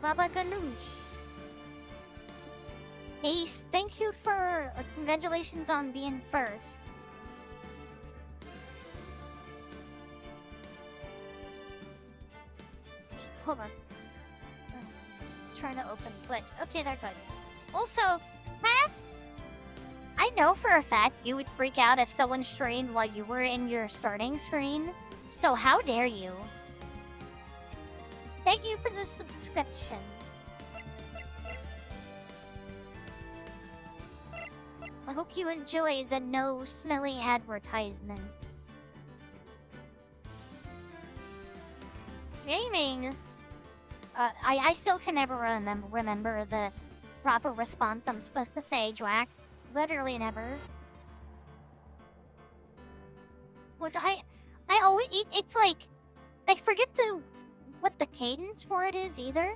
Baba Ganoush. Ace, thank you for congratulations on being first. Hold on. Trying to open Twitch. Okay, they're good. Also, Pass, I know for a fact you would freak out if someone streamed while you were in your starting screen. So how dare you? Thank you for the subscription. I hope you enjoy the no smelly advertisements. Gaming. I still can never remember the proper response I'm supposed to say, Dwack. Literally never. What I always it's like I forget what the cadence for it is either.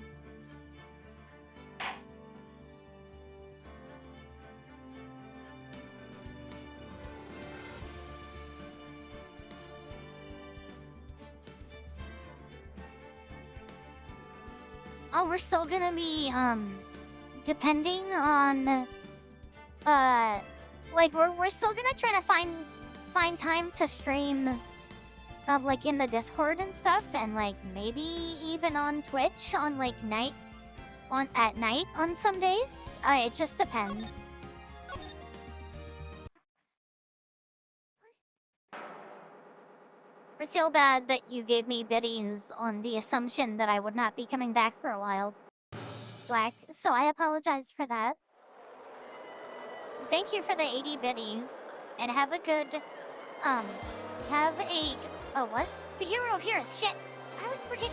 Oh, we're still gonna be depending on like we're still gonna try to find time to stream like in the Discord and stuff, and like maybe even on Twitch on like at night on some days. It just depends. I feel bad that you gave me biddies on the assumption that I would not be coming back for a while, Black, so I apologize for that. Thank you for the 80 biddies, and have a good, what? The Hero of Heroes, shit! I was forgetting,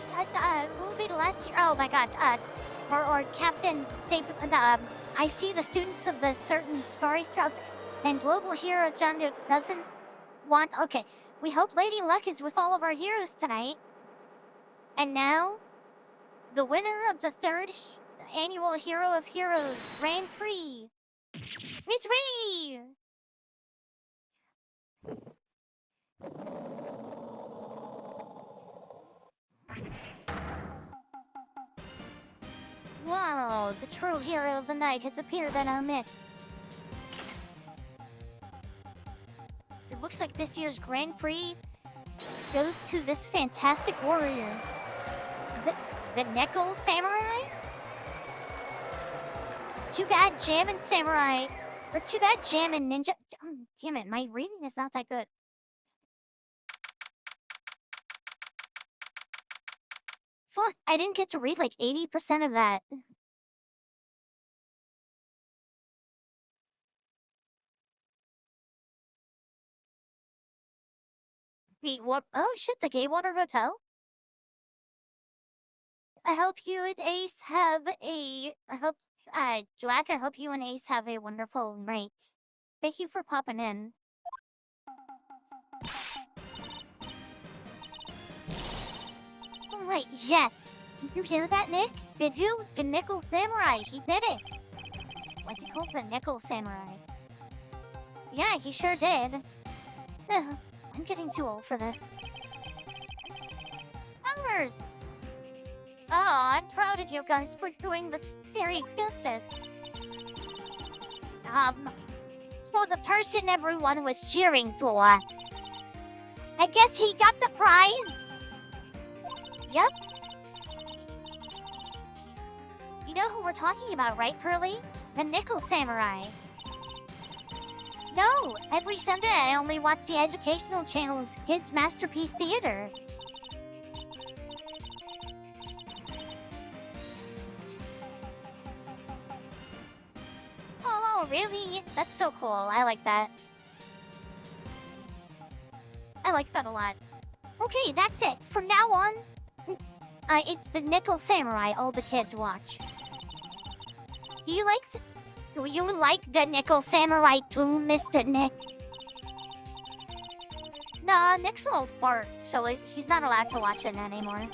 who will be the last year? Oh my god, or Captain Sabe, I see the students of the certain Starry Scout and Global Hero John doesn't want, okay. We hope Lady Luck is with all of our heroes tonight. And now, the winner of the third annual Hero of Heroes Grand Prix. It's me! Wow, the true hero of the night has appeared in our midst. It looks like this year's Grand Prix goes to this fantastic warrior. The Nickel Samurai? Too bad Jam and Samurai. Or too bad Jam and Ninja. Damn it, my reading is not that good. Fuck, I didn't get to read like 80% of that. What? Oh shit, the Gaywater Hotel? I hope you and Ace have Jack, I hope you and Ace have a wonderful night. Thank you for popping in. Oh, wait, yes. Did you hear that, Nick? Did you? The Nickel Samurai, he did it. What's he called? The Nickel Samurai. Yeah, he sure did. Ugh, I'm getting too old for this. Hours! Oh, I'm proud of you guys for doing the series justice. So the person everyone was cheering for, I guess he got the prize? Yep. You know who we're talking about, right, Pearly? The Nickel Samurai. No, every Sunday I only watch the educational channel's Kids Masterpiece Theater. Oh, really? That's so cool. I like that. I like that a lot. Okay, that's it. From now on, it's the Nickel Samurai all the kids watch. Do you like the Nickel Samurai too, Mr. Nick? Nah, Nick's an old fart, so he's not allowed to watch it anymore.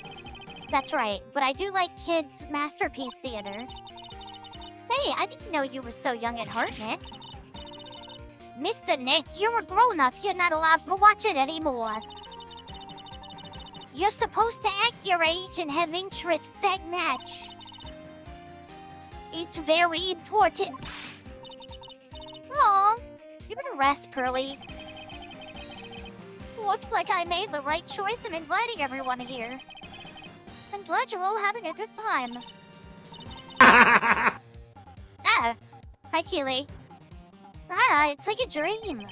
That's right, but I do like Kids Masterpiece Theater. Hey, I didn't know you were so young at heart, Nick. Mr. Nick, you're a grown-up. You're not allowed to watch it anymore. You're supposed to act your age and have interests that match. It's very important. Aw, you better rest, Pearly. Looks like I made the right choice in inviting everyone here. I'm glad you're all having a good time. Ah, hi, Keely. Ah, it's like a dream.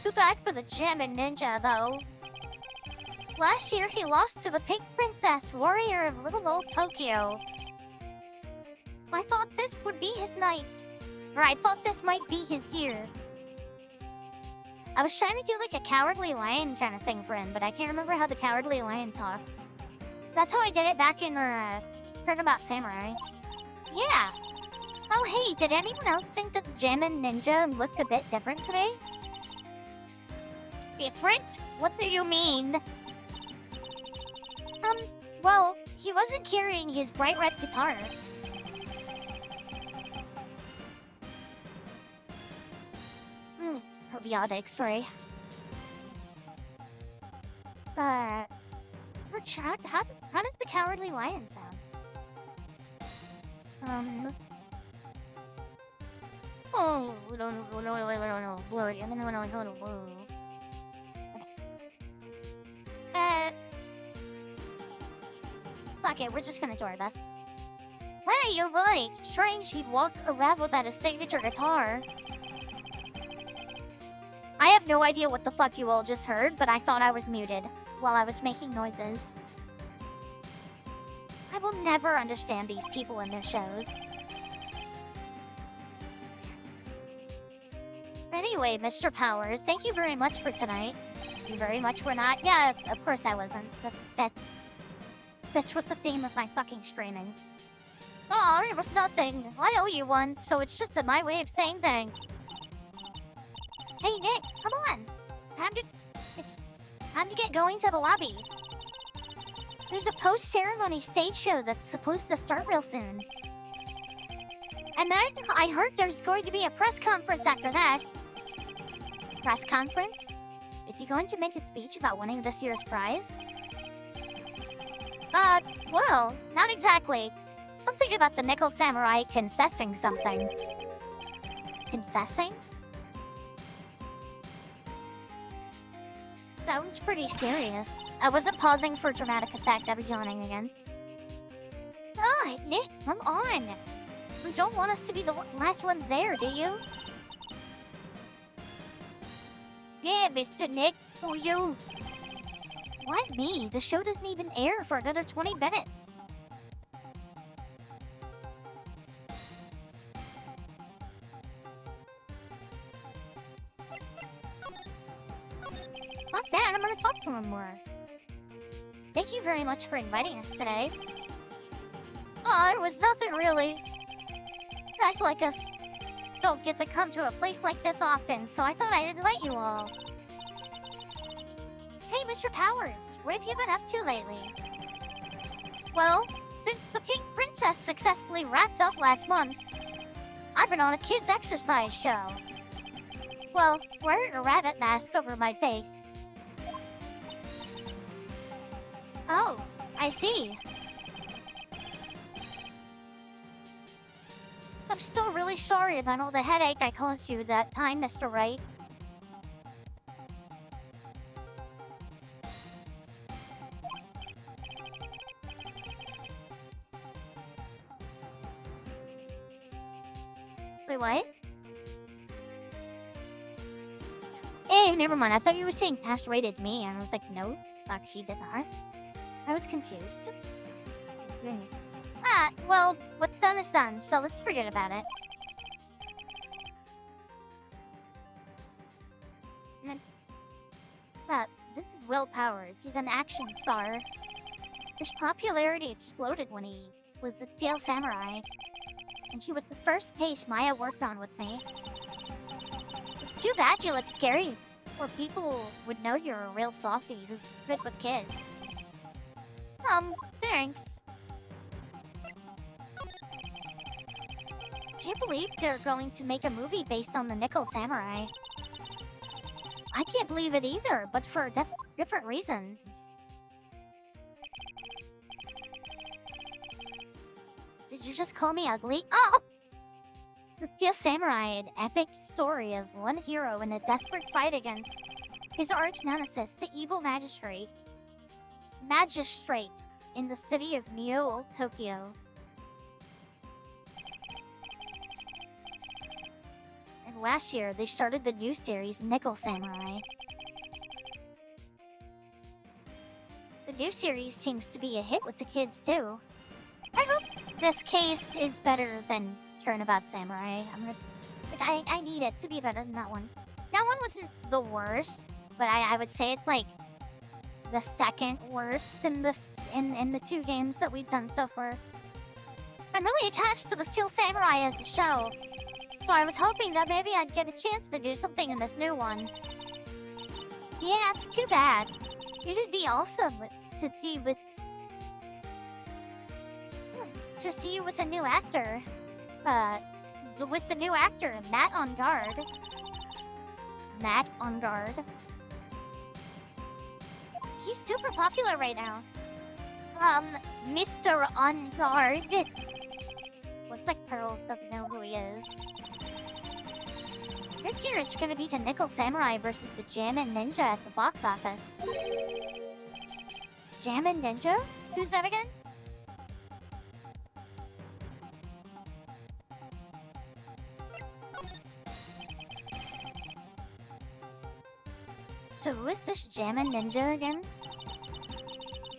Too bad for the gem and ninja, though. Last year, he lost to the Pink Princess, warrior of little old Tokyo. I thought this would be his night. Or I thought this might be his year. I was trying to do like a cowardly lion kind of thing for him, but I can't remember how the cowardly lion talks. That's how I did it back in Turnabout Samurai. Yeah. Oh hey, did anyone else think that the gem and ninja looked a bit different today? Different? What do you mean? Well, he wasn't carrying his bright red guitar. Probiotic, sorry. For chat, how does the cowardly lion sound? Oh, fuck it, we're just gonna do our best. Hey, you're right. Strange he'd walk around without a signature guitar. I have no idea what the fuck you all just heard, but I thought I was muted while I was making noises. I will never understand these people and their shows. Anyway, Mr. Powers, thank you very much for tonight. Thank you very much for not— Yeah, of course I wasn't. That's what the theme of my fucking streaming. Aw, it was nothing. I owe you one, so it's just my way of saying thanks. Hey, Nick, come on. It's time to get going to the lobby. There's a post-ceremony stage show that's supposed to start real soon. And then I heard there's going to be a press conference after that. Press conference? Is he going to make a speech about winning this year's prize? Well, not exactly. Something about the Nickel Samurai confessing something. Confessing? Sounds pretty serious. I wasn't pausing for dramatic effect. I was yawning again. Ah, Nick, come on. You don't want us to be the last ones there, do you? Yeah, Mr. Nick, who you? Why me? The show doesn't even air for another 20 minutes. Fuck that, I'm gonna talk to him more. Thank you very much for inviting us today. Aw, it was nothing really. Guys like us don't get to come to a place like this often, so I thought I'd invite you all. Hey, Mr. Powers, what have you been up to lately? Well, since the Pink Princess successfully wrapped up last month, I've been on a kids' exercise show. Well, wearing a rabbit mask over my face. Oh, I see. I'm still really sorry about all the headache I caused you that time, Mr. Wright. Wait, what? Hey, never mind. I thought you were saying Cash rated me, and I was like, no, fuck, she did not. I was confused. Well, what's done is done, so let's forget about it. This is Will Powers. He's an action star. His popularity exploded when he was the Pale Samurai. And she was the first case Maya worked on with me. It's too bad you look scary, or people would know you're a real softie who's good with kids. Thanks. Can't believe they're going to make a movie based on the Nickel Samurai. I can't believe it either, but for a different reason. Did Did you just call me ugly? Oh! Steel Samurai, an epic story of one hero in a desperate fight against his arch nemesis, the evil magistrate in the city of Neo, Tokyo. And last year, they started the new series, Nickel Samurai. The new series seems to be a hit with the kids, too. I hope this case is better than Turnabout Samurai. I need it to be better than that one. That one wasn't the worst, but I would say it's like the second worst in the two games that we've done so far. I'm really attached to the Steel Samurai as a show, so I was hoping that maybe I'd get a chance to do something in this new one. Yeah, it's too bad. It'd be awesome to see you with a new actor. With the new actor, Matt on guard. He's super popular right now. Mr. On Guard. Looks like Pearl doesn't know who he is. This year it's gonna be the Nickel Samurai versus the Jammin' Ninja at the box office. Jammin' Ninja? Who's that again? So who is this Jammin' Ninja again?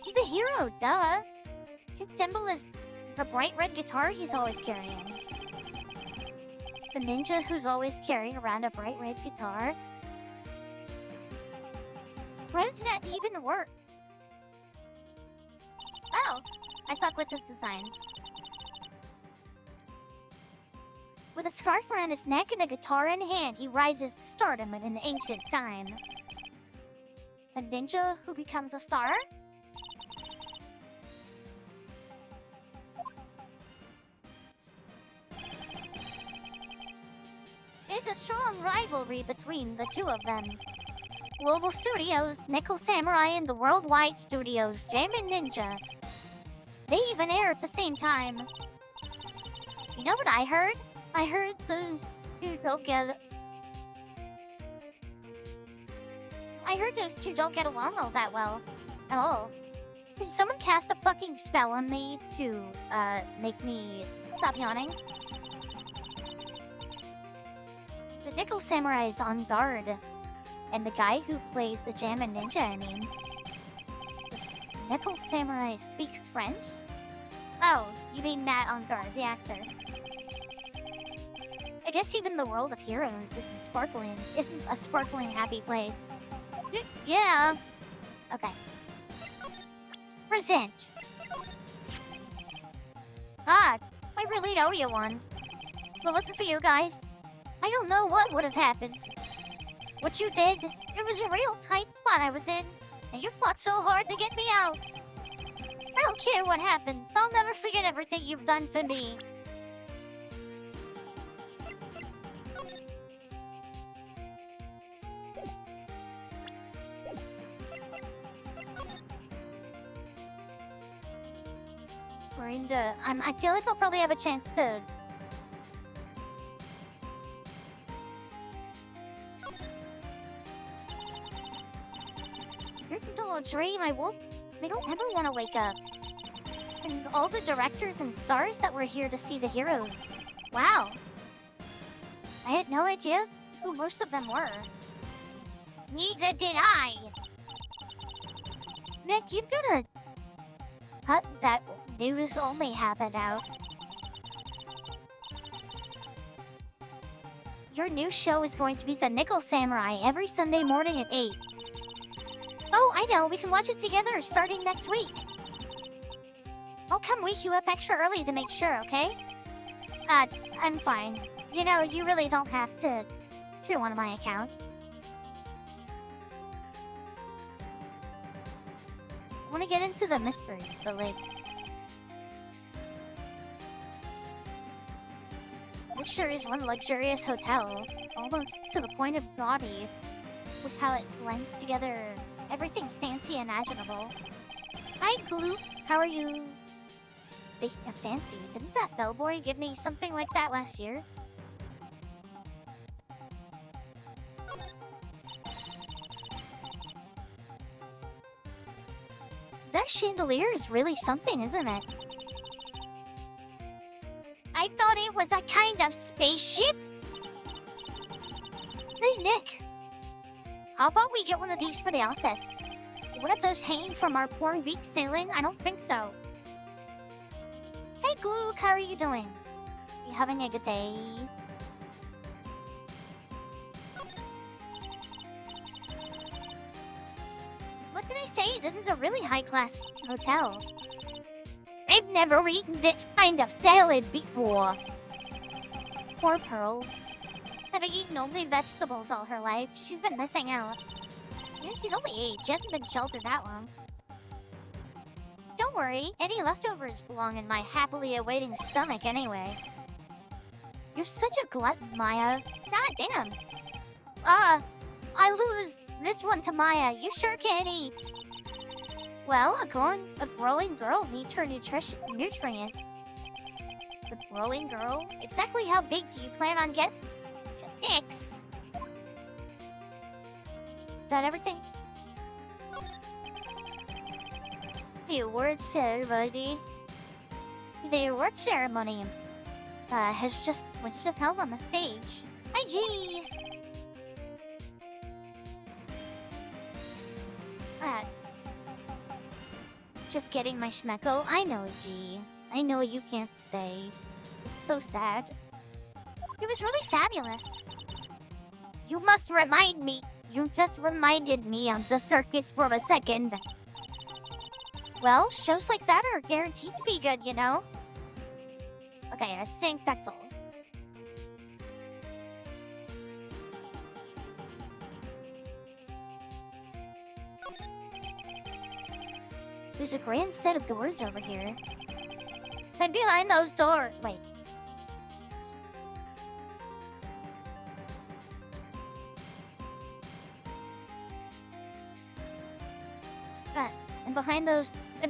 He's the hero, duh! His symbol is the bright red guitar he's always carrying. The ninja who's always carrying around a bright red guitar? Why does that even work? Oh! I suck with this design. With a scarf around his neck and a guitar in hand, he rises to stardom in an ancient time. A ninja who becomes a star? There's a strong rivalry between the two of them. Global Studios, Nickel Samurai, and the Worldwide Studios, Jammin' Ninja. They even air at the same time. You know what I heard? I heard the two don't get along all that well. At all. Did someone cast a fucking spell on me to, make me stop yawning? The Nickel Samurai is on guard. And the guy who plays the Jammin' Ninja, the Nickel Samurai speaks French? Oh, you mean Matt on guard, the actor. I guess even the world of heroes isn't a sparkling happy place. Yeah. Okay. Present. Ah, I really owe you one. If it wasn't for you guys, I don't know what would have happened. What you did, it was a real tight spot I was in, and you fought so hard to get me out. I don't care what happens, I'll never forget everything you've done for me. I feel like I'll probably have a chance to... Little dream, I don't ever want to wake up. And all the directors and stars that were here to see the heroes. Wow. I had no idea who most of them were. Neither did I. Nick, you've gotta cut that news only happened out. Your new show is going to be the Nickel Samurai every Sunday morning at 8. Oh, I know. We can watch it together starting next week. I'll come wake you up extra early to make sure, okay? I'm fine. You know, you really don't have to on my account. I want to get into the mystery, but like... This sure is one luxurious hotel, almost to the point of gaudy, with how it blends together everything fancy imaginable. Hi, Gloop. How are you Speaking of fancy, didn't that bellboy give me something like that last year? That chandelier is really something, isn't it? I thought it was a kind of spaceship. Hey, Nick. How about we get one of these for the office? What if those hanging from our poor week ceiling? I don't think so. Hey, Glue, how are you doing? You having a good day? What can I say? This is a really high-class hotel. I've never eaten this kind of salad before. Poor Pearls. Having eaten only vegetables all her life, she's been missing out. Yeah, she's only 8. She hasn't been sheltered that long. Don't worry, any leftovers belong in my happily awaiting stomach anyway. You're such a glutton, Maya. God damn. I lose this one to Maya. You sure can't eat. Well, a growing girl needs her nutrient. The growing girl? Exactly how big do you plan on getting? 6. Is that everything? The award ceremony. The award ceremony has just held on the stage. Hi, G. Just getting my schmeckle. I know, G. I know you can't stay. It's so sad. It was really fabulous. You must remind me. You just reminded me of the circus for a second. Well, shows like that are guaranteed to be good, you know? Okay, I think that's all. There's a grand set of doors over here. And behind those doors... Wait. And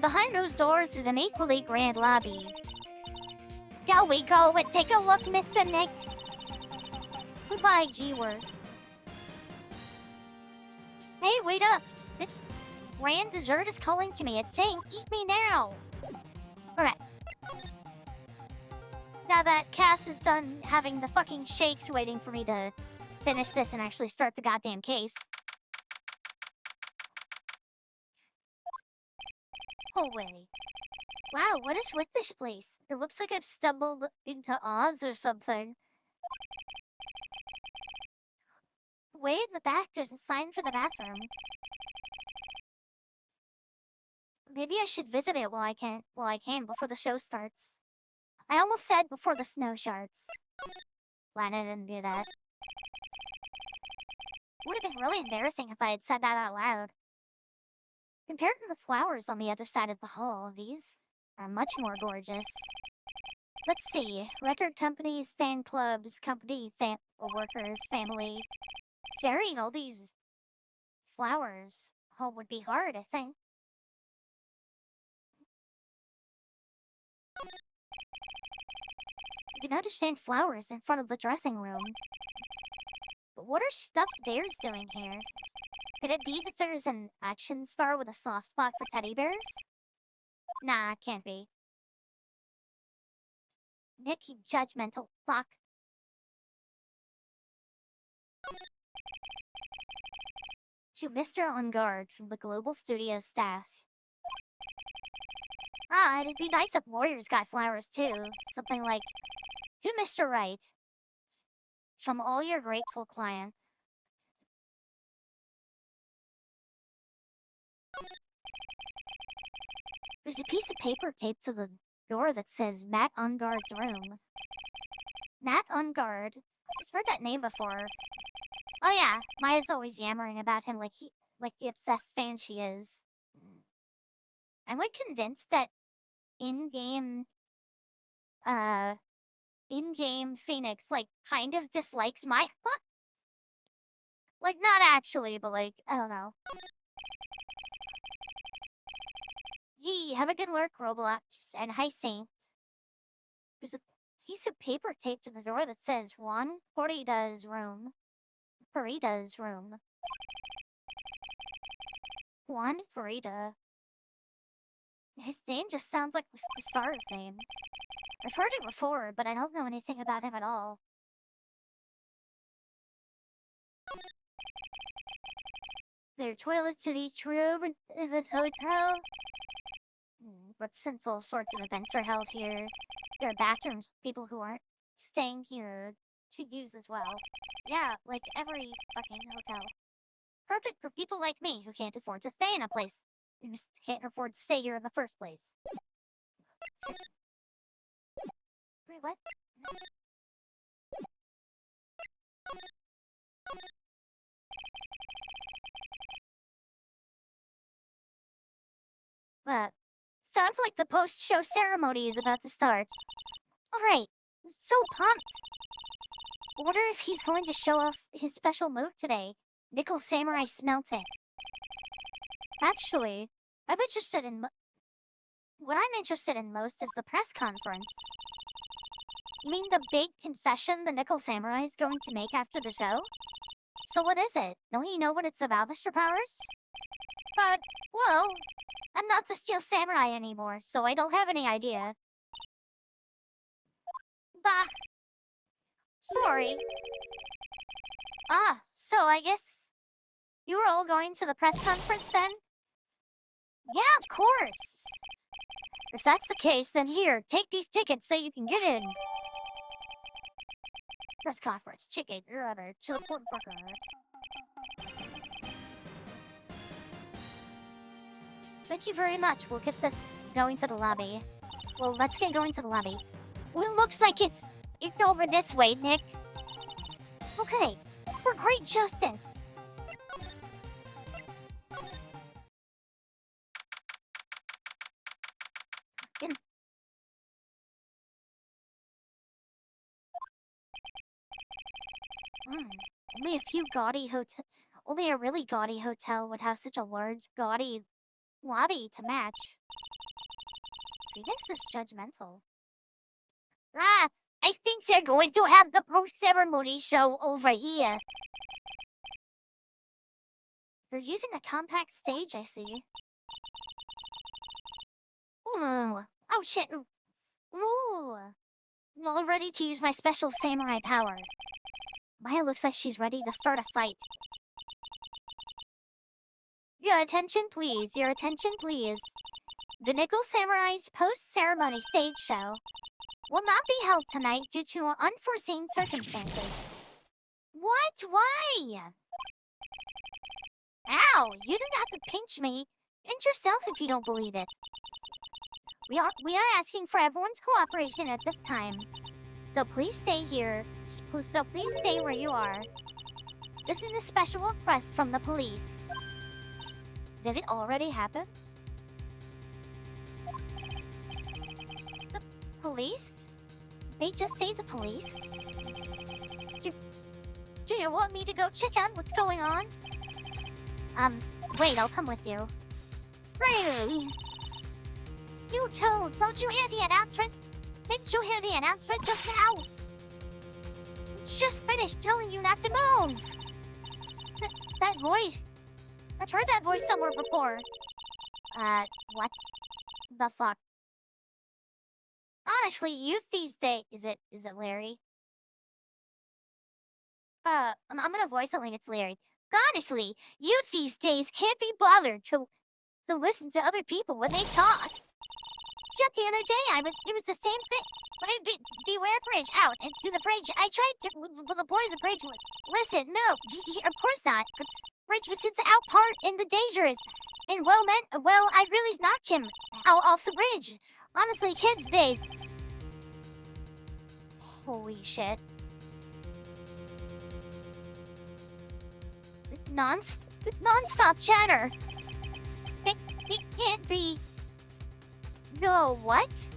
behind those doors is an equally grand lobby. Shall we go and take a look, Mr. Nick? Goodbye, G-word. Hey, wait up! This grand dessert is calling to me. It's saying, eat me now! Alright. Now that Cass is done having the fucking shakes waiting for me to finish this and actually start the goddamn case. Hallway. Wow, what is with this place? It looks like I've stumbled into Oz or something. Way in the back, there's a sign for the bathroom. Maybe I should visit it while I can before the show starts. I almost said before the snow starts. Glad I didn't do that. Would have been really embarrassing if I had said that out loud. Compared to the flowers on the other side of the hall, these are much more gorgeous. Let's see. Record companies, fan clubs, workers, family. Carrying all these flowers home would be hard, I think. You can understand flowers in front of the dressing room. But what are stuffed bears doing here? Could it be that there's an action star with a soft spot for teddy bears? Nah, can't be. Nick, you judgmental fuck. To Mr. On Guard from the Global Studio staff. It'd be nice if Warriors got flowers too. Something like, to Mr. Wright. From all your grateful clients. There's a piece of paper taped to the door that says Matt On Guard's room. Matt On Guard. I've heard that name before. Oh yeah, Maya's always yammering about him like the obsessed fan she is. I'm like convinced that in-game Phoenix like kind of dislikes Maya. Like not actually, but like I don't know. Yee, have a good work, Roblox, and hi Saint. There's a piece of paper taped to the door that says Juan Purita's room. Purita's room. Juan Purita. His name just sounds like the star's name. I've heard it before, but I don't know anything about him at all. There are toilets in each room in the hotel. But since all sorts of events are held here, there are bathrooms for people who aren't staying here to use as well. Yeah, like every fucking hotel. Perfect for people like me who can't afford to stay in a place. You just can't afford to stay here in the first place. Wait, what? Sounds like the post-show ceremony is about to start. Alright, so pumped. Wonder if he's going to show off his special move today. Nickel Samurai smelt it. Actually, I'm interested in what I'm interested in most is the press conference. You mean the big concession the Nickel Samurai is going to make after the show? So what is it? Don't you know what it's about, Mr. Powers? But, well, I'm not the Steel Samurai anymore, so I don't have any idea. Bah. Sorry. So I guess you were all going to the press conference then? Yeah, of course. If that's the case, then here, take these tickets so you can get in. Press conference, ticket, or other, to the court worker. Thank you very much. We'll get this going to the lobby. Well, let's get going to the lobby. Well, it looks like it's over this way, Nick. Okay, for great justice. Only a really gaudy hotel would have such a large, gaudy lobby to match. He thinks this judgmental. I think they're going to have the post-ceremony show over here. They're using a compact stage, I see. Oh shit. Ooh. I'm all ready to use my special samurai power. Maya looks like she's ready to start a fight. Your attention, please. Your attention, please. The Nickel Samurai's post-ceremony stage show will not be held tonight due to unforeseen circumstances. What? Why? Ow! You didn't have to pinch me. Pinch yourself if you don't believe it. We are asking for everyone's cooperation at this time. So please stay here. So please stay where you are. This is a special request from the police. Did it already happen? The police? They just say the police? Do you want me to go check out what's going on? Wait, I'll come with you. Really? You Toad, don't you hear the announcement? Didn't you hear the announcement just now? Just finished telling you not to move! That voice... I've heard that voice somewhere before. What the fuck? Honestly, youth these days... Is it Larry? I'm gonna voice it like it's Larry. Honestly, youth these days can't be bothered to listen to other people when they talk. Just the other day, it was the same thing. When I beware bridge out and through the bridge, I tried to, well, the boys, the bridge would, listen, no, of course not. The bridge was sits out part in the dangerous. And I really knocked him out off the bridge. Honestly, kids days. Holy shit. Non-stop chatter. It can't be. No, what?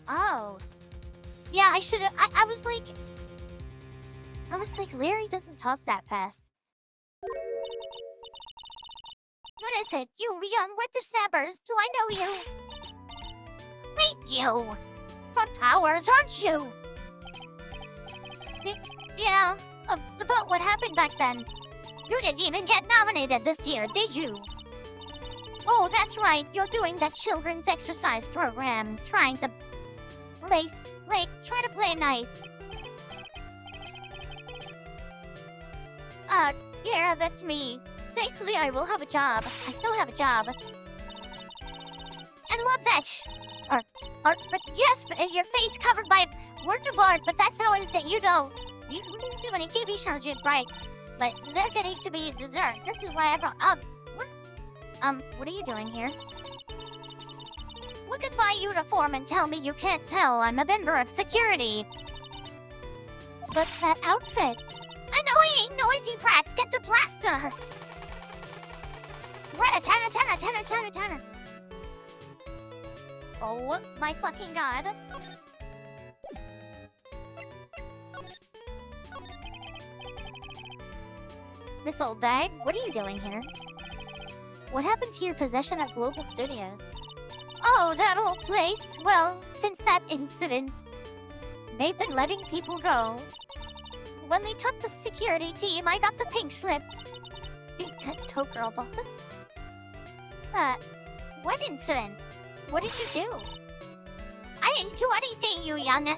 Oh. Yeah, I should've... I was like, Larry doesn't talk that fast. What is it? You young whippersnappers, do I know you? You! From Towers, aren't you? Yeah, about what happened back then. You didn't even get nominated this year, did you? Oh, that's right, you're doing that children's exercise program, trying to try to play nice. Yeah, that's me. Thankfully, I will have a job. I still have a job. And love that but yes, but your face covered by work of art, but that's how it is that you know. You didn't see many TV shows yet, right? But they're getting to be dessert. This is why I brought what are you doing here? Look at my uniform and tell me you can't tell I'm a member of security. But that outfit. Annoying, noisy brats, get the blaster! Tanner. Oh my fucking god. Miss Old Bag, what are you doing here? What happened to your possession at Global Studios? Oh, that old place. Well, since that incident, they've been letting people go. When they took the security team, I got the pink slip. Toe girl ball. What incident? What did you do? I didn't do anything, you young.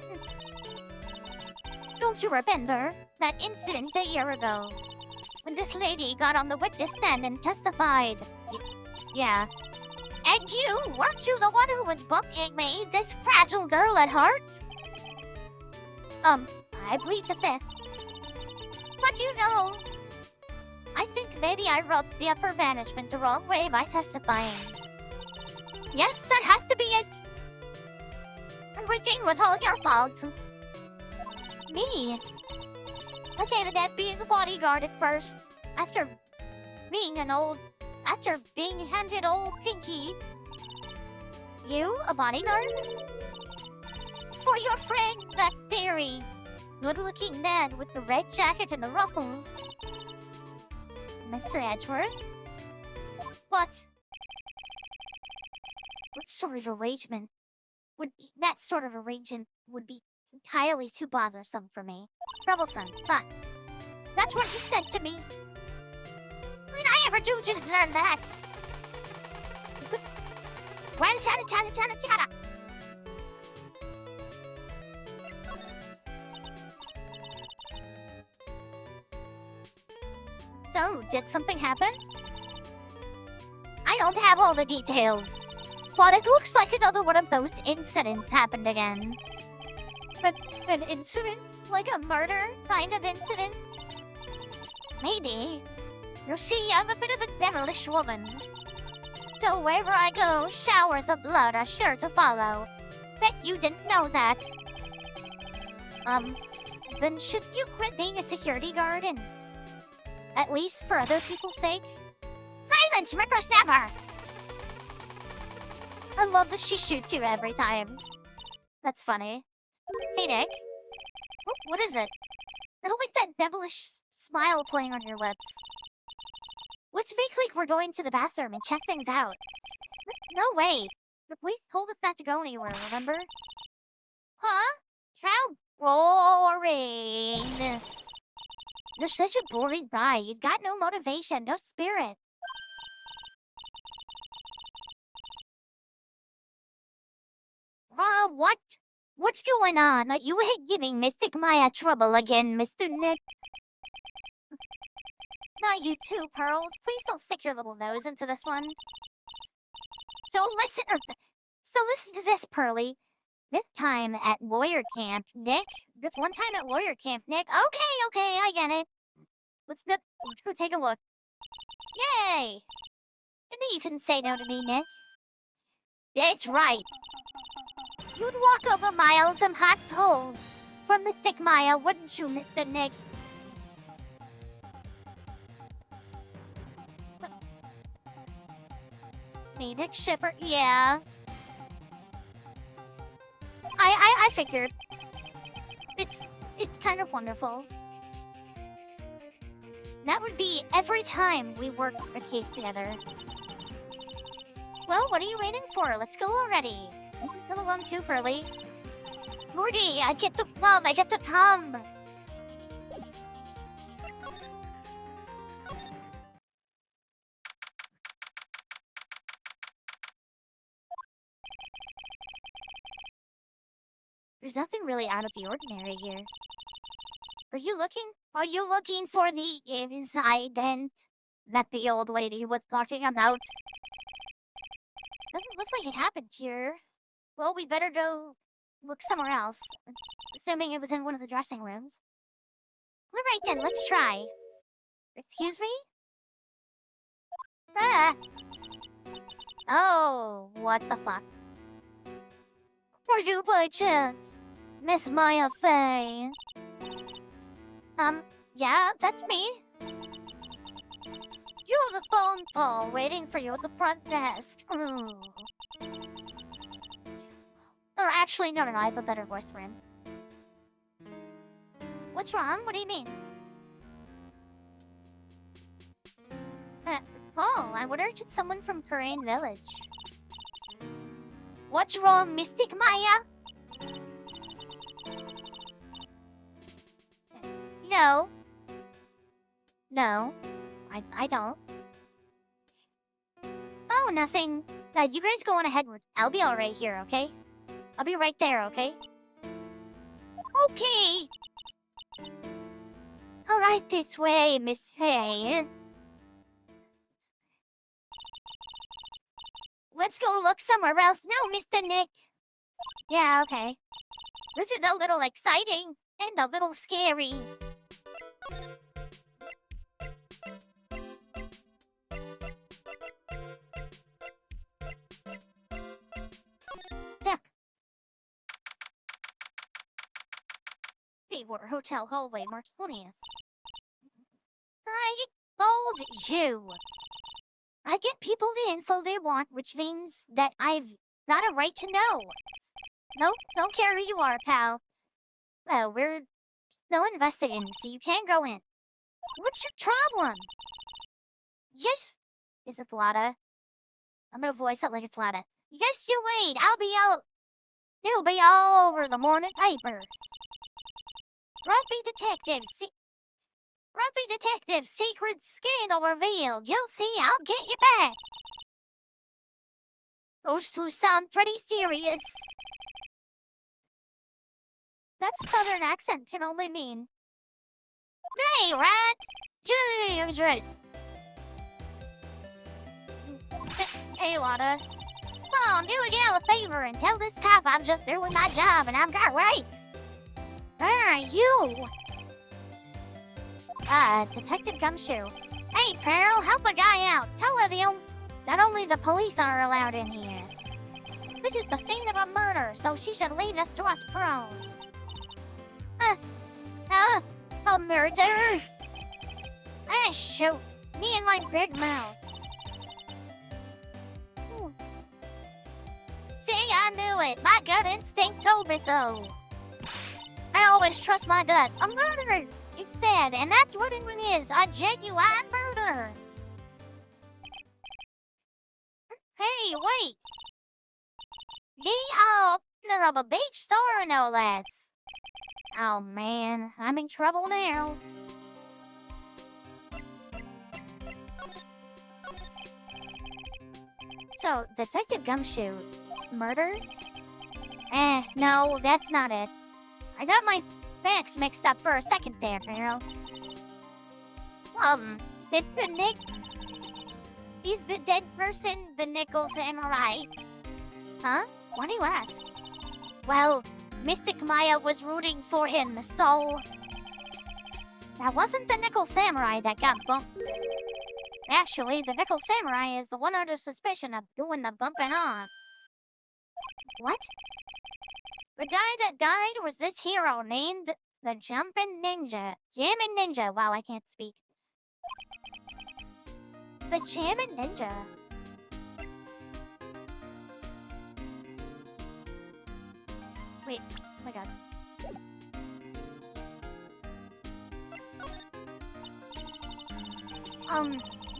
Don't you remember that incident a year ago? When this lady got on the witness stand and testified. Yeah. And you, weren't you the one who was bullying me, this fragile girl at heart? I plead the fifth. But you know, I think maybe I rubbed the upper management the wrong way by testifying. Yes, that has to be it. Everything was all your fault. Me? Okay, the dad being the bodyguard at first. After being handed old Pinky. You, a bodyguard? For your friend, that theory. Good-looking man with the red jacket and the ruffles. Mr. Edgeworth? What sort of arrangement that sort of arrangement would be entirely too bothersome for me. Troublesome, but that's what he said to me. What did I ever do to deserve that? Chana. So, did something happen? I don't have all the details, but it looks like another one of those incidents happened again. But an incident? Like a murder kind of incident? Maybe. You see, I'm a bit of a devilish woman. So wherever I go, showers of blood are sure to follow. Bet you didn't know that. Then should you quit being a security guard and... at least for other people's sake? Silence, Snapper! I love that she shoots you every time. That's funny. Hey, Nick. Oh, what is it? I don't like that devilish smile playing on your lips. Let's make like we're going to the bathroom and check things out. No way. The police told us not to go anywhere, remember? Huh? How boring. You're such a boring guy. You got no motivation, no spirit. What? What's going on? Are you giving Mystic Maya trouble again, Mr. Nick? Not you too, Pearls. Please don't stick your little nose into this one. So listen to this, Pearly. This time at lawyer camp, Nick. This one time at lawyer camp, Nick. Okay, I get it. Let's go take a look. Yay! And you can say no to me, Nick. That's right. You'd walk over miles of hot coal from Mystic Maya, wouldn't you, Mr. Nick? Me, Nick Shipper? Yeah. I figured. It's kind of wonderful. That would be every time we work a case together. Well, what are you waiting for? Let's go already. Come along too, Pearly. Morty, I get to come. I get to come. There's nothing really out of the ordinary here. Are you looking? Are you looking for the incident that the old lady was talking about? Doesn't look like it happened here. Well, we better go look somewhere else. Assuming it was in one of the dressing rooms. All right then, let's try. Excuse me? Ah! Oh, what the fuck? Are you by chance Miss Maya Fey? Yeah, that's me. You have a phone call waiting for you at the front desk. Or actually, no, I have a better voice for him. What's wrong? What do you mean? Oh, I wonder if it's someone from Korean Village. What's wrong, Mystic Maya? No. No, I don't. Oh, nothing. You guys go on ahead. I'll be alright here, okay? I'll be right there, okay? Okay! Alright, this way, Miss Hay. Let's go look somewhere else now, Mr. Nick. Yeah, okay. This is a little exciting and a little scary. Hayward Hotel hallway, March 20th. I told you. I get people the info they want, which means that I've got a right to know. Nope, don't care who you are, pal. Well, we're still investigating, so you can't go in. What's your problem? Yes. Is it Lada? I'm gonna voice it like it's Lada. Yes, you wait. I'll be out. It'll be all over the morning paper. Rumpy Detective, secret scandal revealed. You'll see, I'll get you back. Those two sound pretty serious. That southern accent can only mean... Hey, Rat! Here's Rat. Hey, Lada. Come on, do a gal a favor and tell this cop I'm just doing my job and I've got rights. You! Detective Gumshoe. Hey, Pearl, help a guy out. Tell her that only the police are allowed in here. This is the scene of a murder, so she should leave this to us pros. A murder? Shoot. Me and my big mouse. See, I knew it. My gut instinct told me so. I always trust my gut. A murder, it said, and that's what it is. A genuine murder. Hey, wait. Of a beach store, no less. Oh, man. I'm in trouble now. So, Detective Gumshoe, murder? No, that's not it. I got my facts mixed up for a second there, Pearl. It's the Nick... Is the dead person the Nichols, am I right? Huh? Why do you ask? Well, Mystic Maya was rooting for him, so... That wasn't the Nickel Samurai that got bumped. Actually, the Nickel Samurai is the one under suspicion of doing the bumping off. What? The guy that died was this hero named the Jumpin' Ninja. Jammin' Ninja. Wow, I can't speak. The Jammin' Ninja. Wait, oh my god.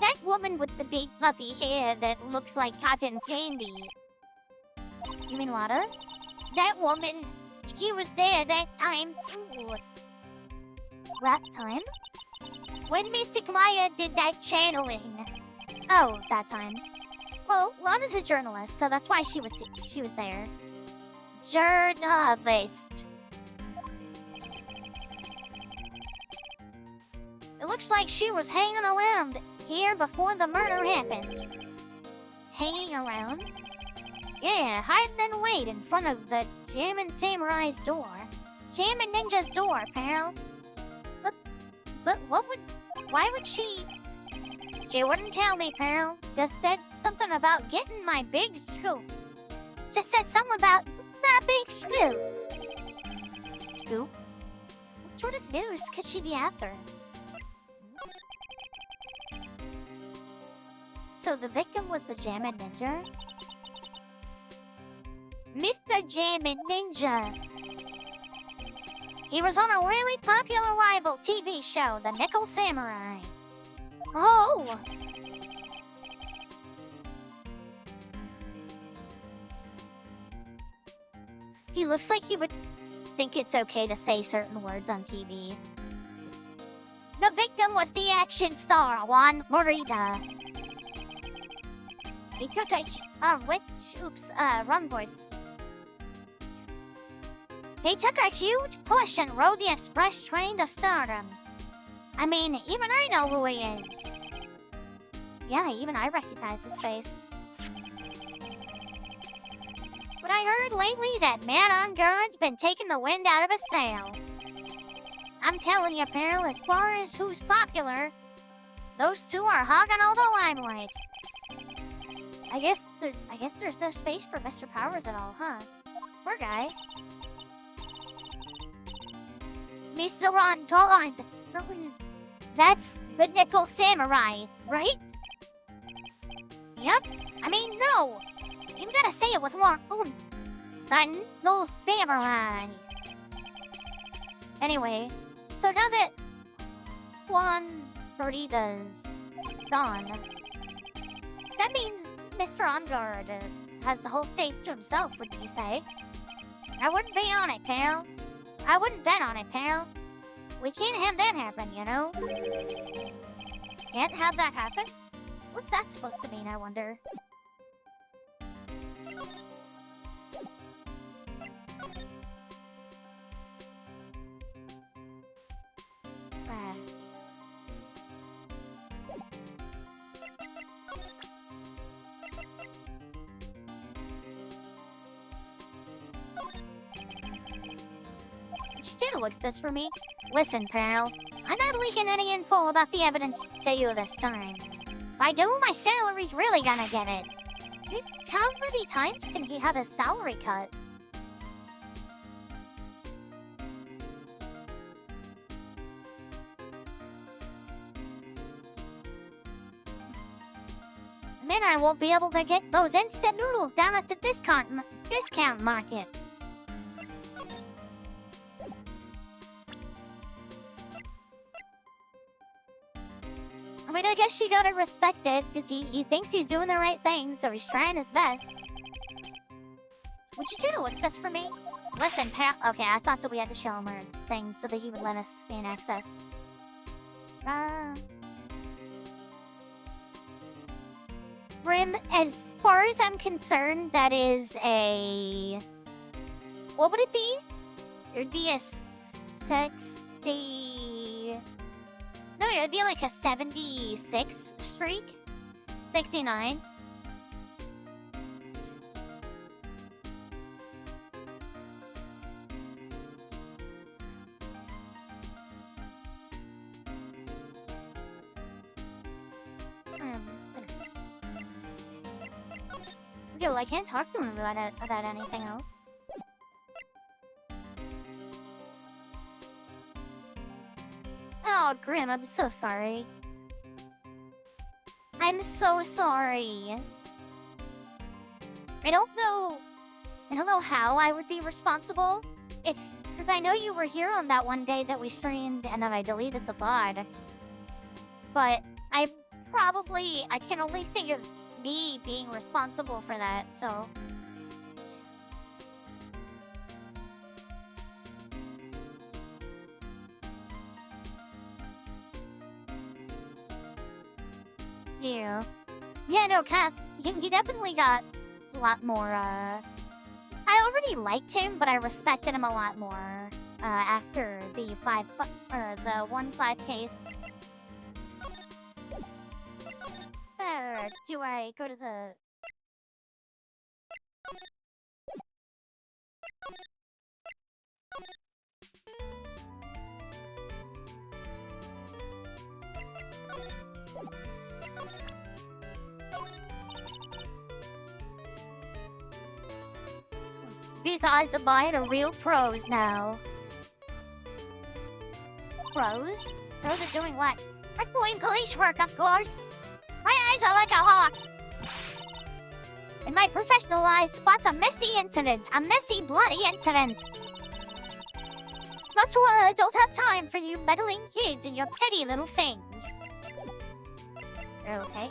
That woman with the big fluffy hair that looks like cotton candy. You mean Lada? That woman, she was there that time too. That time? When Mystic Maya did that channeling. Oh, that time. Well, Lana's a journalist, so that's why she was there. Journalist. It looks like she was hanging around here before the murder happened. Hanging around? Yeah, hide and wait in front of the Jammin' Samurai's door. Jammin' Ninja's door, pal. But why would she? She wouldn't tell me, pal. Just said something about getting my big scoop. Just said something about my big scoop. Scoop? What sort of news could she be after? So the victim was the Jammin' Ninja? Mr. Jammin' Ninja. He was on a really popular rival TV show, The Nickel Samurai. Oh! He looks like he would think it's okay to say certain words on TV. The victim was the action star, Juan Morita. Wrong voice. He took a huge push and rode the express train to stardom. I mean, even I know who he is. Yeah, even I recognize his face. But I heard lately that man on guard's been taking the wind out of his sail. I'm telling you, pal, as far as who's popular, those two are hogging all the limelight. I guess there's no space for Mr. Powers at all, huh? Poor guy. Mr. Ron Toland. That's the Nickel Samurai, right? Yep. I mean, no. You gotta say it with more oomph. The Nickel Samurai. Anyway, so now that Juan Morita's gone, that means Mr. Onguard has the whole stage to himself, wouldn't you say? I wouldn't be on it, pal. I wouldn't bet on it, pal. We can't have that happen, you know? Can't have that happen? What's that supposed to mean, I wonder? Jill looks this for me. Listen, pal. I'm not leaking any info about the evidence to you this time. If I do, my salary's really gonna get it. How many times can he have his salary cut? Then I won't be able to get those instant noodles down at the discount market. I mean, I guess you gotta respect it, because he thinks he's doing the right thing, so he's trying his best. Would you do this for me? Listen, pal. Okay, I thought that we had to show him our thing so that he would let us gain access. Grim, as far as I'm concerned, that is a... What would it be? It would be a 60... No, it would be like a 76 streak. 69. Yo, I can't talk to him about anything else. Oh, Grim, I'm so sorry. I'm so sorry. I don't know how I would be responsible. Because I know you were here on that one day that we streamed and then I deleted the VOD. But I can only say you're me being responsible for that, so... Yeah. Yeah, no, Cats, he definitely got a lot more, I already liked him, but I respected him a lot more, after the 1-5 case. Do I go to the... Besides, to buy the real pros now. Pros? Pros are doing what? I'm doing police work, of course. My eyes are like a hawk. And my professional eye spots a messy incident. A messy, bloody incident. That's why I don't have time for you meddling kids and your petty little things. Okay.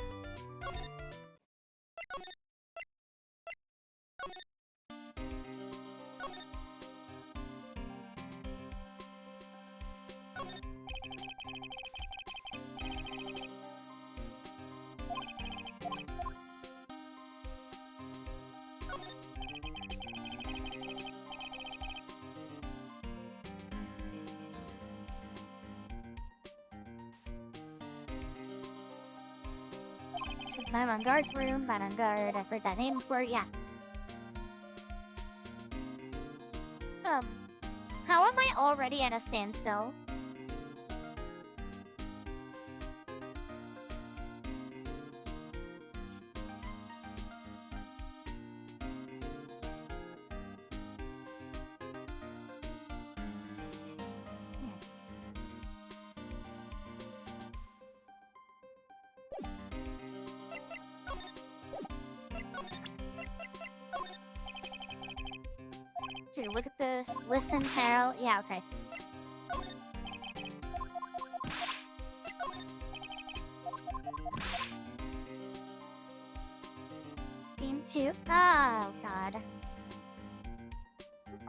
I'm on guard's room, but on guard, I forgot that name for, yeah. How am I already at a standstill? Here, look at this. Listen, Harold. Yeah, okay. Game 2. Oh, God.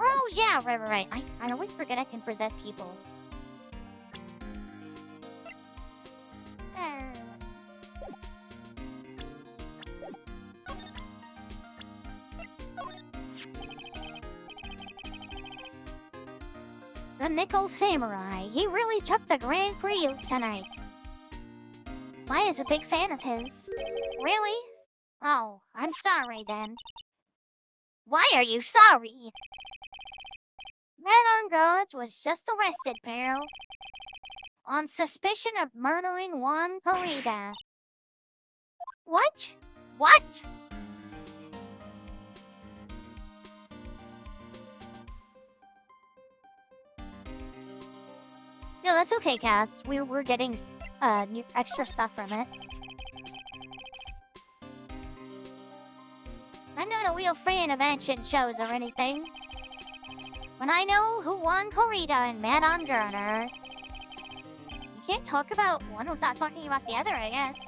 Oh, yeah, right. I always forget I can present people. The Nickel Samurai. He really took the Grand Prix tonight. Maya's a big fan of his. Really? Oh, I'm sorry then. Why are you sorry? Man on Guards was just arrested, pal. On suspicion of murdering Juan Corrida. What? What? No, that's okay, Cass. We're getting new extra stuff from it. I'm not a real fan of action shows or anything. When I know who won Corrida and Madame Garner, you can't talk about one without talking about the other, I guess.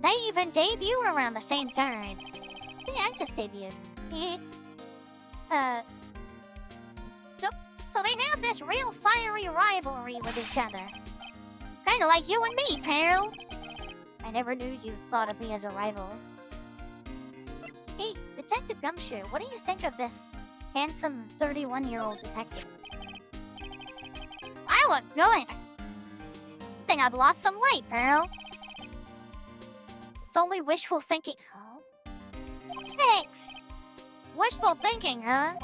They even debut around the same time. Yeah, I just debuted. So they have this real fiery rivalry with each other. Kinda like you and me, pal. I never knew you thought of me as a rival. Hey, Detective Gumshoe, what do you think of this handsome 31-year-old detective? I look good. I think I've lost some weight, pal. It's only wishful thinking. Oh. Thanks. Wishful thinking, huh?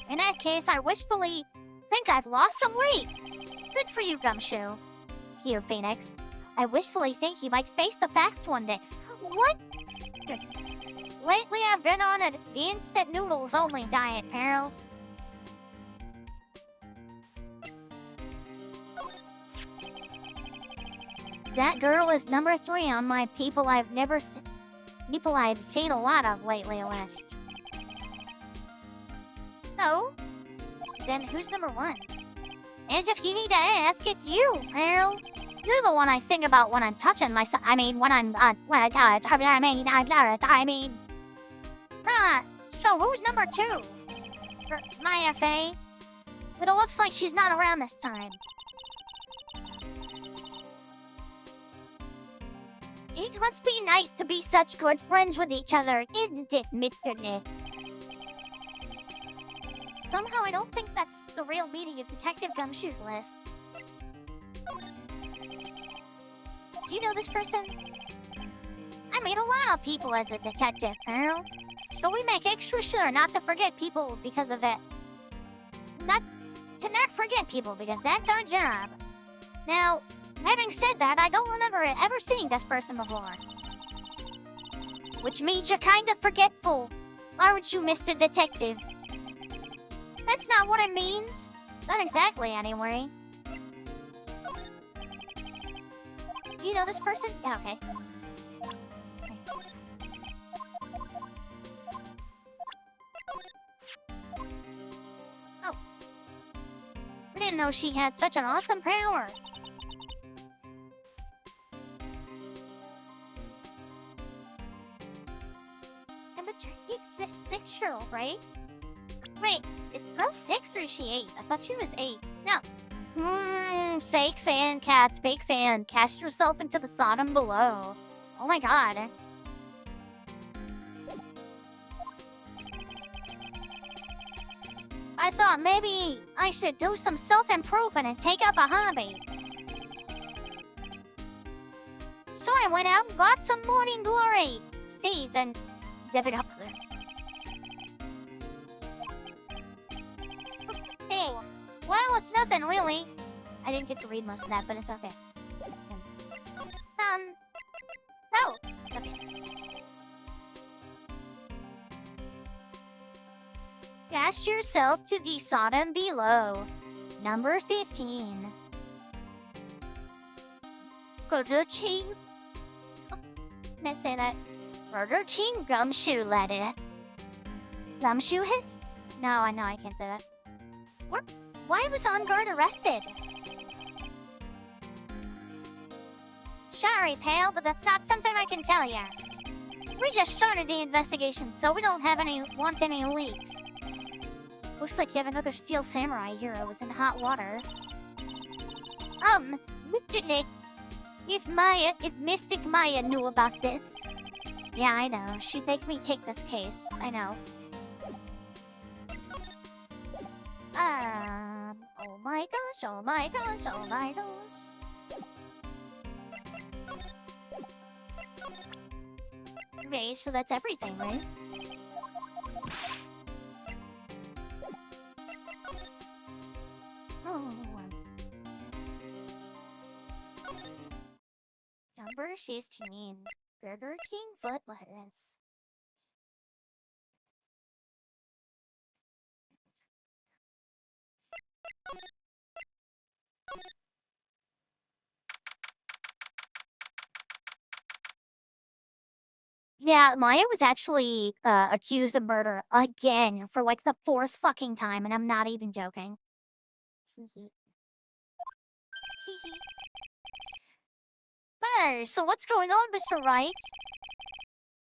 In that case, I wishfully think I've lost some weight. Good for you, Gumshoe. Here, Phoenix. I wishfully think you might face the facts one day. What? Lately, I've been on the instant noodles only diet, pal. That girl is number 3 on my people I've seen a lot of lately list. Oh? Then who's number 1? As if you need to ask, it's you, pal. You're the one I think about when I'm touching myself. I mean, when I'm, so who's number 2? My FA? But it looks like she's not around this time. It must be nice to be such good friends with each other, isn't it, Mr. Nick? Somehow I don't think that's the real meaning of Detective Gumshoe's list. Do you know this person? I meet a lot of people as a detective, Pearl. So we make extra sure not to forget people because of that. Not forget people because that's our job. Now, having said that, I don't remember ever seeing this person before. Which means you're kind of forgetful, aren't you, Mr. Detective? That's not what it means. Not exactly, anyway. Do you know this person? Yeah, okay. Oh. I didn't know she had such an awesome power. You're 6-year-old, right? Wait, is Pearl 6 or is she 8? I thought she was 8. No. Fake fan, cats, fake fan. Cast yourself into the Sodom below. Oh my god. I thought maybe I should do some self-improvement and take up a hobby. So I went out and got some morning glory seeds and dipped it up there. Hey, well, it's nothing really. I didn't get to read most of that, but it's okay. Oh, okay. Cast yourself to the Sodom below. Number 15. Burger King. Can I say that? Burger King Gumshoe Letter. Gumshoe hit? No, I know I can't say that. Why was On Guard arrested? Sorry, pal, but that's not something I can tell ya. We just started the investigation, so we don't want any leaks. Looks like you have another Steel Samurai hero was in hot water. Mr. Nick, if Mystic Maya knew about this. Yeah, I know. She'd make me take this case. I know. Oh my gosh, oh my gosh, oh my gosh. Okay, so that's everything, right? Oh. Number 15. Burger King foot lettuce. Yeah, Maya was actually accused of murder again for like the 4th fucking time, and I'm not even joking. Hey, so what's going on, Mr. Wright?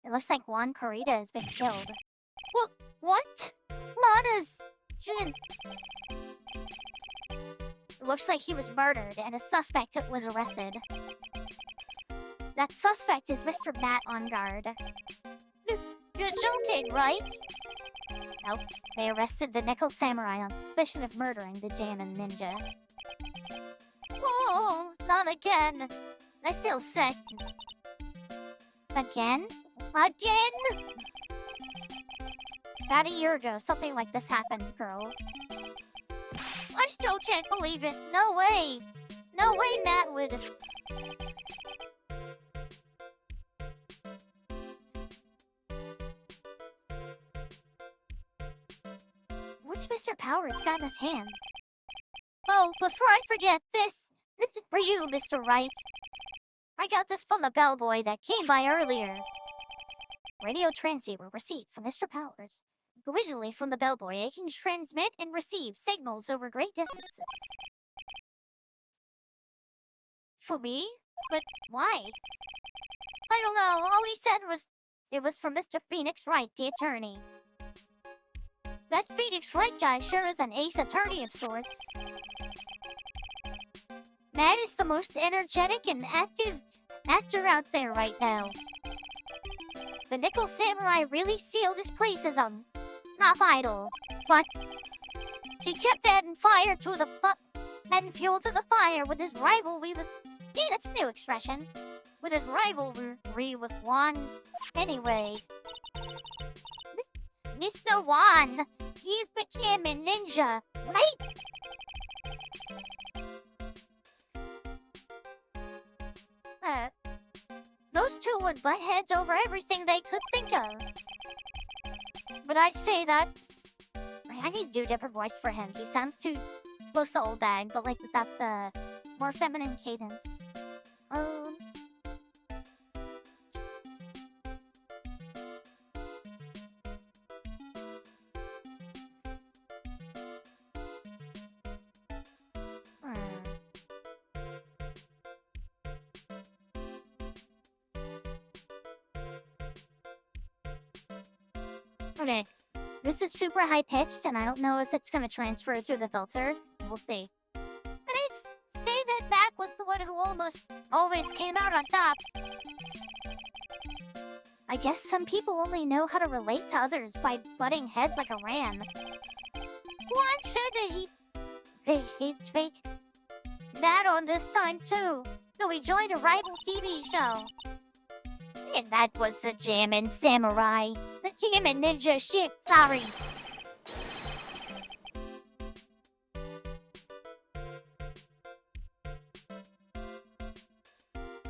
It looks like Juan Corrida has been killed. What? Lana's... It looks like he was murdered, and a suspect was arrested. That suspect is Mr. Matt On Guard. You're joking, right? Nope. They arrested the Nickel Samurai on suspicion of murdering the Jammin Ninja. Oh, not again. I feel sick. Again? Again? About a year ago, something like this happened, girl. I still can't believe it. No way. No way Matt would... What's Mr. Powers got in his hand? Oh, before I forget, this is for you, Mr. Wright. I got this from the bellboy that came by earlier. Radio transceiver received from Mr. Powers. Visually from the bellboy, it can transmit and receive signals over great distances. For me? But why? I don't know. All he said was it was from Mr. Phoenix Wright, the attorney. That Phoenix Wright guy sure is an ace attorney of sorts. Matt is the most energetic and active actor out there right now. The Nickel Samurai really sealed his place as not idol, but he kept adding fire to the adding fuel to the fire with his rivalry with. Yeah, that's a new expression. With his rivalry with Juan. Anyway, Mr. Juan, he's became a ninja, right? Those two would butt heads over everything they could think of. But I'd say that I need to do a different voice for him. He sounds too close to Old Dag, but like without the more feminine cadence. Okay, this is super high pitched, and I don't know if it's gonna transfer through the filter. We'll see. But I'd say that Mac was the one who almost always came out on top. I guess some people only know how to relate to others by butting heads like a ram. Juan said that he'd take that on this time too, so he joined a rival TV show. And that was the Jammin' Samurai. The Jammin' Ninja shit, sorry.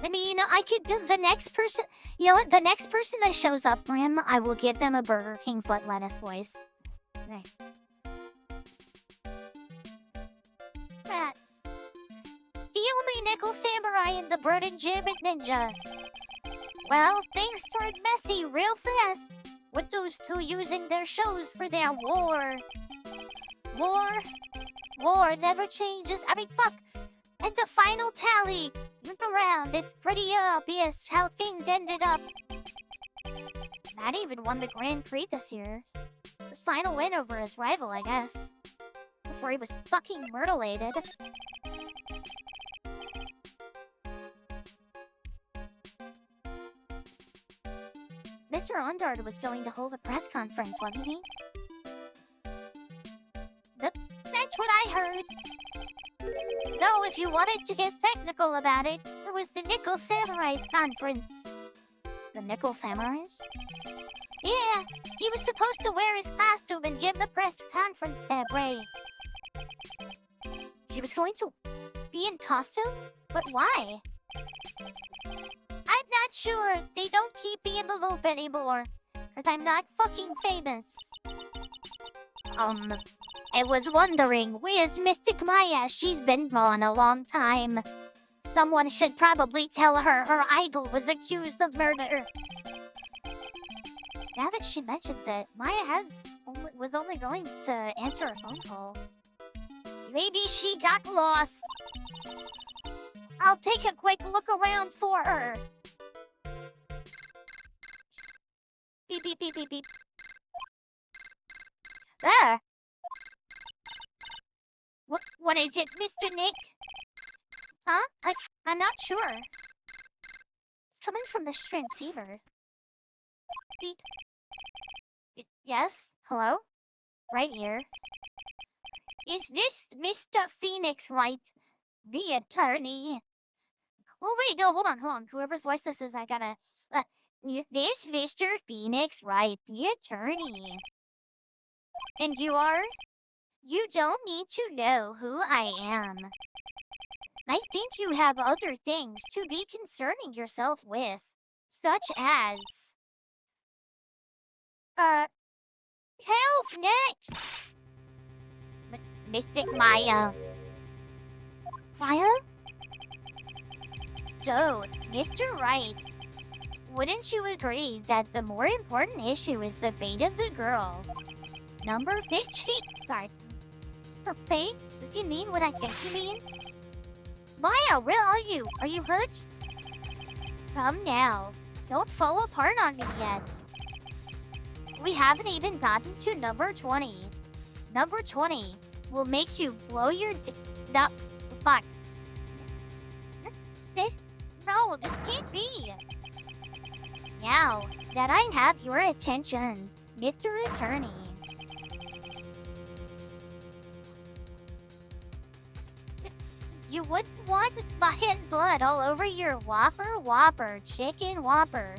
I mean, I could do the next person. You know what? The next person that shows up for him, I will give them a Burger King foot lettuce voice. Okay. The only Nickel Samurai in the Burden Jammin' Ninja. Well, things turned messy real fast, with those two using their shows for their war. War never changes. I mean, fuck. At the final tally, look around, it's pretty obvious how things ended up. Matt even won the Grand Prix this year. The final win over his rival, I guess. Before he was fucking myrtleated. Mr. Ondard was going to hold a press conference, wasn't he? That's what I heard. No, if you wanted to get technical about it, there was the Nickel Samurai's conference. The Nickel Samurais? Yeah, he was supposed to wear his costume and give the press conference that way. He was going to be in costume? But why? I'm not sure. They don't keep me in the loop anymore. Because I'm not fucking famous. I was wondering, where's Mystic Maya? She's been gone a long time. Someone should probably tell her her idol was accused of murder. Now that she mentions it, Maya was only going to answer a phone call. Maybe she got lost. I'll take a quick look around for her. Beep, beep, beep, beep, beep. There. What is it, Mr. Nick? Huh? I'm not sure. It's coming from the transceiver. Beep. Yes? Hello? Right here. Is this Mr. Phoenix Wright, the attorney? Oh, wait, no, hold on. Whoever's voice this is, I gotta... this Mr. Phoenix Wright, the attorney. And you are? You don't need to know who I am. I think you have other things to be concerning yourself with, such as... help, Nick! Mystic Maya. Maya? So, Mr. Wright, wouldn't you agree that the more important issue is the fate of the girl? Number 15. Sorry. Her fate? Do you mean what I think she means? Maya, where are you? Are you hurt? Come now. Don't fall apart on me yet. We haven't even gotten to number 20. Number 20 will make you blow your fuck. No, No, this can't be. Now that I have your attention, Mr. Attorney. You wouldn't want my blood all over your Whopper, Chicken Whopper,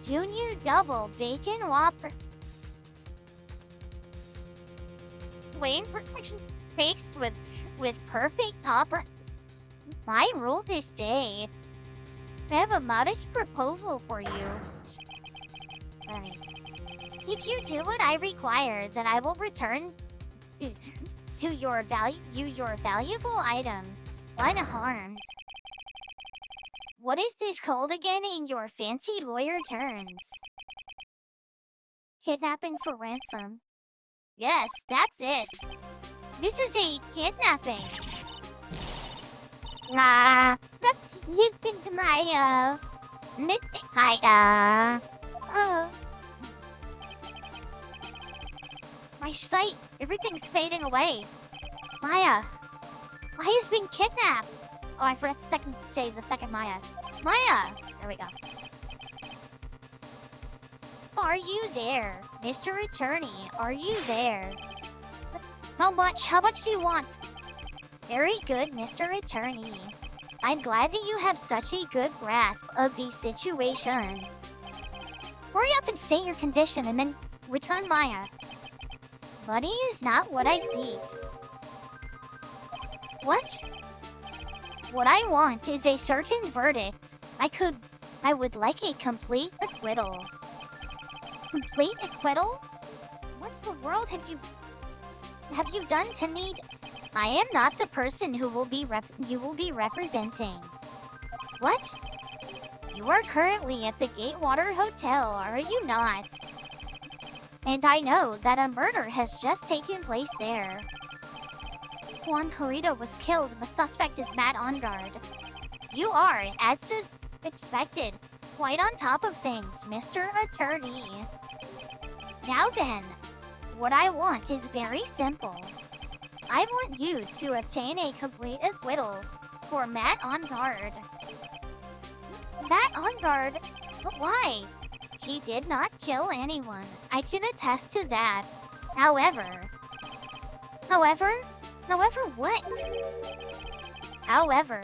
Junior Double Bacon Whopper. Plain perfection cakes with perfect toppers. My rule this day. I have a modest proposal for you. Right. If you do what I require, then I will return to your valuable item, unharmed. What is this called again in your fancy lawyer terms? Kidnapping for ransom. Yes, that's it. This is a kidnapping. He's been to my, my sight, everything's fading away. Maya has been kidnapped. Oh, I forgot to say the second Maya. Maya! There we go. Are you there? Mr. Attorney, are you there? How much? How much do you want? Very good, Mr. Attorney. I'm glad that you have such a good grasp of the situation. Hurry up and state your condition and then return Maya. Money is not what I seek. What? What I want is a certain verdict. I would like a complete acquittal. Complete acquittal? What in the world have you done to need? I am not the person who you will be representing. What? You are currently at the Gatewater Hotel, are you not? And I know that a murder has just taken place there. Juan Carrito was killed. The suspect is Matt on guard. You are, as is expected, quite on top of things, Mr. Attorney. Now then, what I want is very simple. I want you to obtain a complete acquittal for Matt on guard. Matt on guard? But why? He did not kill anyone. I can attest to that. However what? However,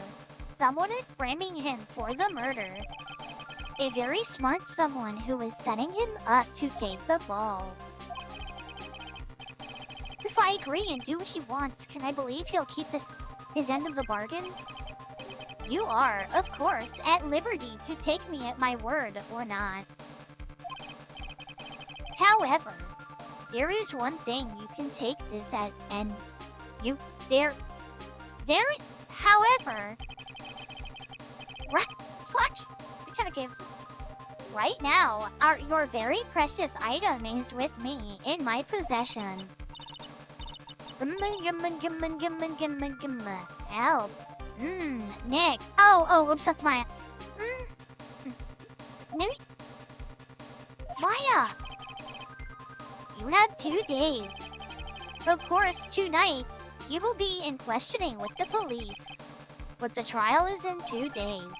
someone is framing him for the murder. A very smart someone who is setting him up to take the fall. If I agree and do what he wants, can I believe he'll keep his end of the bargain? You are, of course, at liberty to take me at my word or not. However, there is one thing you can take this at, and however, right now, your very precious item is with me, in my possession. Help. Nick. Oh, oops, that's Maya. Maya! You have 2 days. Of course, tonight, you will be in questioning with the police. But the trial is in 2 days.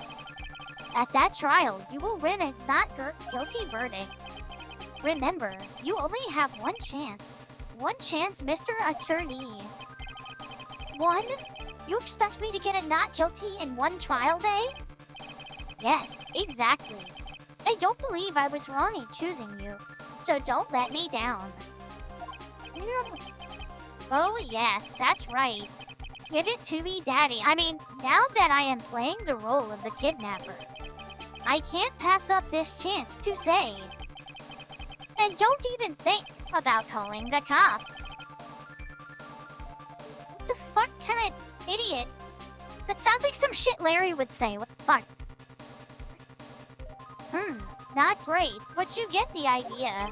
At that trial, you will win a not guilty verdict. Remember, you only have one chance. One chance, Mr. Attorney. One? You expect me to get a not guilty in one trial day? Yes, exactly. I don't believe I was wrong in choosing you, so don't let me down. Oh yes, that's right. Give it to me, Daddy. I mean, now that I am playing the role of the kidnapper, I can't pass up this chance to say. And don't even think about calling the cops. What the fuck kind of idiot? That sounds like some shit Larry would say. What the fuck? Not great, but you get the idea.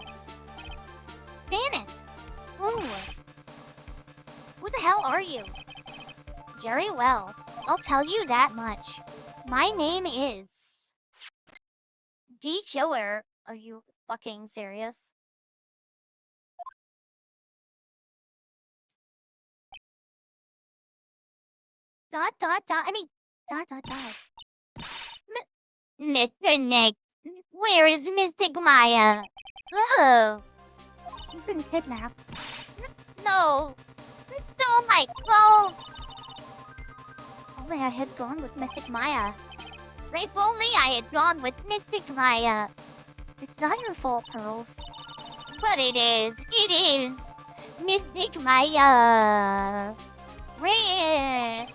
Ban it. Ooh. Who the hell are you? Very well, I'll tell you that much. My name is... D. Killer. Are you fucking serious? I mean, Mr. Nick, where is Mystic Maya? Oh, she's been kidnapped. No, don't like, no. Only I had gone with Mystic Maya. If only I had gone with Mystic Maya. It's not your fault, Pearls. But it is. It is. Mystic Maya. Wait.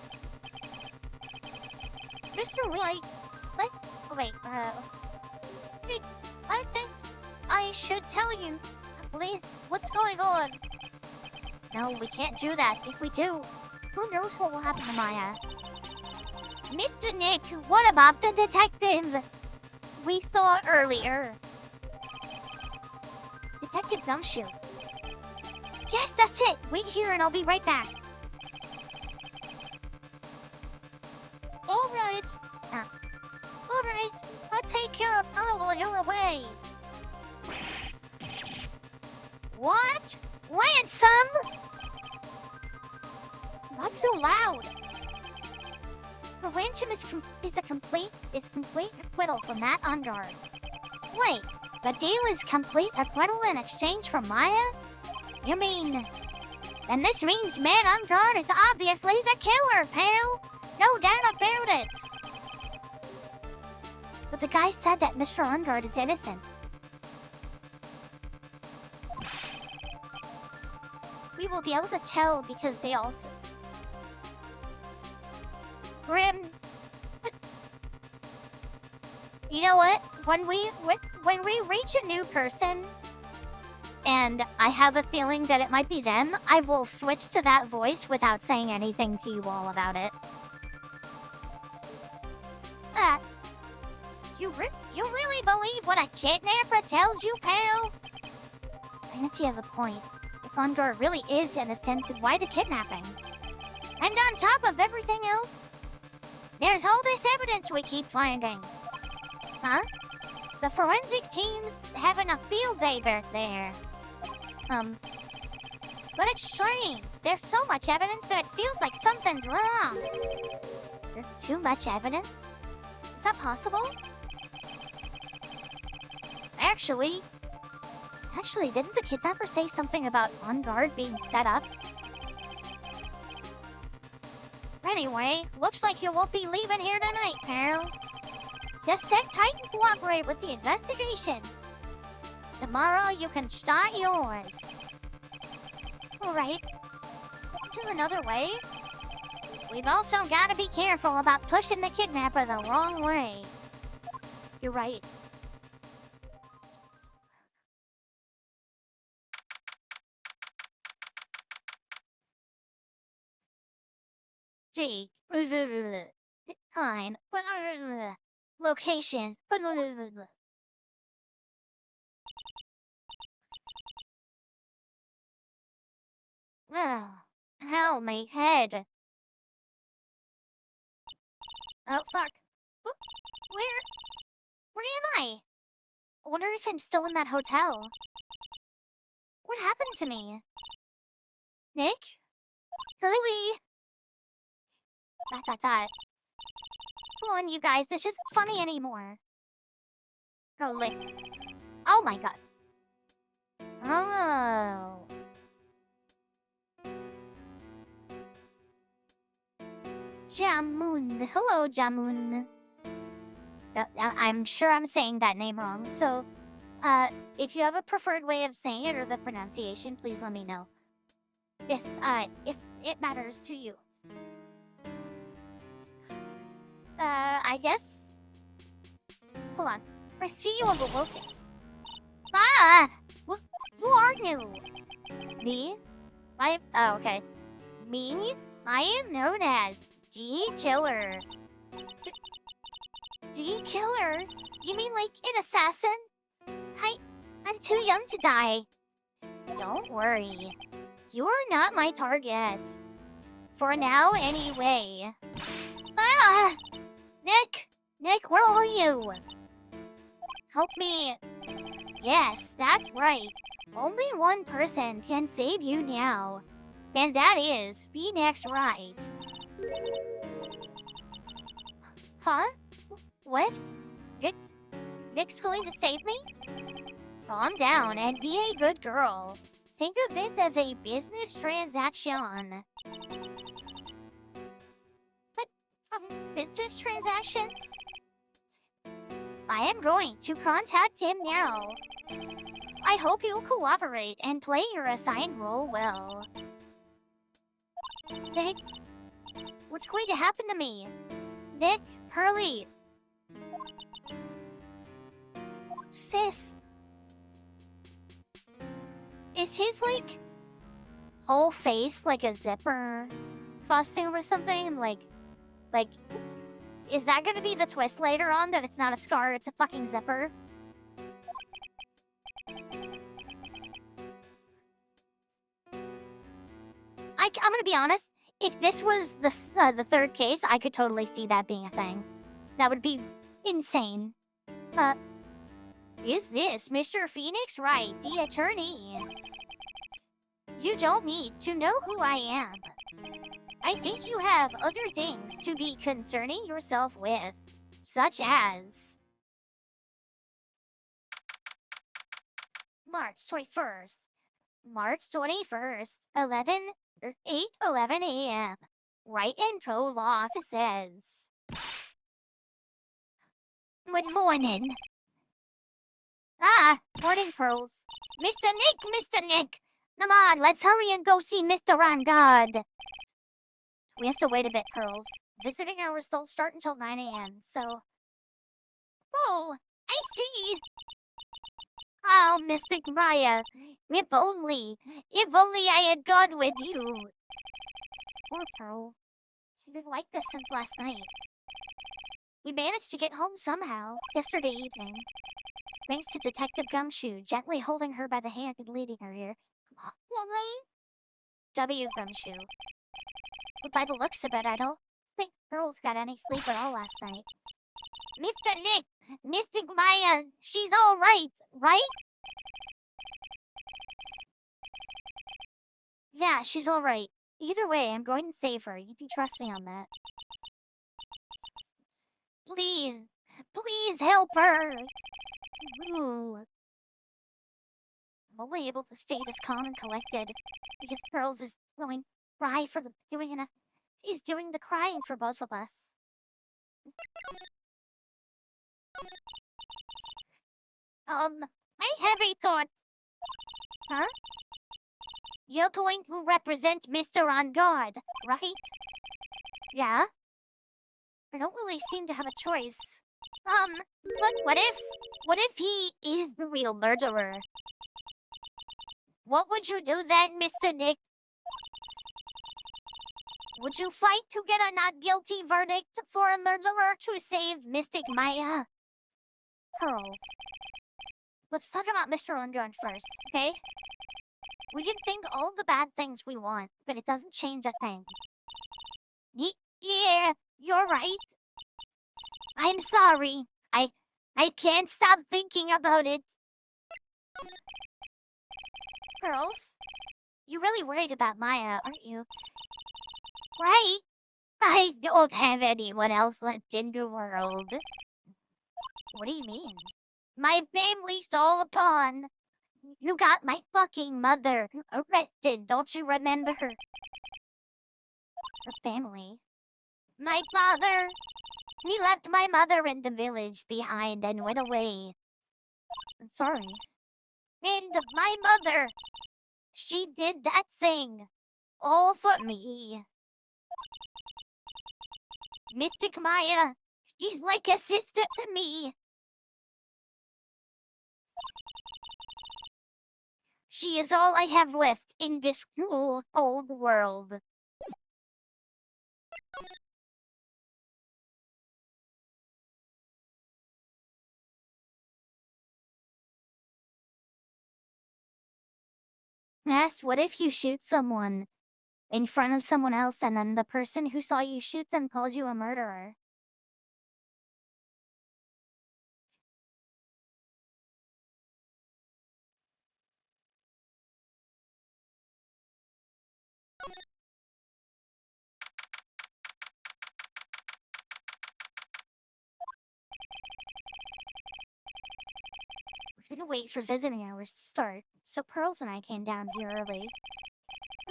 Mr. Wright. What? Oh, wait. Wait. I think I should tell you. Please, what's going on? No, we can't do that. If we do, who knows what will happen to Maya? Mr. Nick, what about the detective we saw earlier? Detective Gumshoe. Yes, that's it. Wait here and I'll be right back. Alright. Alright. I'll take care of Paul while you're away. What? Ransom? Not so loud. The ransom is complete acquittal from that on guard. Wait, the deal is complete acquittal in exchange for Maya? You mean... Then this means man on guard is obviously the killer, pal! No doubt about it! But the guy said that Mr. Ungard is innocent. We will be able to tell because they also... Grim... You know what? When we reach a new person, and I have a feeling that it might be them, I will switch to that voice without saying anything to you all about it. You really believe what a kidnapper tells you, pal? I guess you have a point. If Ungard really is innocent, then why the kidnapping? And on top of everything else, there's all this evidence we keep finding. Huh? The forensic team's having a field day back there. But it's strange. There's so much evidence that it feels like something's wrong. There's too much evidence? Is that possible? Actually, didn't the kidnapper say something about on guard being set up? Anyway, looks like you won't be leaving here tonight, pal. Just sit tight and cooperate with the investigation. Tomorrow you can start yours. Alright. To another way. We've also got to be careful about pushing the kidnapper the wrong way. You're right. G. Time. Location. Hell, my head. Oh, fuck. Where am I? I wonder if I'm still in that hotel. What happened to me? Nick? Hurley? Dot. Come on, you guys. This isn't funny anymore. Hurley. Oh my god. Oh. Jamun. Hello, Jamun. I'm sure I'm saying that name wrong, so, if you have a preferred way of saying it or the pronunciation, please let me know. If it matters to you. I guess... Hold on. I see you have awoken. Ah! Who are you? Me? Oh, okay. Me? I am known as D-Killer. D-Killer? You mean like an assassin? I'm too young to die. Don't worry. You're not my target. For now, anyway. Ah! Nick, where are you? Help me. Yes, that's right. Only one person can save you now. And that is Phoenix Wright. Huh? What? Nick's going to save me? Calm down and be a good girl. Think of this as a business transaction. But, business transaction? I am going to contact him now. I hope you'll cooperate and play your assigned role well. Nick, what's going to happen to me? Nick, Hurley. Sis. Is his, like, whole face like a zipper costume or something? Like, is that gonna be the twist later on, that it's not a scar, it's a fucking zipper? I'm gonna be honest, if this was the third case, I could totally see that being a thing. That would be insane. Is this Mr. Phoenix Wright, the attorney? You don't need to know who I am. I think you have other things to be concerning yourself with, such as March 21st. March 21st, 8:11 a.m. Wright and Pro Law offices. Good morning. Morning, Pearls. Mr. Nick! Come on, let's hurry and go see Mr. On God. We have to wait a bit, Pearls. Visiting hours don't start until 9 a.m., so... Oh, I see! Oh, Mystic Maya, if only I had gone with you. Poor Pearl. She's been like this since last night. We managed to get home somehow, yesterday evening. Thanks to Detective Gumshoe, gently holding her by the hand and leading her here. W. Gumshoe. But by the looks of it, I don't think Pearl's got any sleep at all last night. Mr. Nick! Mystic Maya! She's alright, right? Yeah, she's alright. Either way, I'm going to save her. You can trust me on that. Please! Please help her! Ooh. I'm only able to stay this calm and collected because Pearls is going cry for the she's doing the crying for both of us. I have a thought. Huh? You're going to represent Mr. On Guard, right? Yeah? I don't really seem to have a choice. But what if he is the real murderer? What would you do then, Mr. Nick? Would you fight to get a not guilty verdict for a murderer to save Mystic Maya? Pearl. Let's talk about Mr. Lundgren first, okay? We can think all the bad things we want, but it doesn't change a thing. Yeah, you're right. I'm sorry. I can't stop thinking about it. Pearls, you're really worried about Maya, aren't you? Right? I don't have anyone else left in the world. What do you mean? My family's all upon. You got my fucking mother arrested, don't you remember her? Her family? My father? He left my mother in the village behind and went away. I'm sorry. And my mother, she did that thing all for me. Mystic Maya, she's like a sister to me. She is all I have left in this cruel old world. Yes, what if you shoot someone in front of someone else and then the person who saw you shoot them calls you a murderer? couldn't wait for visiting hours to start, so Pearls and I came down here early.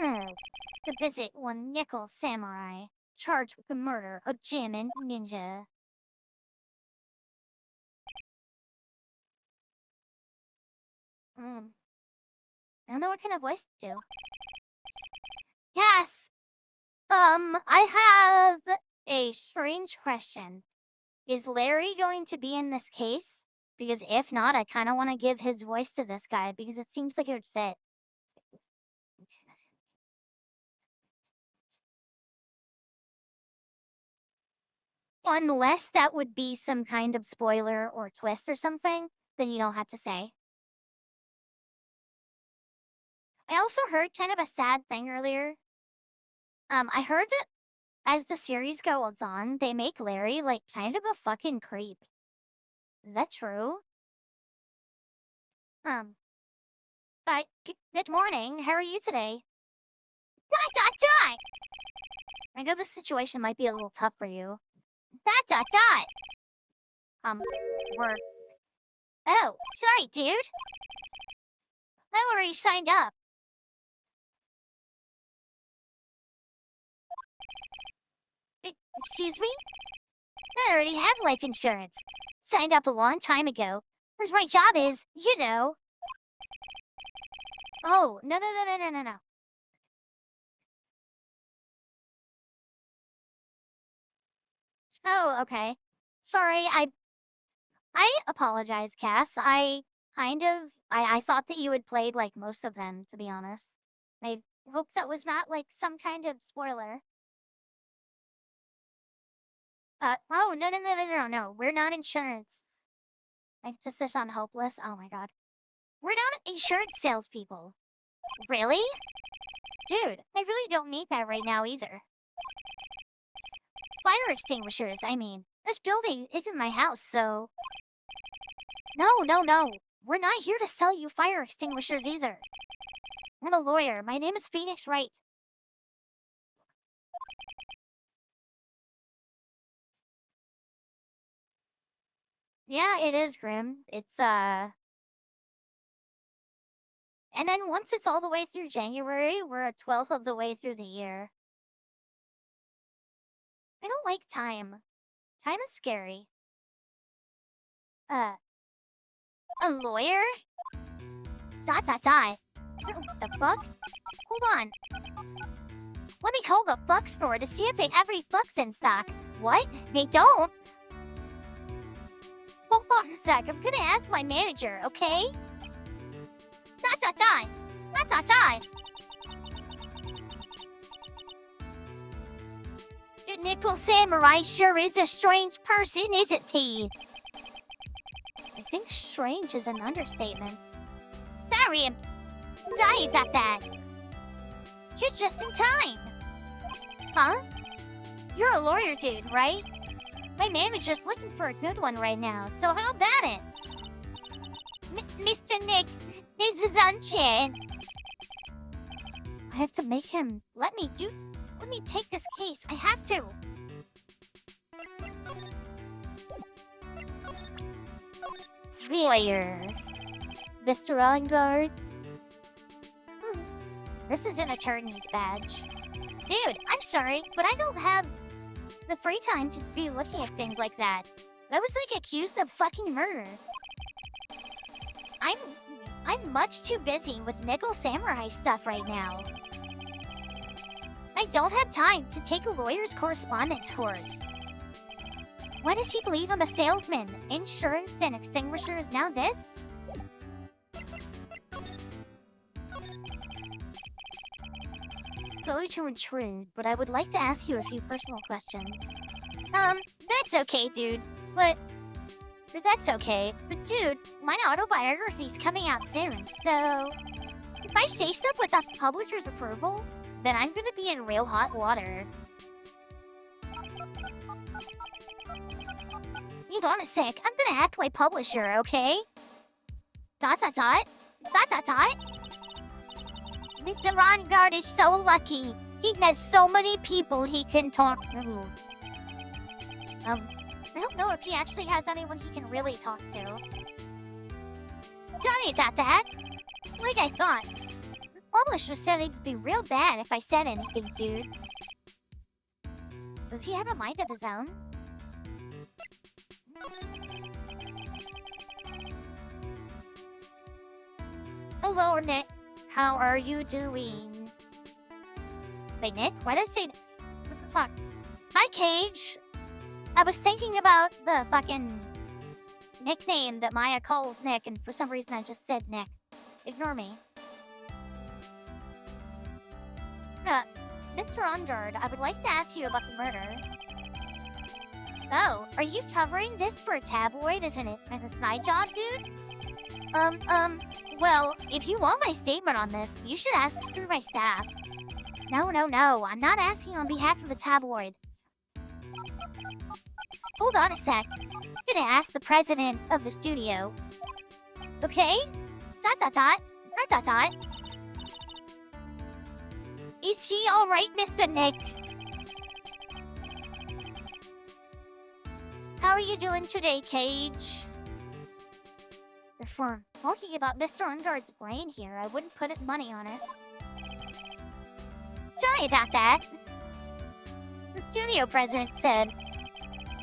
To visit one nickel samurai, charged with the murder of Jimin Ninja. I don't know what kind of voice to do. Yes! I have a strange question. Is Larry going to be in this case? Because if not, I kind of want to give his voice to this guy because it seems like it would fit. Unless that would be some kind of spoiler or twist or something, then you don't have to say. I also heard kind of a sad thing earlier. I heard that as the series goes on, they make Larry like kind of a fucking creep. Is that true? But good morning. How are you today? Dot dot dot. I know this situation might be a little tough for you. Dot dot dot. Work. Oh, sorry, dude. I already signed up. Excuse me? I already have life insurance. Signed up a long time ago. Where's my job is, you know. Oh, no. Oh, okay. Sorry, I apologize, Cass. I thought that you had played, like, most of them, to be honest. I hope that was not, like, some kind of spoiler. Oh, no. We're not insurance. Emphasis on hopeless. Oh my god. We're not insurance salespeople. Really? Dude, I really don't need that right now either. Fire extinguishers, I mean. This building isn't my house, so... No. We're not here to sell you fire extinguishers either. I'm a lawyer. My name is Phoenix Wright. Yeah, it is grim. It's, And then once it's all the way through January, we're a 12th of the way through the year. I don't like time. Time is scary. A lawyer? Dot. The fuck? Hold on. Let me call the fuck store to see if they have any fucks in stock. What? They don't? Hold on a sec. I'm gonna ask my manager, okay? Dot. The nickel samurai sure is a strange person, isn't he? I think strange is an understatement. Sorry about that. You're just in time. Huh? You're a lawyer dude, right? My manager's looking for a good one right now, so how about it? Mr. Nick, this is on chance. I have to make him let me take this case. I have to. Lawyer. Mr. Ongard. This is an attorney's badge. Dude, I'm sorry, but I don't have the free time to be looking at things like that. I was like accused of fucking murder. I'm much too busy with Nickel Samurai stuff right now. I don't have time to take a lawyer's correspondence course. Why does he believe I'm a salesman? Insurance and extinguishers, now this? Sorry to intrude, but I would like to ask you a few personal questions. That's okay, dude. But that's okay. But dude, my autobiography's coming out soon, so... If I say stuff without the publisher's approval, then I'm gonna be in real hot water. Hold on a sec, I'm gonna act like publisher, okay? Dot. Mr. Rongard is so lucky. He has so many people he can talk to. I don't know if he actually has anyone he can really talk to. Sorry about that. Like I thought. The publisher said it'd be real bad if I said anything, dude. Does he have a mind of his own? Hello, Nick. How are you doing? Wait, Nick? Why did I say... What the fuck? Hi, Cage. I was thinking about the fucking nickname that Maya calls Nick, and for some reason I just said Nick. Ignore me. Mr. Ungard, I would like to ask you about the murder. Oh, are you covering this for a tabloid, isn't it? Like a side job, dude? Well, if you want my statement on this, you should ask through my staff. No, I'm not asking on behalf of the tabloid. Hold on a sec. I'm gonna ask the president of the studio. Okay? ... Is he alright, Mr. Nick? How are you doing today, Cage? For talking about Mr. Ungard's brain here, I wouldn't put money on it. Sorry about that. The studio president said,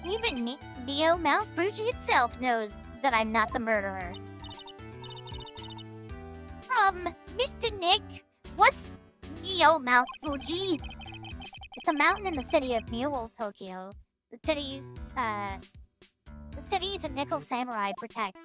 even Neo Mount Fuji itself knows that I'm not the murderer. Mr. Nick, what's Neo Mount Fuji? It's a mountain in the city of Mule, Tokyo. The city the Nickel Samurai protects.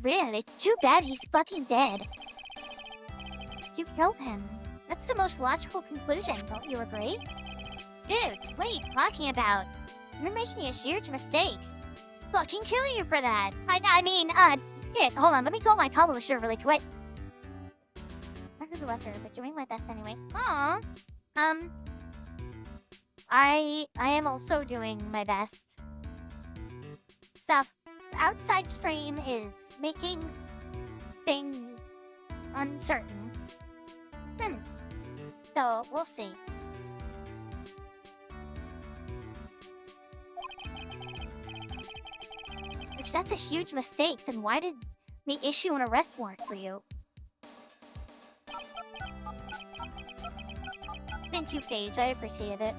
Really, it's too bad he's fucking dead. You killed him. That's the most logical conclusion, don't you agree? Dude, what are you talking about? You're making a huge mistake. Fucking kill you for that. I mean, shit, hold on, let me call my publisher really quick. Not for the record, but doing my best anyway. Aww. I am also doing my best. Stuff. The outside stream is making things uncertain. So, we'll see. Which, that's a huge mistake. Then why did we issue an arrest warrant for you? Thank you, Paige. I appreciate it.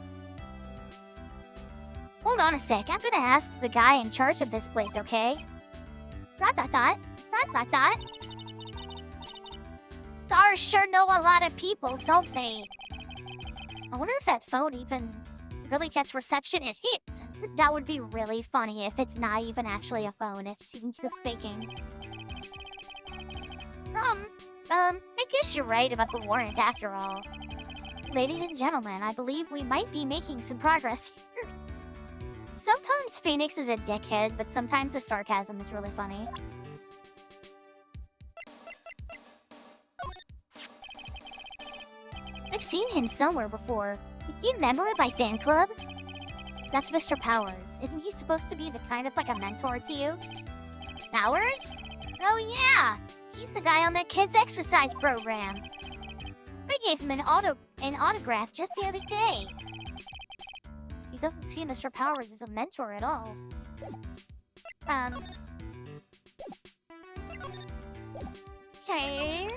Hold on a sec. I'm gonna ask the guy in charge of this place, okay? ... Stars sure know a lot of people, don't they? I wonder if that phone even really gets reception. That would be really funny if it's not even actually a phone. It's just faking. I guess you're right about the warrant after all. Ladies and gentlemen, I believe we might be making some progress here. Sometimes Phoenix is a dickhead, but sometimes the sarcasm is really funny. I've seen him somewhere before. You remember my fan club? That's Mr. Powers. Isn't he supposed to be the kind of like a mentor to you? Powers? Oh yeah! He's the guy on the kids' exercise program. I gave him an autograph just the other day. He doesn't see Mr. Powers as a mentor at all. Okay.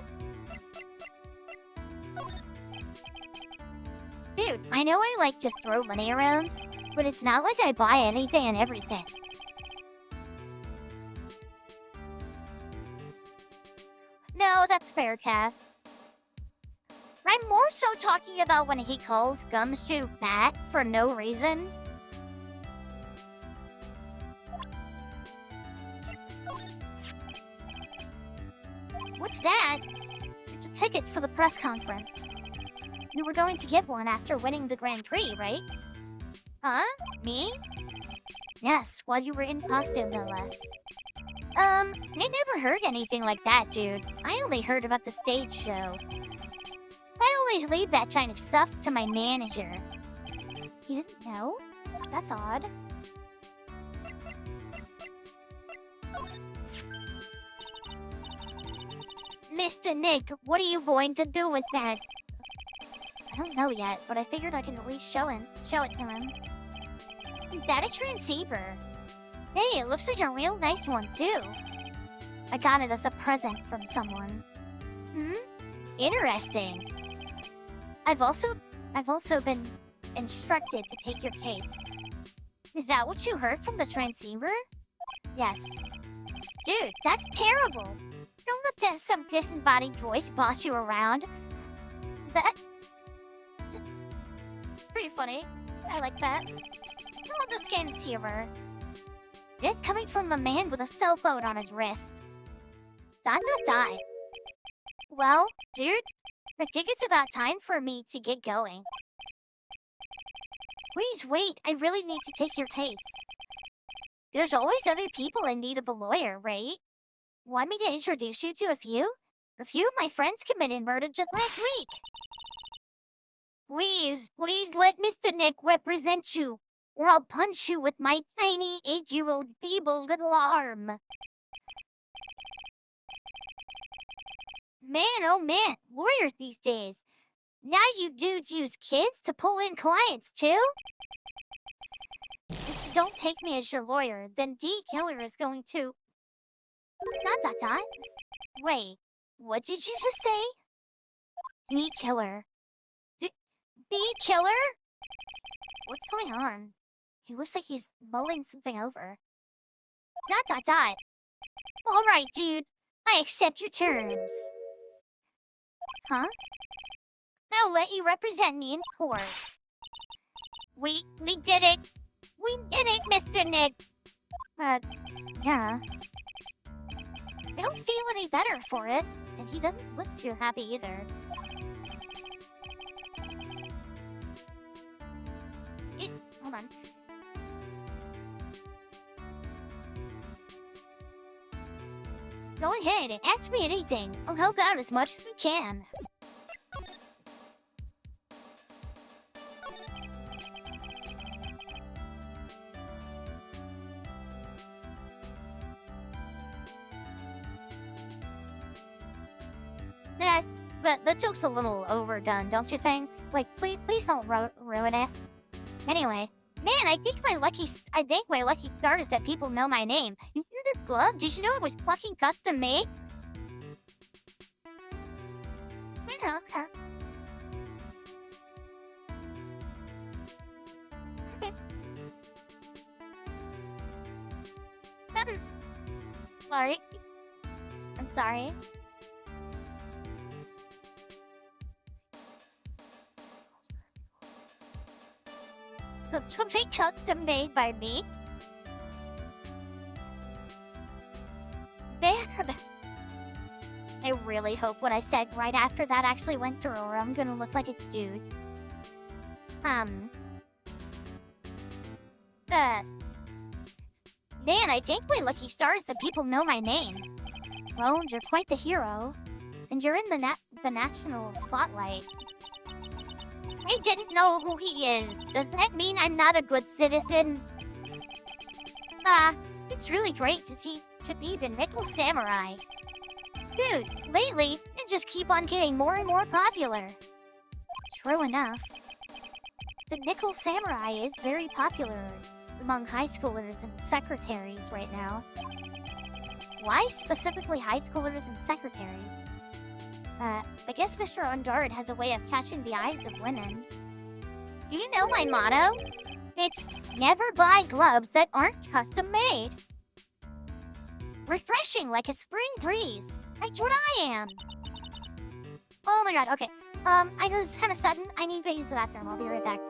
Dude, I know I like to throw money around, but it's not like I buy anything and everything. No, that's fair, Cass. I'm more so talking about when he calls Gumshoe fat for no reason. What's that? It's a ticket for the press conference. You were going to give one after winning the Grand Prix, right? Huh? Me? Yes, while you were in costume, no less. I never heard anything like that, dude. I only heard about the stage show. I always leave that kind of stuff to my manager. He didn't know? That's odd. Mr. Nick, what are you going to do with that? I don't know yet, but I figured I can at least show it to him. Is that a transceiver? Hey, it looks like a real nice one too. I got it as a present from someone. Interesting. I've also been instructed to take your case. Is that what you heard from the transceiver? Yes. Dude, that's terrible. Don't let that some disembodied voice boss you around. It's pretty funny. I like that. Oh, this game's humor. It's coming from a man with a cell phone on his wrist. Die. Well, dude, I think it's about time for me to get going. Please wait, I really need to take your case. There's always other people in need of a lawyer, right? Want me to introduce you to a few? A few of my friends committed murder just last week. Please let Mr. Nick represent you, or I'll punch you with my tiny 8-year-old feeble little arm. Man, oh man, lawyers these days. Now you dudes use kids to pull in clients too? If you don't take me as your lawyer, then D. Killer is going to... ... Wait, what did you just say? D. Killer. D. Killer? What's going on? He looks like he's mulling something over. Alright, dude. I accept your terms. Huh? I'll let you represent me in court. We did it! We did it, Mr. Nick! Yeah. I don't feel any better for it, and he doesn't look too happy either. Hold on. Go ahead and ask me anything. I'll help out as much as we can. The joke's a little overdone, don't you think? Like, please don't ruin it. Anyway, man, I think my lucky start is that people know my name. You see this glove? Did you know it was fucking custom made? Sorry. I'm sorry. Something custom made by me. I really hope what I said right after that actually went through, or I'm gonna look like a dude. Man, I think my lucky star is that people know my name. Well, you're quite the hero, and you're in the national spotlight. I didn't know who he is. Does that mean I'm not a good citizen? It's really great to be the Nickel Samurai. Dude, lately, you just keep on getting more and more popular. True enough. The Nickel Samurai is very popular among high schoolers and secretaries right now. Why specifically high schoolers and secretaries? I guess Mr. Ungard has a way of catching the eyes of women. Do you know my motto? It's never buy gloves that aren't custom made. Refreshing like a spring breeze. That's what I am. Oh my god, okay. I know this is kind of sudden. I need to use the bathroom. I'll be right back.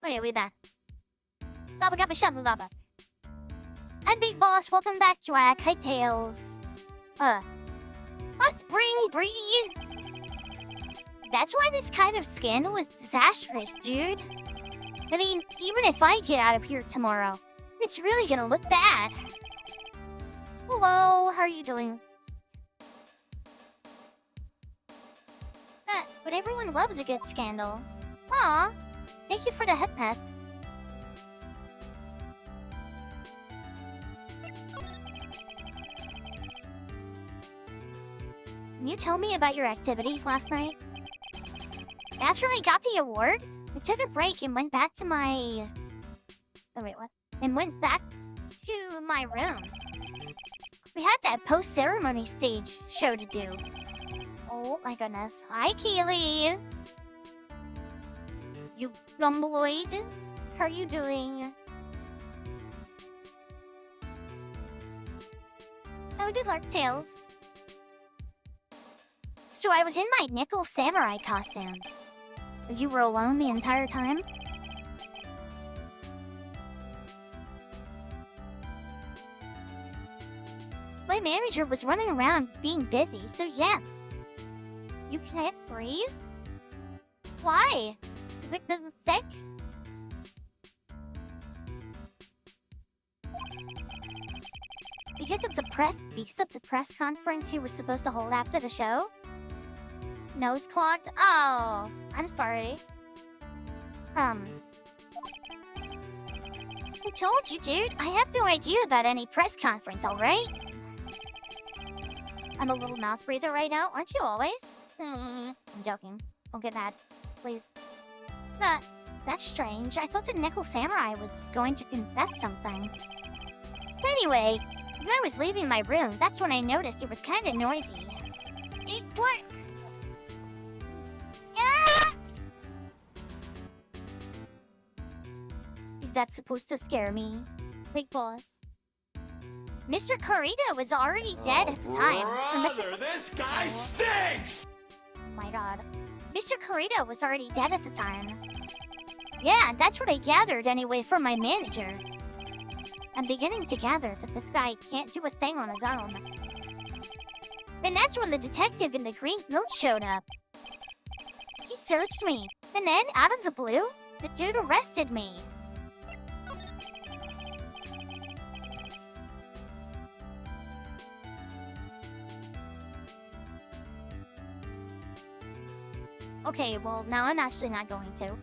Wait, wait, that. Gabba gabba shabba gabba. And Big Boss, welcome back, Jack. Hi, Tails. What breeze? That's why this kind of scandal is disastrous, dude. I mean, even if I get out of here tomorrow, it's really gonna look bad. Hello, how are you doing? But everyone loves a good scandal. Aw, thank you for the head pat. Can you tell me about your activities last night? After I got the award, I took a break and went back to my... Oh, wait, what? And went back to my room. We had that post-ceremony stage show to do. Oh my goodness. Hi, Keely! You grumbloid? How are you doing? How did Larktails? So I was in my nickel samurai costume. You were alone the entire time? My manager was running around being busy, so yeah. You can't breathe? Why? Because I'm sick? Because of the press conference you were supposed to hold after the show? Nose clogged? Oh, I'm sorry. I told you, dude. I have no idea about any press conference, alright? I'm a little mouth breather right now, aren't you always? I'm joking. Don't get mad, please. That's strange. I thought the Nickel Samurai was going to confess something. Anyway, when I was leaving my room, that's when I noticed it was kind of noisy. It worked. That's supposed to scare me. Big Boss. Mr. Corrida was already dead at the time. Brother, this guy stinks! Oh my god. Mr. Corrida was already dead at the time. Yeah, that's what I gathered anyway from my manager. I'm beginning to gather that this guy can't do a thing on his own. And that's when the detective in the green coat showed up. He searched me, and then, out of the blue, the dude arrested me. Okay, well, now I'm actually not going to.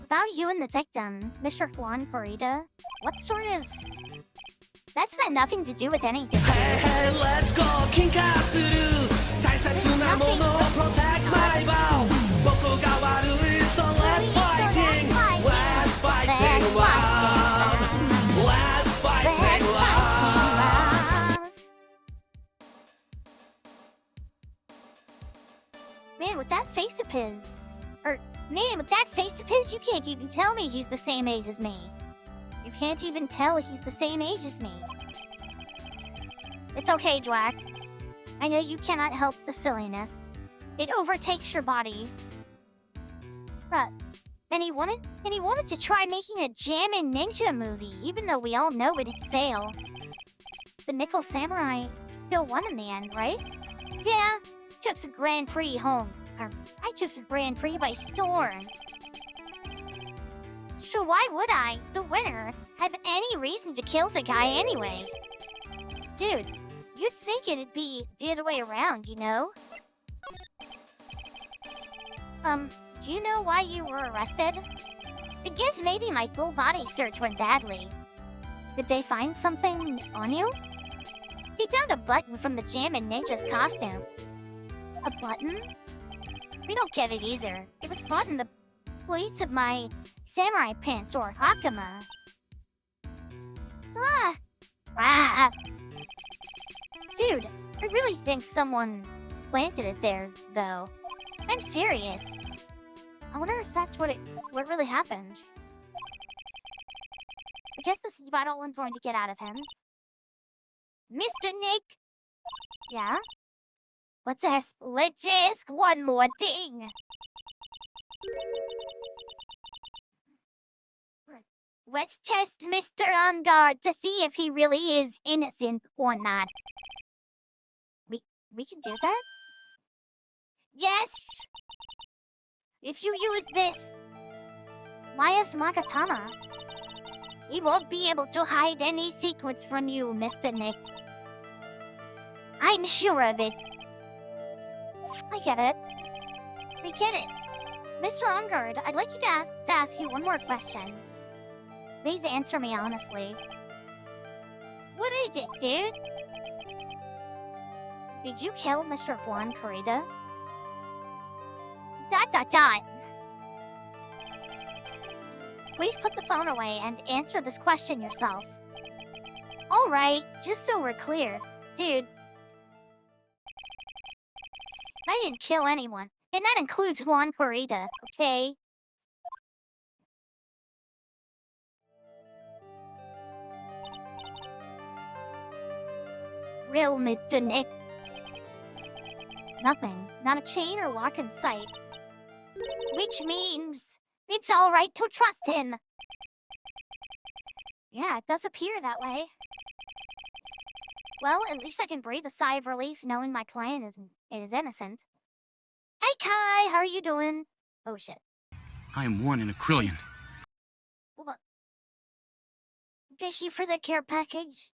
About you and the victim, Mr. Juan Corrida, what sort of... That's got nothing to do with anything. Hey, hey, let's go! Kinkasuru! Taisetsu mono, protect my vows! Boku ga warui, so let's fighting! Let's fighting love! Let's fighting love! Man, with that face of his... Man, with that face of his, you can't even tell me he's the same age as me. You can't even tell he's the same age as me. It's okay, Dwack. I know you cannot help the silliness. It overtakes your body. But, and he wanted to try making a Jammin' Ninja movie, even though we all know it'd fail. The Nickel Samurai still won in the end, right? Yeah, took the Grand Prix home. I took the Grand Prix by storm. So why would I, the winner, have any reason to kill the guy anyway? Dude, you'd think it'd be the other way around, you know? Do you know why you were arrested? I guess maybe my full body search went badly. Did they find something on you? They found a button from the Jammin' Ninja's costume. A button? We don't get it either. It was caught in the pleats of my samurai pants or hakama. Dude, I really think someone planted it there, though. I'm serious. I wonder if that's what really happened. I guess this is about all I'm going to get out of him. Mr. Nick! Yeah? Let's ask one more thing. Let's test Mr. On Guard to see if he really is innocent or not. We can do that? Yes! If you use this Maya's Magatama, he won't be able to hide any secrets from you, Mr. Nick. I'm sure of it. I get it. We get it. Mr. On Guard, I'd like you to ask you one more question. Please answer me honestly. What is it, dude? Did you kill Mr. Juan Corrida? ... Please put the phone away and answer this question yourself. Alright, just so we're clear. Dude. I didn't kill anyone, and that includes Juan Corrida, okay? Real Mr. Nick. Nothing. Not a chain or lock in sight. Which means it's alright to trust him. Yeah, it does appear that way. Well, at least I can breathe a sigh of relief knowing my client is innocent. Hey Kai, how are you doing? Oh shit. I am one in a trillion. What? Thank you for the care package.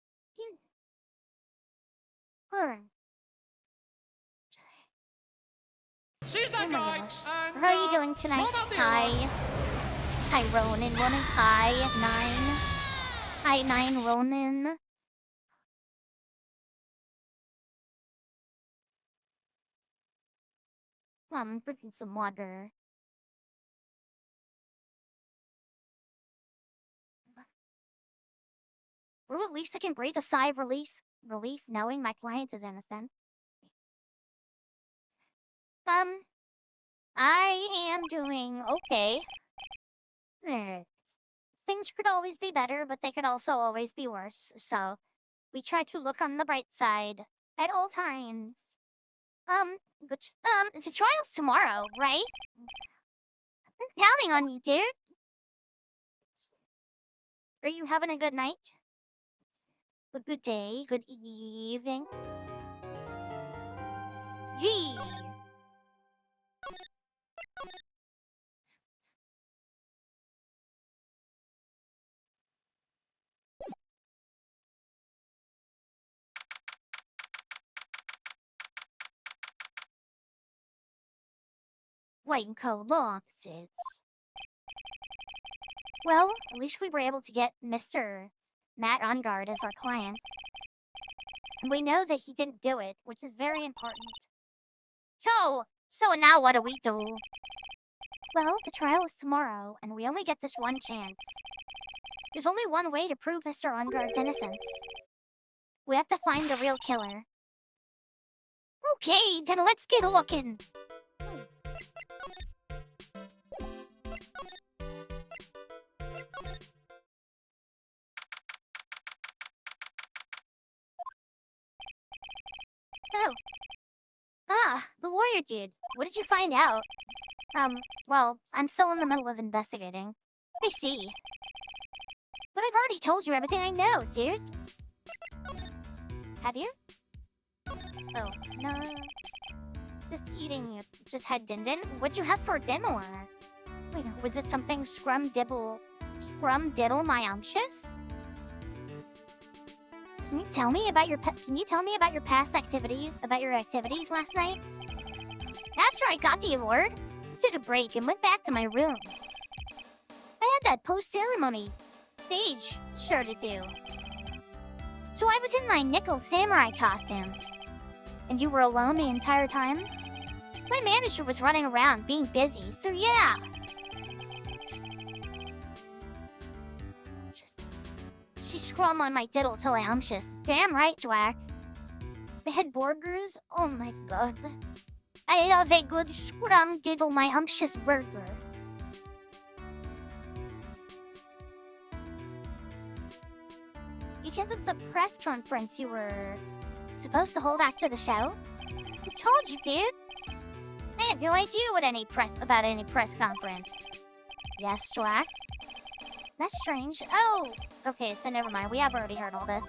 She's that Oh my guy. gosh. And, How are you doing tonight? what about the Hi. other Hi, Ronan. Ronan. Hi, 9. Hi, 9, Ronan. I'm drinking some water. Well, at least I can breathe a sigh of relief knowing my client is innocent. I am doing okay. Things could always be better, but they could also always be worse. So, we try to look on the bright side at all times. The trial's tomorrow, right? I'm counting on you, dude. Are you having a good night? A good day, good evening. Gee. White and cold boxes. Well, at least we were able to get Mr. Matt on guard as our client. And we know that he didn't do it, which is very important. So now what do we do? Well, the trial is tomorrow, and we only get this one chance. There's only one way to prove Mr. Unguard's innocence. We have to find the real killer. Okay, then let's get looking. Oh. The lawyer dude. What did you find out? Well, I'm still in the middle of investigating. I see. But I've already told you everything I know, dude. Have you? Oh, no. Just eating. Just had din din. What'd you have for dinner? Wait, was it something scrum-diddle my-umptious? Can you tell me about your past activities, about your activities last night? After I got the award, I took a break and went back to my room. I had that post-ceremony stage show to do. So I was in my nickel samurai costume. And you were alone the entire time? My manager was running around being busy, so yeah. She scrum on my diddle till I umptious. Damn right, Dwack. They had burgers? Oh my god. I love a good scrum diddle my umptious burger. Because of the press conference you were supposed to hold after the show, the told you, dude. I have no idea about any press conference. Yes, Jack? That's strange. Oh! Okay, so never mind. We have already heard all this.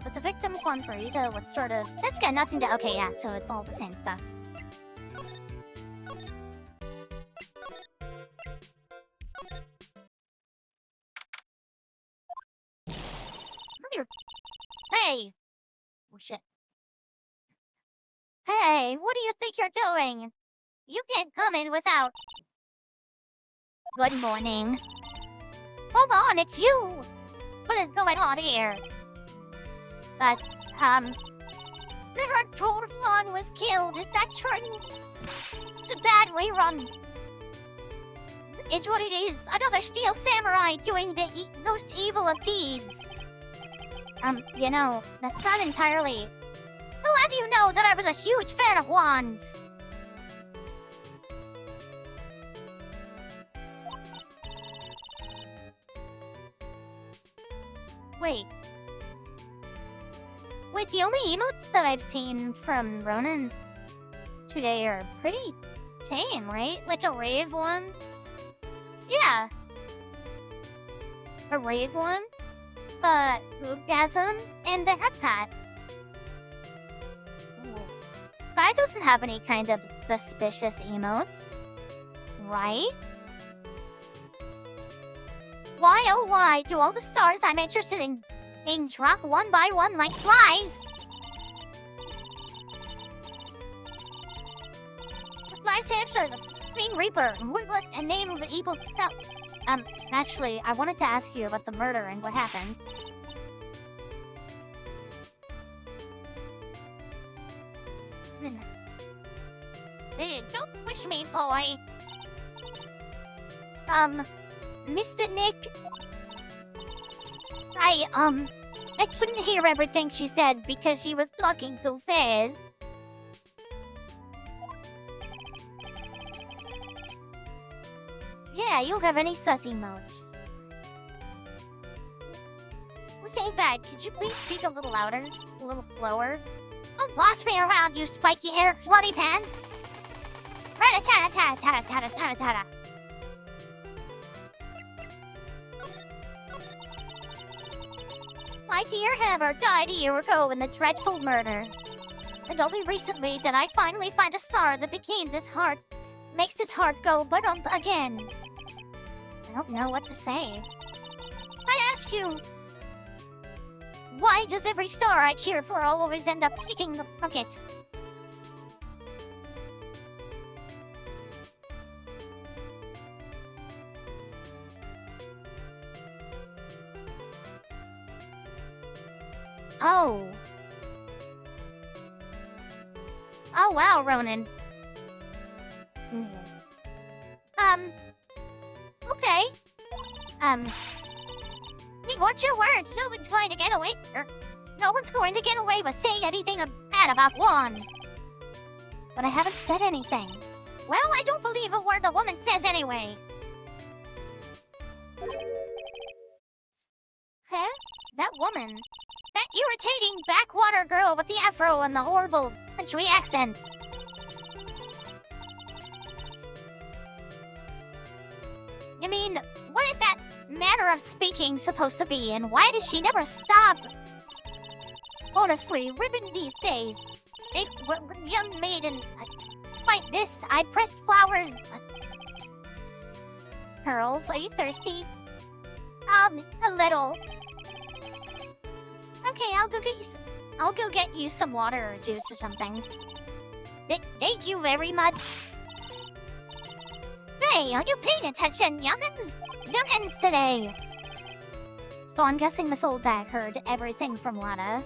But the victim Juan Perita, what sort of... That's got nothing to... Okay, yeah, so it's all the same stuff. Hey! Oh, shit. Hey, what do you think you're doing? You can't come in without... Good morning. Hold on, it's you! What is going on here? The Totalon was killed. Is that true? It's a bad rerun. It's what it is. Another steel samurai doing the most evil of deeds. You know, that's not entirely... I'll have you know that I was a huge fan of Juan's. Wait, the only emotes that I've seen from Ronan today are pretty tame, right? Like a rave one? Yeah. A rave one? But Goobgasm and the head pat. Guy doesn't have any kind of suspicious emotes, right? Why, oh why, do all the stars I'm interested in being dropped one by one like flies? The flies hamster, the Green Reaper, what a name of an evil spell. Actually, I wanted to ask you about the murder and what happened. Hey, don't push me, boy. Mr. Nick... I couldn't hear everything she said because she was talking so fast. Yeah, you'll have any sus emotes. This ain't bad. Could you please speak a little louder? A little slower? Don't boss me around, you spiky-haired slutty pants! Rat-a-tat-a-tat-a-tat-a-tat-a-tat-a. My dear Hammer died a year ago in the dreadful murder. And only recently did I finally find a star that makes his heart go ba-dump again. I don't know what to say. I ask you, why does every star I cheer for always end up kicking the bucket? Oh. Oh wow, Ronan. Okay. Watch your words. No one's going to get away. No one's going to get away with saying anything bad about Juan. But I haven't said anything. Well, I don't believe a word the woman says anyway. Huh? That woman. That irritating backwater girl with the afro and the horrible country accent. I mean, what is that manner of speaking supposed to be, and why does she never stop? Honestly, ribbon these days. Young maiden. Despite this, I pressed flowers. Pearls, are you thirsty? A little. Okay, I'll go get you some water or juice or something. Thank you very much. Hey, are you paying attention, youngins? Youngins today. So I'm guessing this old bag heard everything from Lana.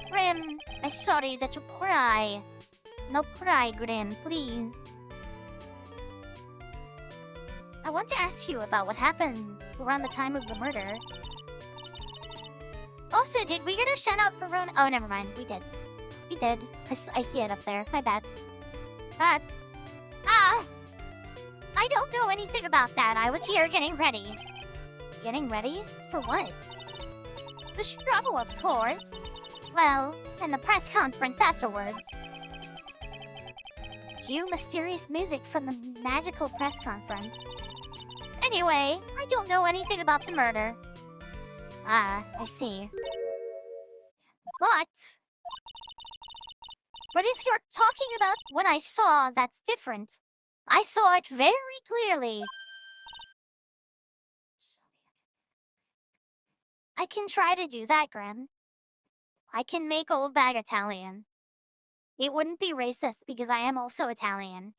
Grim, I'm sorry that you cry. No cry, Grim, please. I want to ask you about what happened around the time of the murder. Also, did we get a shout out for Ronan? Oh, never mind. We did. We did. I see it up there. My bad. But, I don't know anything about that. I was here getting ready. Getting ready? For what? The struggle, of course. Well, and the press conference afterwards. Cue mysterious music from the magical press conference. Anyway, I don't know anything about the murder. Ah, I see. But what is you're talking about what I saw that's different? I saw it very clearly. I can try to do that, Grim. I can make old bag Italian. It wouldn't be racist because I am also Italian.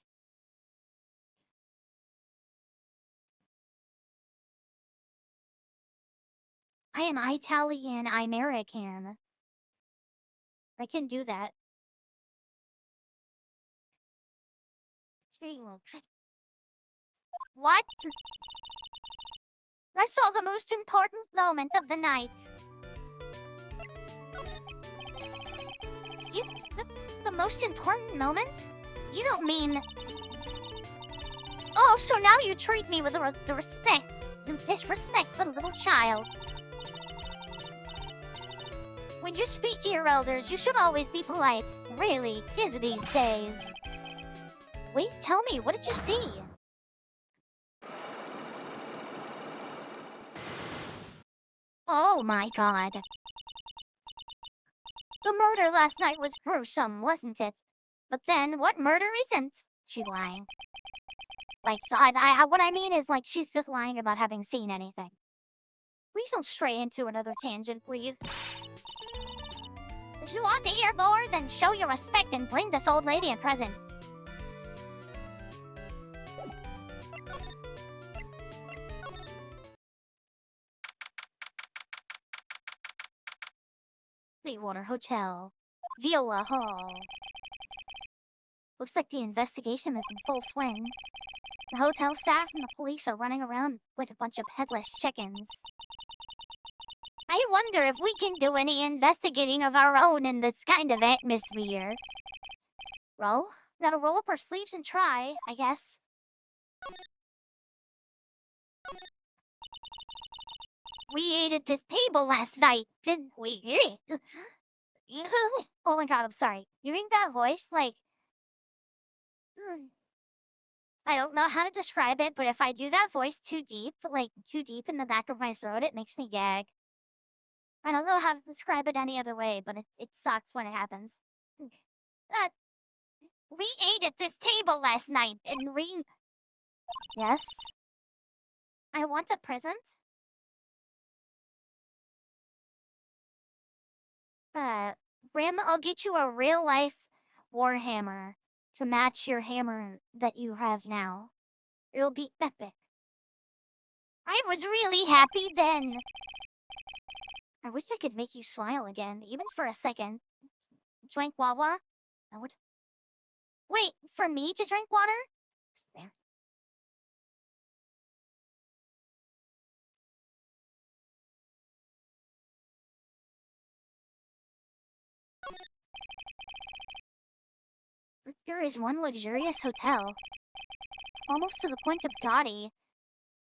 I am Italian American. I can do that. What? I saw the most important moment of the night. The most important moment? You don't mean... Oh, so now you treat me with the respect. You disrespect the little child. When you speak to your elders, you should always be polite. Really, kids these days. Wait, tell me, what did you see? Oh my god. The murder last night was gruesome, wasn't it? But then, what murder isn't? She's lying. Like, what I mean is, like, she's just lying about having seen anything. Please don't stray into another tangent, please. If you want to hear more, then show your respect and bring this old lady a present. Sweetwater Hotel. Viola Hall. Looks like the investigation is in full swing. The hotel staff and the police are running around with a bunch of headless chickens. I wonder if we can do any investigating of our own in this kind of atmosphere. Well, gotta roll up our sleeves and try, I guess. We ate at this table last night, didn't we? Oh my god, I'm sorry. Hearing that voice, like... I don't know how to describe it, but if I do that voice too deep, like too deep in the back of my throat, it makes me gag. I don't know how to describe it any other way, but it sucks when it happens. We ate at this table last night, and we... Yes? I want a present? Grandma, I'll get you a real-life warhammer to match your hammer that you have now. It'll be epic. I was really happy then. I wish I could make you smile again, even for a second. Drink Wawa? I would... Wait, for me to drink water? Spare. There is one luxurious hotel. Almost to the point of gaudy.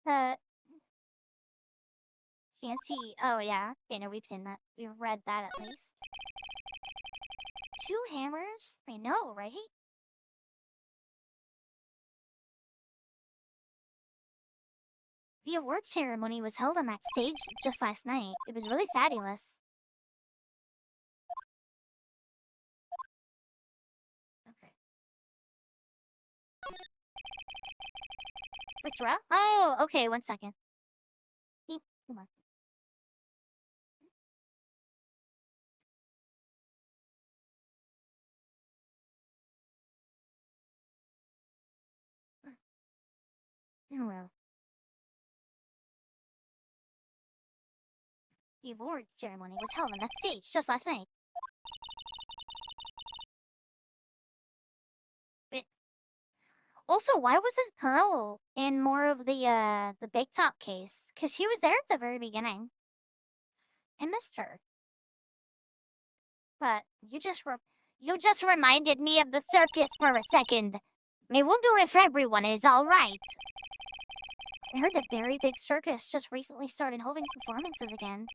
Fancy... Oh, yeah. Okay, no, we've seen that. We've read that at least. 2 hammers? I know, right? The award ceremony was held on that stage just last night. It was really fabulous. Okay. Withdraw? Oh, okay, 1 second. Come on. Oh, well. The awards ceremony was held on that stage just last night. But also, why was his Pearl in more of the Big Top case? Because she was there at the very beginning. I missed her. But you just reminded me of the circus for a second. I wonder if everyone is alright. I heard the very big circus just recently started holding performances again.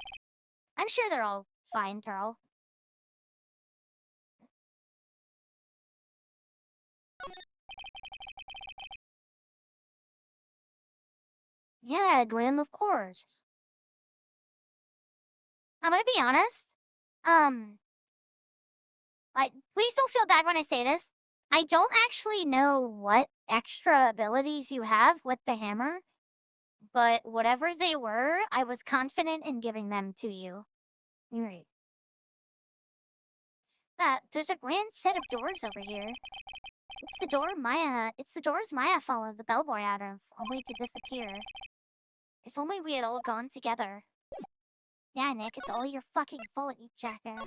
I'm sure they're all fine, girl. Yeah, Grim, of course. I'm gonna be honest. Please don't feel bad when I say this. I don't actually know what extra abilities you have with the hammer, but whatever they were, I was confident in giving them to you. Right. There's a grand set of doors over here. It's the doors Maya followed the bellboy out of, only to disappear. If only we had all gone together. Yeah, Nick, it's all your fucking fault, you jackass.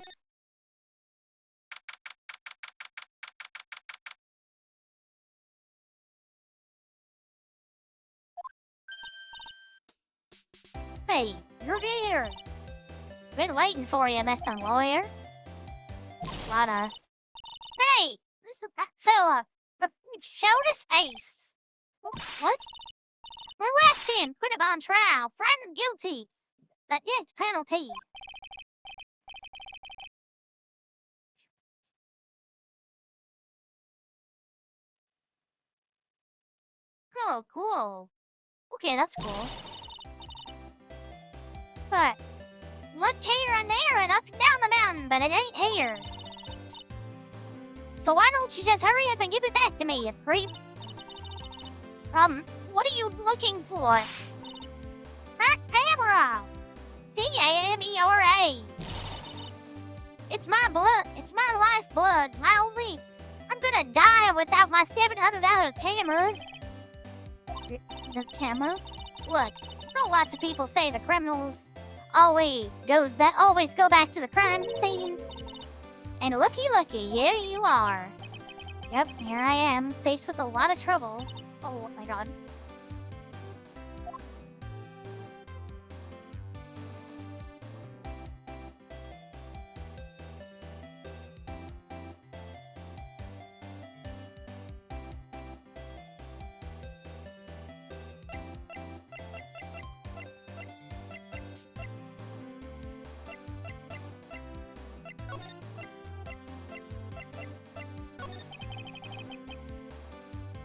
Hey, you're here! Been waiting for you, Mr. Lawyer. Lana. Hey! Mr. Fella! Showed his face! What? Arrest him! Put him on trial! Found guilty! Yeah, penalty! Oh, cool. Okay, that's cool. But, look here and there and up and down the mountain, but it ain't here. So why don't you just hurry up and give it back to me, you creep? What are you looking for? Camera! C-A-M-E-R-A. It's my blood. It's my life's blood. I'm gonna die without my $700 camera. The camera? Look, I know lots of people say the criminals always go back to the crime scene. And looky, here you are. Yep, here I am, faced with a lot of trouble. Oh my god.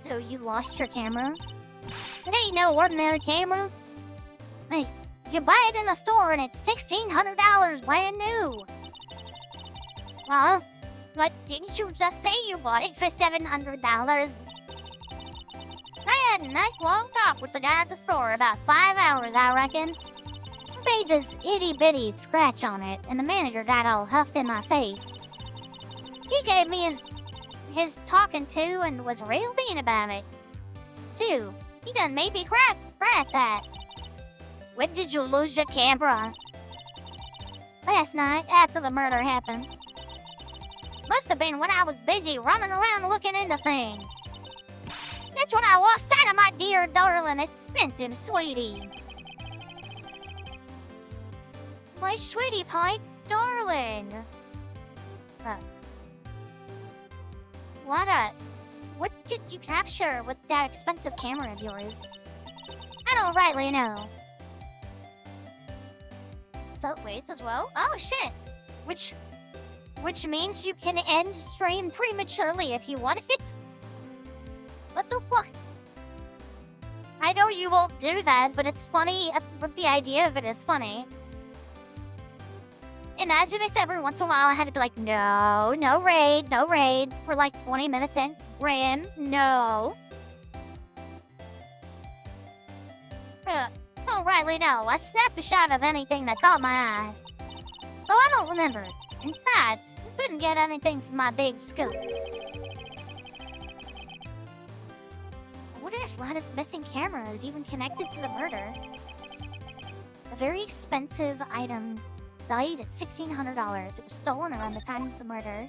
So you lost your camera? It ain't no ordinary camera. Hey, you buy it in the store and it's $1,600 brand new. Well, but didn't you just say you bought it for $700? I had a nice long talk with the guy at the store, about 5 hours, I reckon. I made this itty-bitty scratch on it, and the manager got all huffed in my face. He gave me his talking to and was real mean about it. Too. He done made me cry at that. When did you lose your camera? Last night, after the murder happened. Must have been when I was busy running around looking into things. That's when I lost sight of my dear, darling, expensive sweetie. My sweetie pie, darling. What did you capture with that expensive camera of yours? I don't rightly know. But weights as well? Oh shit! Which means you can end stream prematurely if you want it? What the fuck? I know you won't do that, but it's funny, but the idea of it is funny. Imagine if every once in a while I had to be like, no raid, for like 20 minutes in. Ram, no. Don't rightly know. I snapped a shot of anything that caught my eye. So I don't remember. Besides, I couldn't get anything from my big scoop. I wonder if Lana's missing camera is even connected to the murder. A very expensive item valued at $1,600. It was stolen around the time of the murder.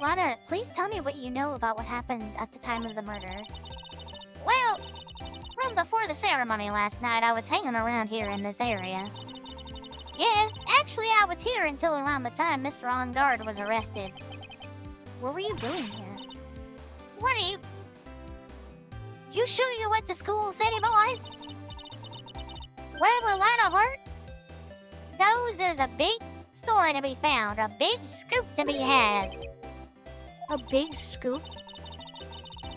Lana, please tell me what you know about what happened at the time of the murder. Well, from before the ceremony last night, I was hanging around here in this area. Yeah, actually I was here until around the time Mr. On Guard was arrested. What were you doing here? What are you... You sure you went to school, city boy? Where will Lana Hart knows there's a big story to be found, a big scoop to be had. A big scoop?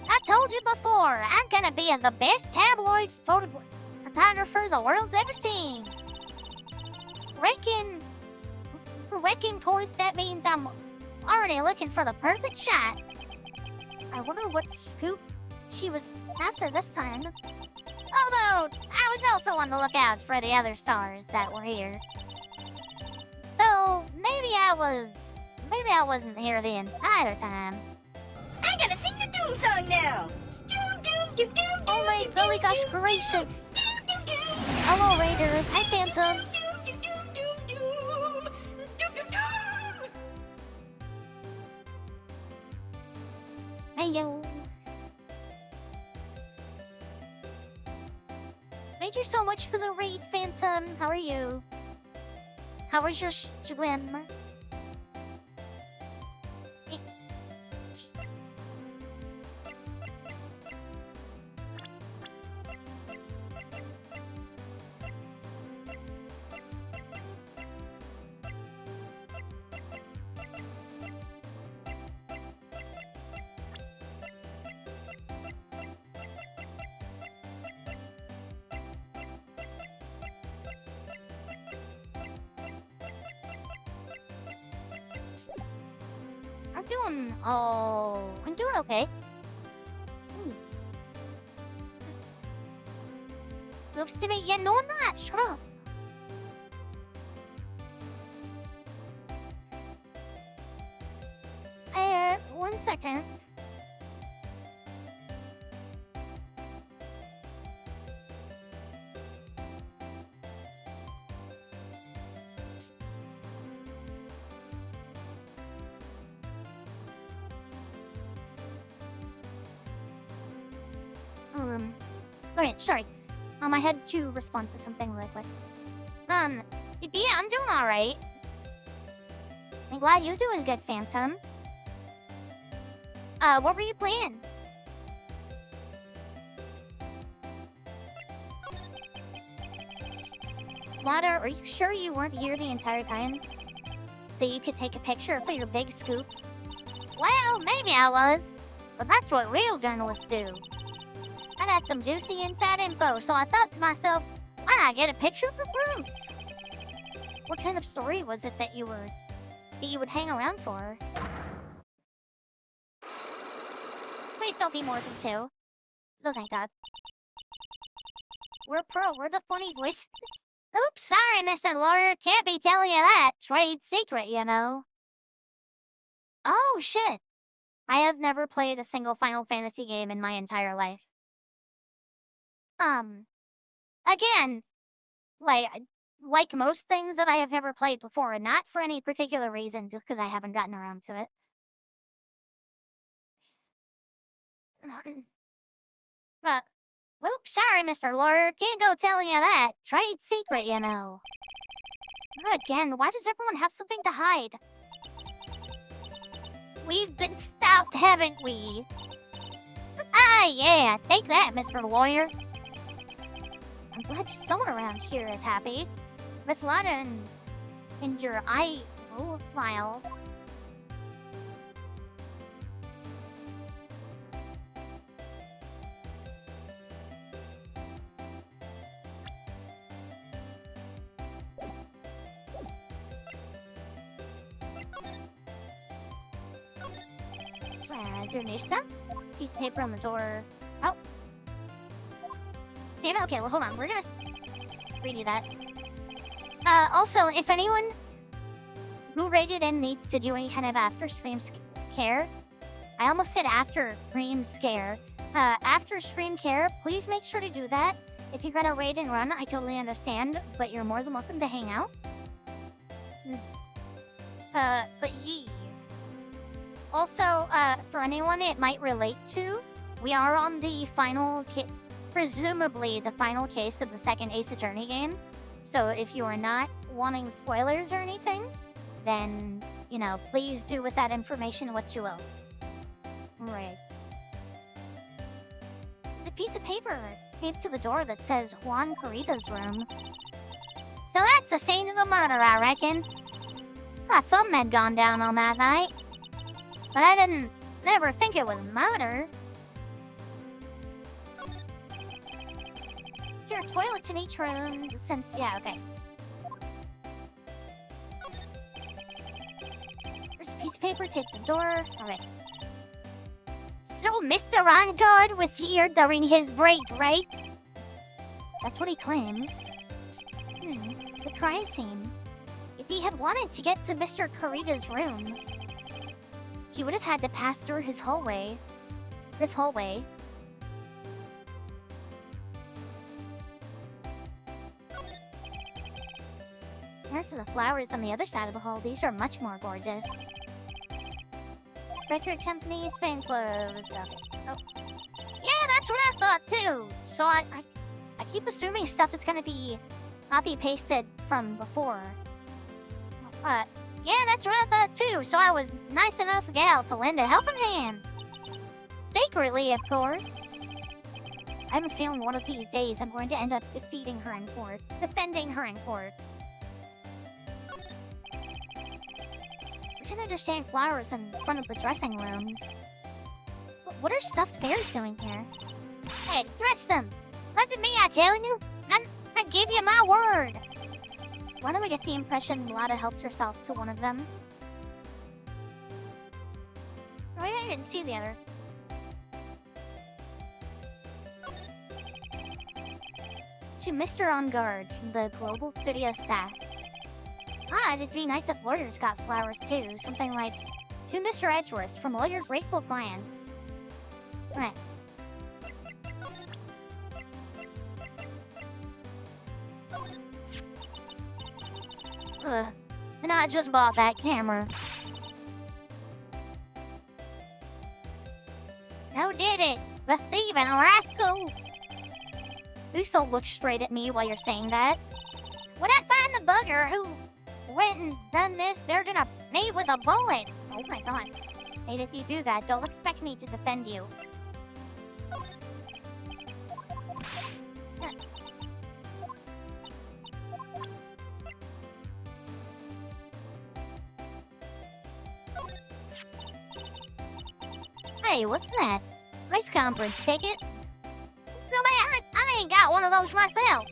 I told you before, I'm gonna be the best tabloid photographer the world's ever seen. Reckon, course, that means I'm already looking for the perfect shot. I wonder what scoop she was after this time. Although, I was also on the lookout for the other stars that were here. So, maybe I wasn't here the entire time. I gotta sing the Doom song now. Doom, doom, doom, doom, Oh my doom, golly doom, gosh doom, gracious. doom, doom, doom. Hello, Raiders. Hi, Phantom. Doom, doom, doom, doom, doom. Doom, doom, doom. Heyo. Thank you so much for the raid, Phantom. How are you? How was your swim? I'm doing okay. Looks to me, yeah, no, I'm not. Shut up. One second. Alright, sorry. I had to respond to something really quick. Yeah, I'm doing alright. I'm glad you're doing good, Phantom. What were you playing? Lada, are you sure you weren't here the entire time? So you could take a picture for your big scoop? Well, maybe I was. But that's what real journalists do. I got some juicy inside info, so I thought to myself, why not get a picture for proof? What kind of story was it that you would hang around for? Please don't be more than two. Oh, thank God. We're Pearl, we're the funny voice. Oops, sorry, Mr. Lawyer, can't be telling you that. Trade secret, you know. Oh, shit. I have never played a single Final Fantasy game in my entire life. Again, like most things that I have ever played before, and not for any particular reason, just because I haven't gotten around to it. Whoops, sorry, Mr. Lawyer, can't go telling you that. Trade secret, you know. Again, why does everyone have something to hide? We've been stopped, haven't we? Ah, yeah, take that, Mr. Lawyer. I'm glad someone around here is happy. Miss Lana and your eye roll smile. Is there new stuff? Piece of paper on the door. Oh. Damn it, okay, well, hold on. We're gonna redo that. Also, if anyone who rated in needs to do any kind of after-stream care, I almost said after-stream scare. After-stream care, please make sure to do that. If you're gonna raid and run, I totally understand, but you're more than welcome to hang out. But yee. Also, for anyone it might relate to, we are on the final presumably the final case of the second Ace Attorney game. So if you are not wanting spoilers or anything, then, you know, please do with that information what you will. Right. piece of paper taped to the door that says Juan Carita's room. So that's the scene of the murder, I reckon. Thought something had gone down on that night. But I didn't never think it was murder. There are toilets in each room since, yeah, okay. There's a piece of paper taped to the door. Okay. So Mr. Rondard was here during his break, right? That's what he claims. The crime scene. If he had wanted to get to Mr. Carita's room, he would have had to pass through his hallway. This hallway. Compared to the flowers on the other side of the hall, these are much more gorgeous. Record company's been closed. Okay. Oh. Yeah, that's what I thought too. So I keep assuming stuff is gonna be copy-pasted from before. Yeah, that's what I thought too. So I was nice enough gal to lend a helping hand. Secretly, of course. I have a feeling one of these days I'm going to end up defending her in court. I can understand flowers in front of the dressing rooms. But what are stuffed bears doing here? Hey, stretch them! Listen to me, I tell you! I give you my word! Why do I get the impression Lada helped herself to one of them? Oh, yeah, I didn't see the other. To Mr. On Guard from the Global Studio staff. It'd be nice if lawyers got flowers too. Something like, to Mr. Edgeworth from all your grateful clients. Right. And I just bought that camera. Who did it? The thieving rascal! Please don't look straight at me while you're saying that. When I find the bugger who went and done this, they're gonna me with a bullet. Oh my god. And if you do that, don't expect me to defend you. Hey, what's that? Race conference ticket? No, man, I ain't got one of those myself.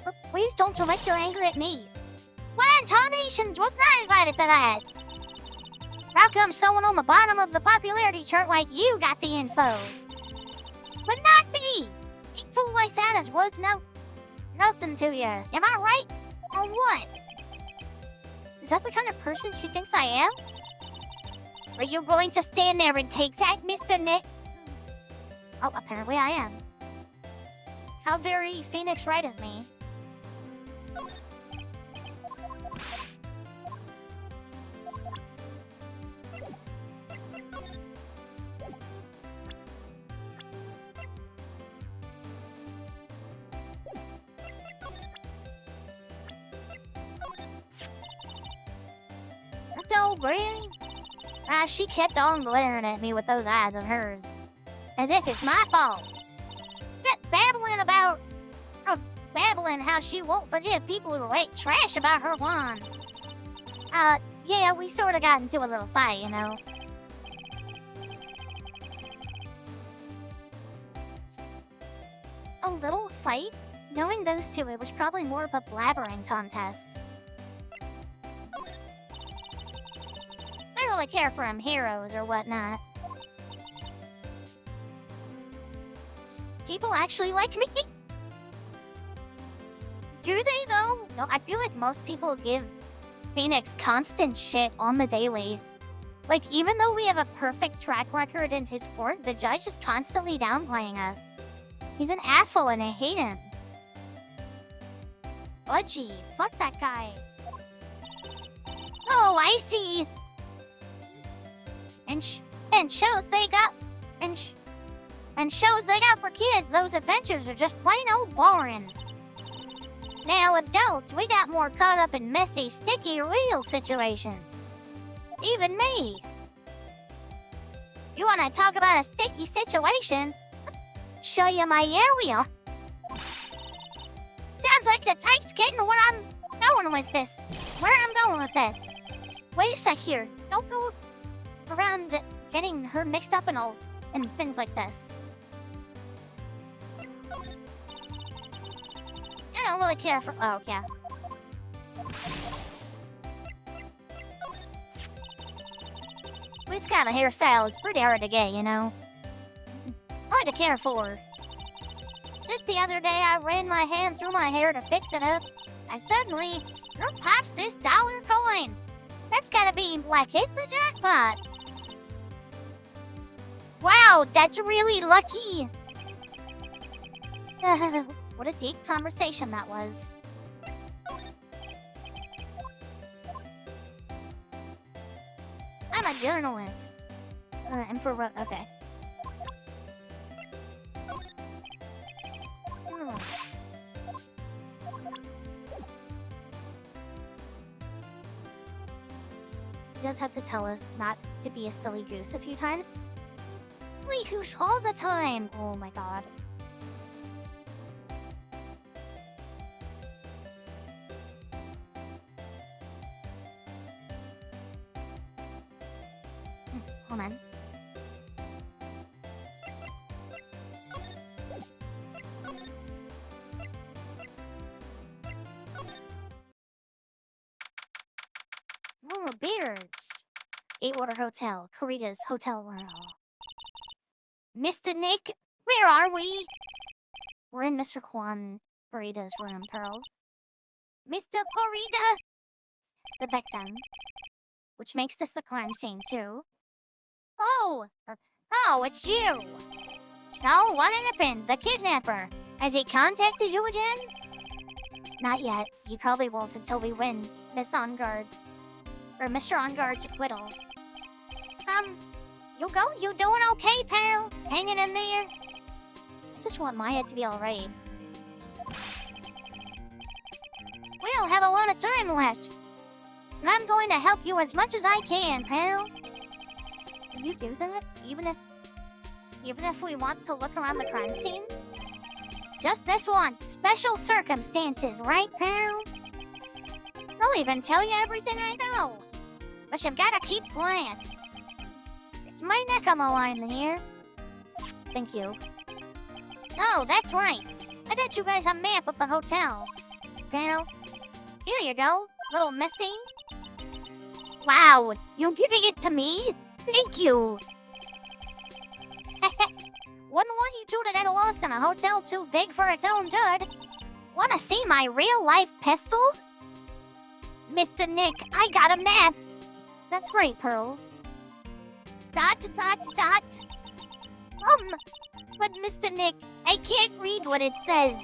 But please don't direct your anger at me. What intonations wasn't I invited to that? How come someone on the bottom of the popularity chart like you got the info? But not me! A fool like that is worth nothing to you. Am I right? Or what? Is that the kind of person she thinks I am? Are you willing to stand there and take that, Mr. Nick? Oh, apparently I am. How very Phoenix Wright of me. No, really? She kept on glaring at me with those eyes of hers. As if it's my fault. Just babbling how she won't forgive people who write trash about her wand. Yeah, we sorta got into a little fight, you know. A little fight? Knowing those two, it was probably more of a blabbering contest. I don't really care for them heroes or whatnot. People actually like me? Do they, though? No, I feel like most people give Phoenix constant shit on the daily. Like, even though we have a perfect track record in his court, the judge is constantly downplaying us. He's an asshole and I hate him. Budgie, fuck that guy. Oh, I see. And shows they got for kids, those adventures are just plain old boring. Now adults, we got more caught up in messy, sticky, real situations. Even me. You wanna talk about a sticky situation? show you my area. Sounds like the type's getting where I'm going with this. Where I'm going with this. Wait a sec here. Don't go around getting her mixed up and all and things like this. I don't really care for. Oh yeah. This kind of hairstyle is pretty hard to get, you know. Hard to care for. Just the other day, I ran my hand through my hair to fix it up. I suddenly pops this dollar coin. That's gotta be like hit the jackpot. Wow, that's really lucky. What a deep conversation that was. I'm a journalist. Okay. He does have to tell us not to be a silly goose a few times. Silly goose all the time! Oh my god. Hold on. Oh, beards. 8-Water Hotel, Karita's Hotel Room. Mr. Nick, where are we? We're in Mr. Kwan Karita's room, Pearl. Mr. Karita! The victim. Which makes this the crime scene, too. Oh! It's you! So, what happened? The kidnapper. Has he contacted you again? Not yet. He probably won't until we win Miss On-Guard. Or Mr. On-Guard's acquittal. You doing okay, pal? Hanging in there? I just want Maya to be alright. We don't have a lot of time left. And I'm going to help you as much as I can, pal. Can you do that? Even if we want to look around the crime scene? Just this once. Special circumstances, right, pal? I'll even tell you everything I know. But you've got to keep quiet. It's my neck on the line here. Thank you. Oh, that's right. I got you guys a map of the hotel. Pal, here you go. Little missing. Wow, you're giving it to me? Thank you. Wouldn't want you two to get lost in a hotel too big for its own good. Wanna see my real-life pistol? Mr. Nick, I got a map. That's great, Pearl. Dot. But Mr. Nick, I can't read what it says.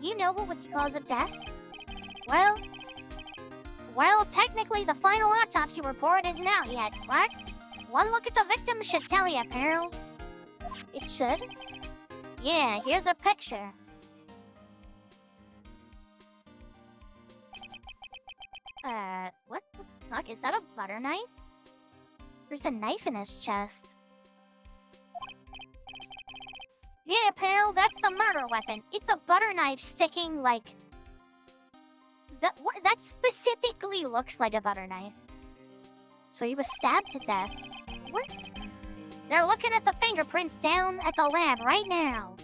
You know what would cause a death? Well, technically the final autopsy report isn't out yet, but one look at the victim should tell you, Pearl. It should? Yeah, here's a picture. What the fuck? Is that a butter knife? There's a knife in his chest. Yeah, pal, that's the murder weapon. It's a butter knife sticking like... That specifically looks like a butter knife. So he was stabbed to death. What? They're looking at the fingerprints down at the lab right now.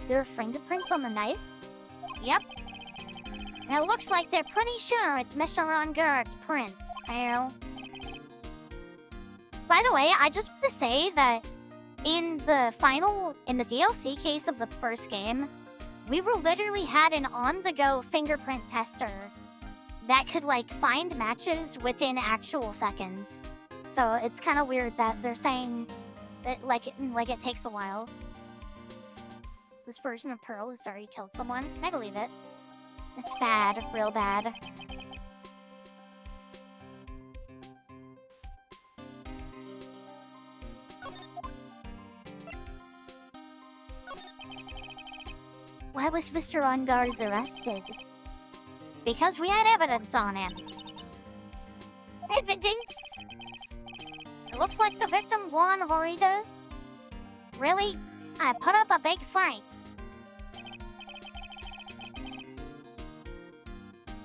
There are fingerprints on the knife? Yep. And it looks like they're pretty sure it's Mr. On-Guard's prints, pal. By the way, I just want to say that in the DLC case of the first game, we literally had an on-the-go fingerprint tester that could, like, find matches within actual seconds. So it's kind of weird that they're saying that, it takes a while. This version of Pearl has already killed someone. I believe it. It's bad. Real bad. Why was Mr. On-Guard arrested? Because we had evidence on him. Evidence? It looks like the victim won, Horita. Really? I put up a big fight.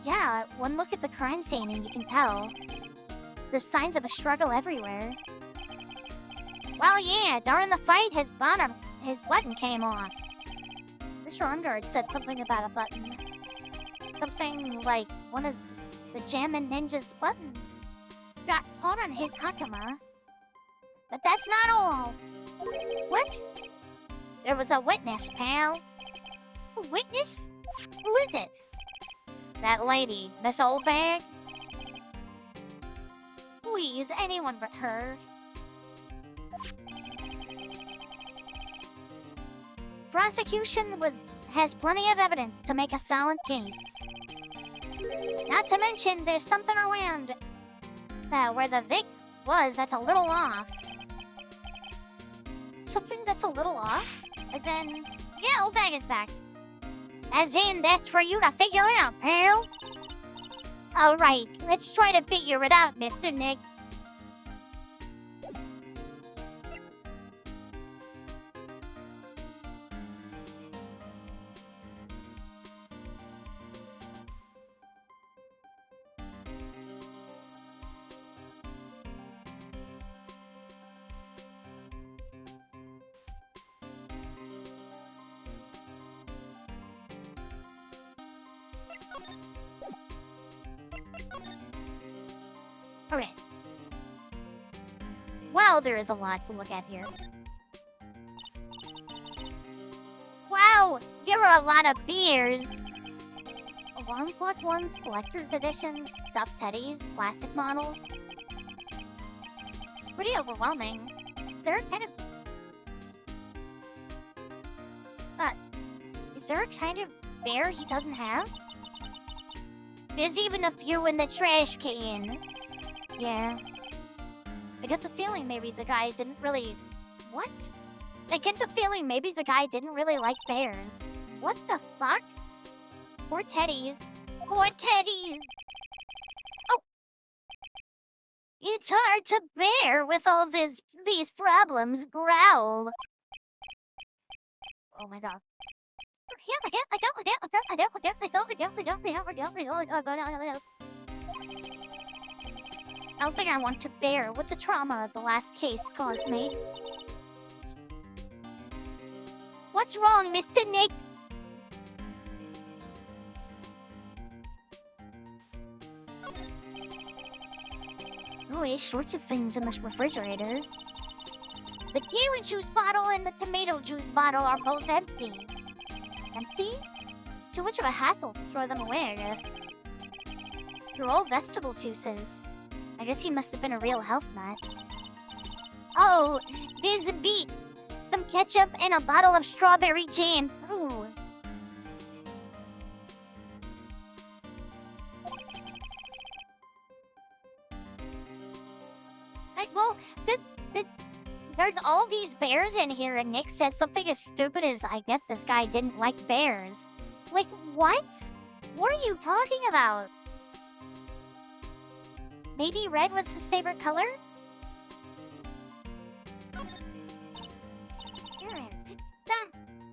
Yeah, one look at the crime scene and you can tell. There's signs of a struggle everywhere. Well, yeah, during the fight, his button came off. Mr. Ungard said something about a button. Something like one of the Jammin' Ninja's buttons got caught on his Hakama. But that's not all. What? There was a witness, pal. A witness? Who is it? That lady, Miss Oldbag? Please, anyone but her. Prosecution has plenty of evidence to make a solid case. Not to mention, there's something around where the Vic was that's a little off. Something that's a little off? As in, yeah, Oldbag is back. As in, that's for you to figure out, pal. Alright, let's try to figure it out, Mr. Nick. Okay. Well, there is a lot to look at here. Wow, there are a lot of beers. Alarm clock ones, collector's editions, stuffed teddies, plastic models. It's pretty overwhelming. Is there a kind of bear he doesn't have? There's even a few in the trash can. Yeah. I get the feeling maybe the guy didn't really... What? I get the feeling maybe the guy didn't really like bears. What the fuck? Poor teddies. Poor teddies! Oh! It's hard to bear with all these problems, growl. Oh my god. I don't think I want to bear what the trauma of the last case caused me. What's wrong, Mr. Nick? Oh, there's sorts of things in this refrigerator. The kiwi juice bottle and the tomato juice bottle are both empty. Empty? It's too much of a hassle to throw them away, I guess. They're all vegetable juices. I guess he must have been a real health nut. Oh, there's a beet, some ketchup, and a bottle of strawberry jam. Ooh. Well, there's all these bears in here, and Nick says something as stupid as, I guess this guy didn't like bears. Like, what? What are you talking about? Maybe red was his favorite color?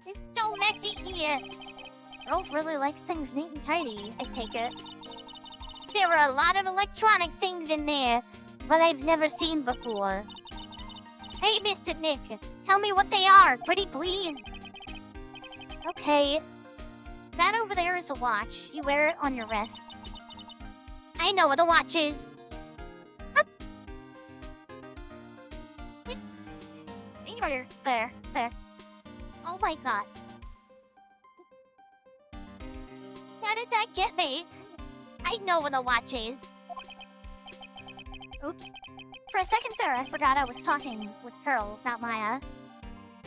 It's so messy here. Girls really like things neat and tidy, I take it. There are a lot of electronic things in there, but I've never seen before. Hey, Mr. Nick, tell me what they are, pretty please. Okay. That over there is a watch. You wear it on your wrist. I know what a watch is. There. Oh my god. How did that get me? I know what a watch is. Oops. For a second there, I forgot I was talking with Pearl, not Maya.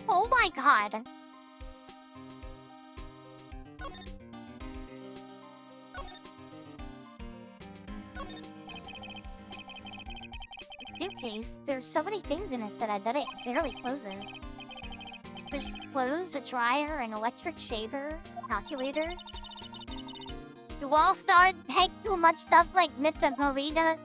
Oh my god. Suitcase, there's so many things in it that I bet it barely closes. There's clothes, a dryer, an electric shaver, calculator. Do all stars pack too much stuff like Mr. Marina?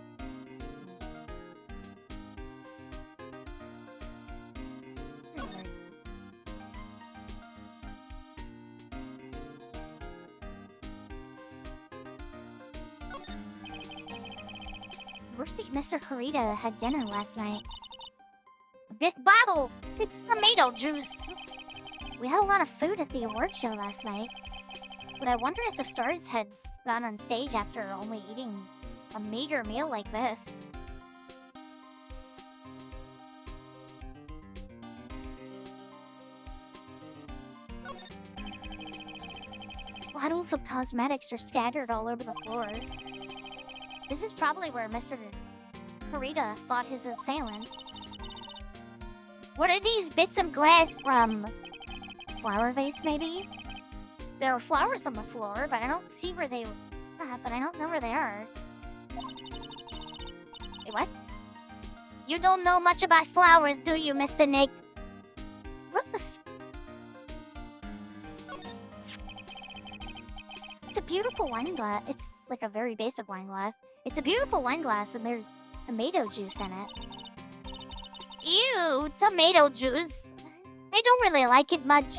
Where's Mr. Corita had dinner last night? This bottle! It's tomato juice! We had a lot of food at the award show last night. But I wonder if the stars had gone on stage after only eating a meager meal like this. Bottles of cosmetics are scattered all over the floor. This is probably where Mr. Corita fought his assailants. What are these bits of glass from? Flower vase, maybe? There are flowers on the floor, but I don't see where they are. But I don't know where they are. Wait, what? You don't know much about flowers, do you, Mr. Nick? What the f- It's a beautiful wine glass. It's like a very basic wine glass. It's a beautiful wine glass, and there's tomato juice in it. Ew, tomato juice. I don't really like it much.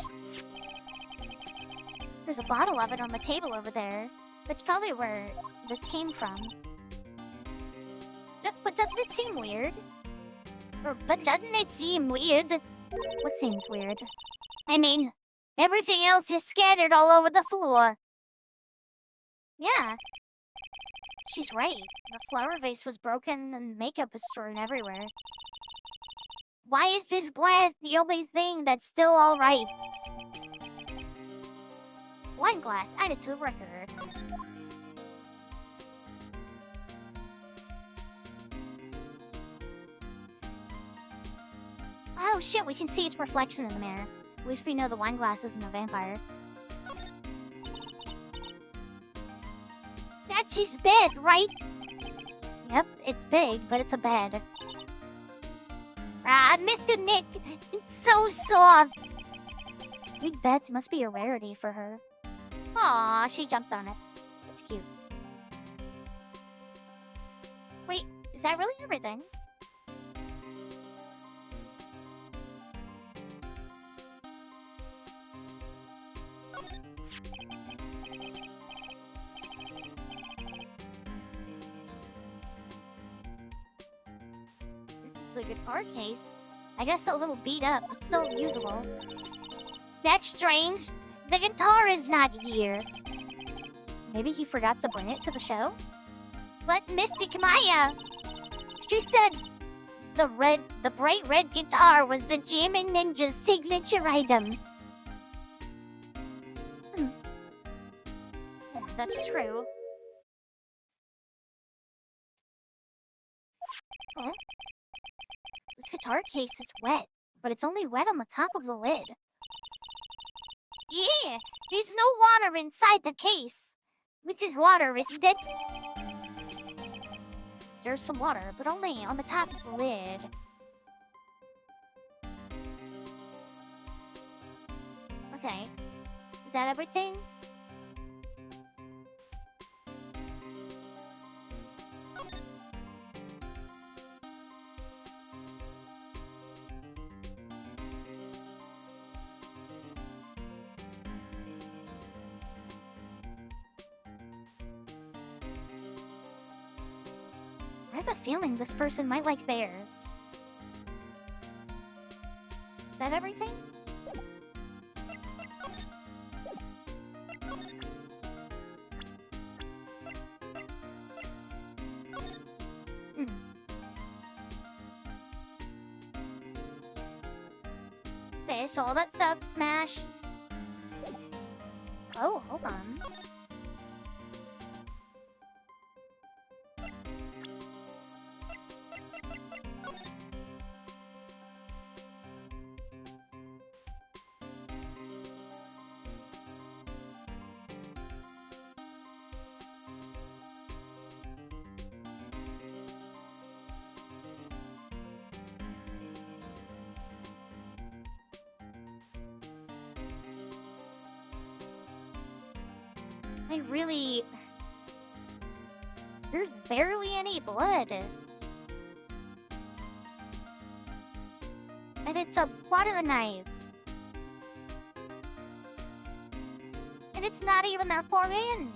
There's a bottle of it on the table over there. That's probably where this came from. But doesn't it seem weird? But doesn't it seem weird? What seems weird? I mean, everything else is scattered all over the floor. Yeah. She's right. The flower vase was broken and makeup is strewn everywhere. Why is this glass the only thing that's still alright? Wine glass added to the record. Oh shit, we can see its reflection in the mirror. At least we know the wine glass isn't a vampire. That's his bed, right? Yep, it's big, but it's a bed. Ah, Mr. Nick, it's so soft. Big beds must be a rarity for her. Aw, she jumps on it. It's cute. Wait, is that really everything? The guitar case. I guess a little beat up, but still usable. That's strange. The guitar is not here. Maybe he forgot to bring it to the show? But Mystic Maya! She said the bright red guitar was the Jammin' Ninja's signature item. Yeah, that's true. Oh? This guitar case is wet, but it's only wet on the top of the lid. Yeah, there's no water inside the case. Which is water, isn't it? There's some water, but only on the top of the lid. Okay. Is that everything? I have a feeling this person might like bears. Is that everything? Fish, all that stuff, smash. Oh, hold on. I really There's barely any blood. And it's a butter knife. And it's not even that far in.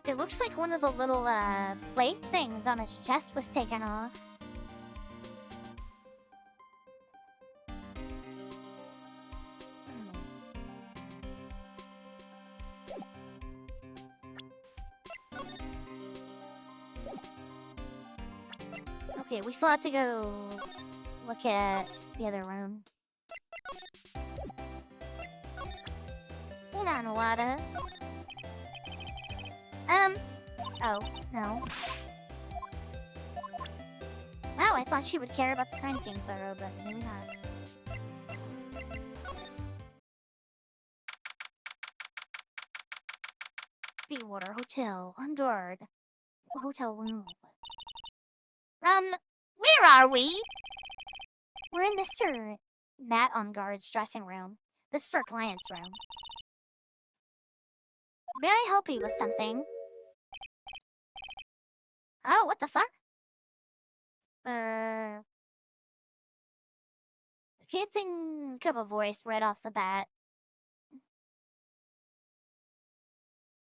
It looks like one of the little plate things on his chest was taken off. Okay, we still have to go look at the other room. Hold on, Wada. Oh, no. Wow, I thought she would care about the crime scene photo, but maybe not. Be-Water Hotel, on guard. Hotel room. Where are we? We're in Mr. Matt on guard's dressing room. This is our client's room. May I help you with something? Oh, what the fuck? Can't sing cup of voice right off the bat.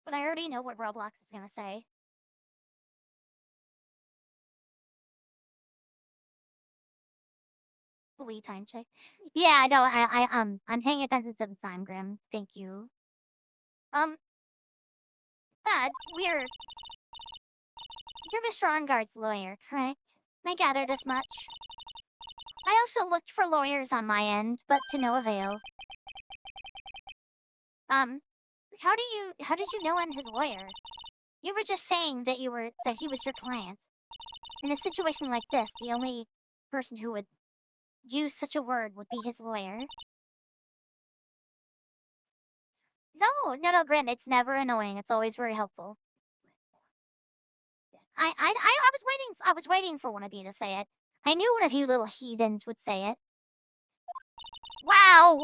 But I already know what Roblox is gonna say. Fully time check. Yeah, I know. I'm paying attention to the time, Grim. Thank you. But you're Mr. Onguard's lawyer, correct? I gathered as much. I also looked for lawyers on my end, but to no avail. How did you know I'm his lawyer? You were just saying that he was your client. In a situation like this, the only person who would use such a word would be his lawyer. No, Grin, it's never annoying. It's always very helpful. I was waiting for one of you to say it. I knew one of you little heathens would say it. Wow!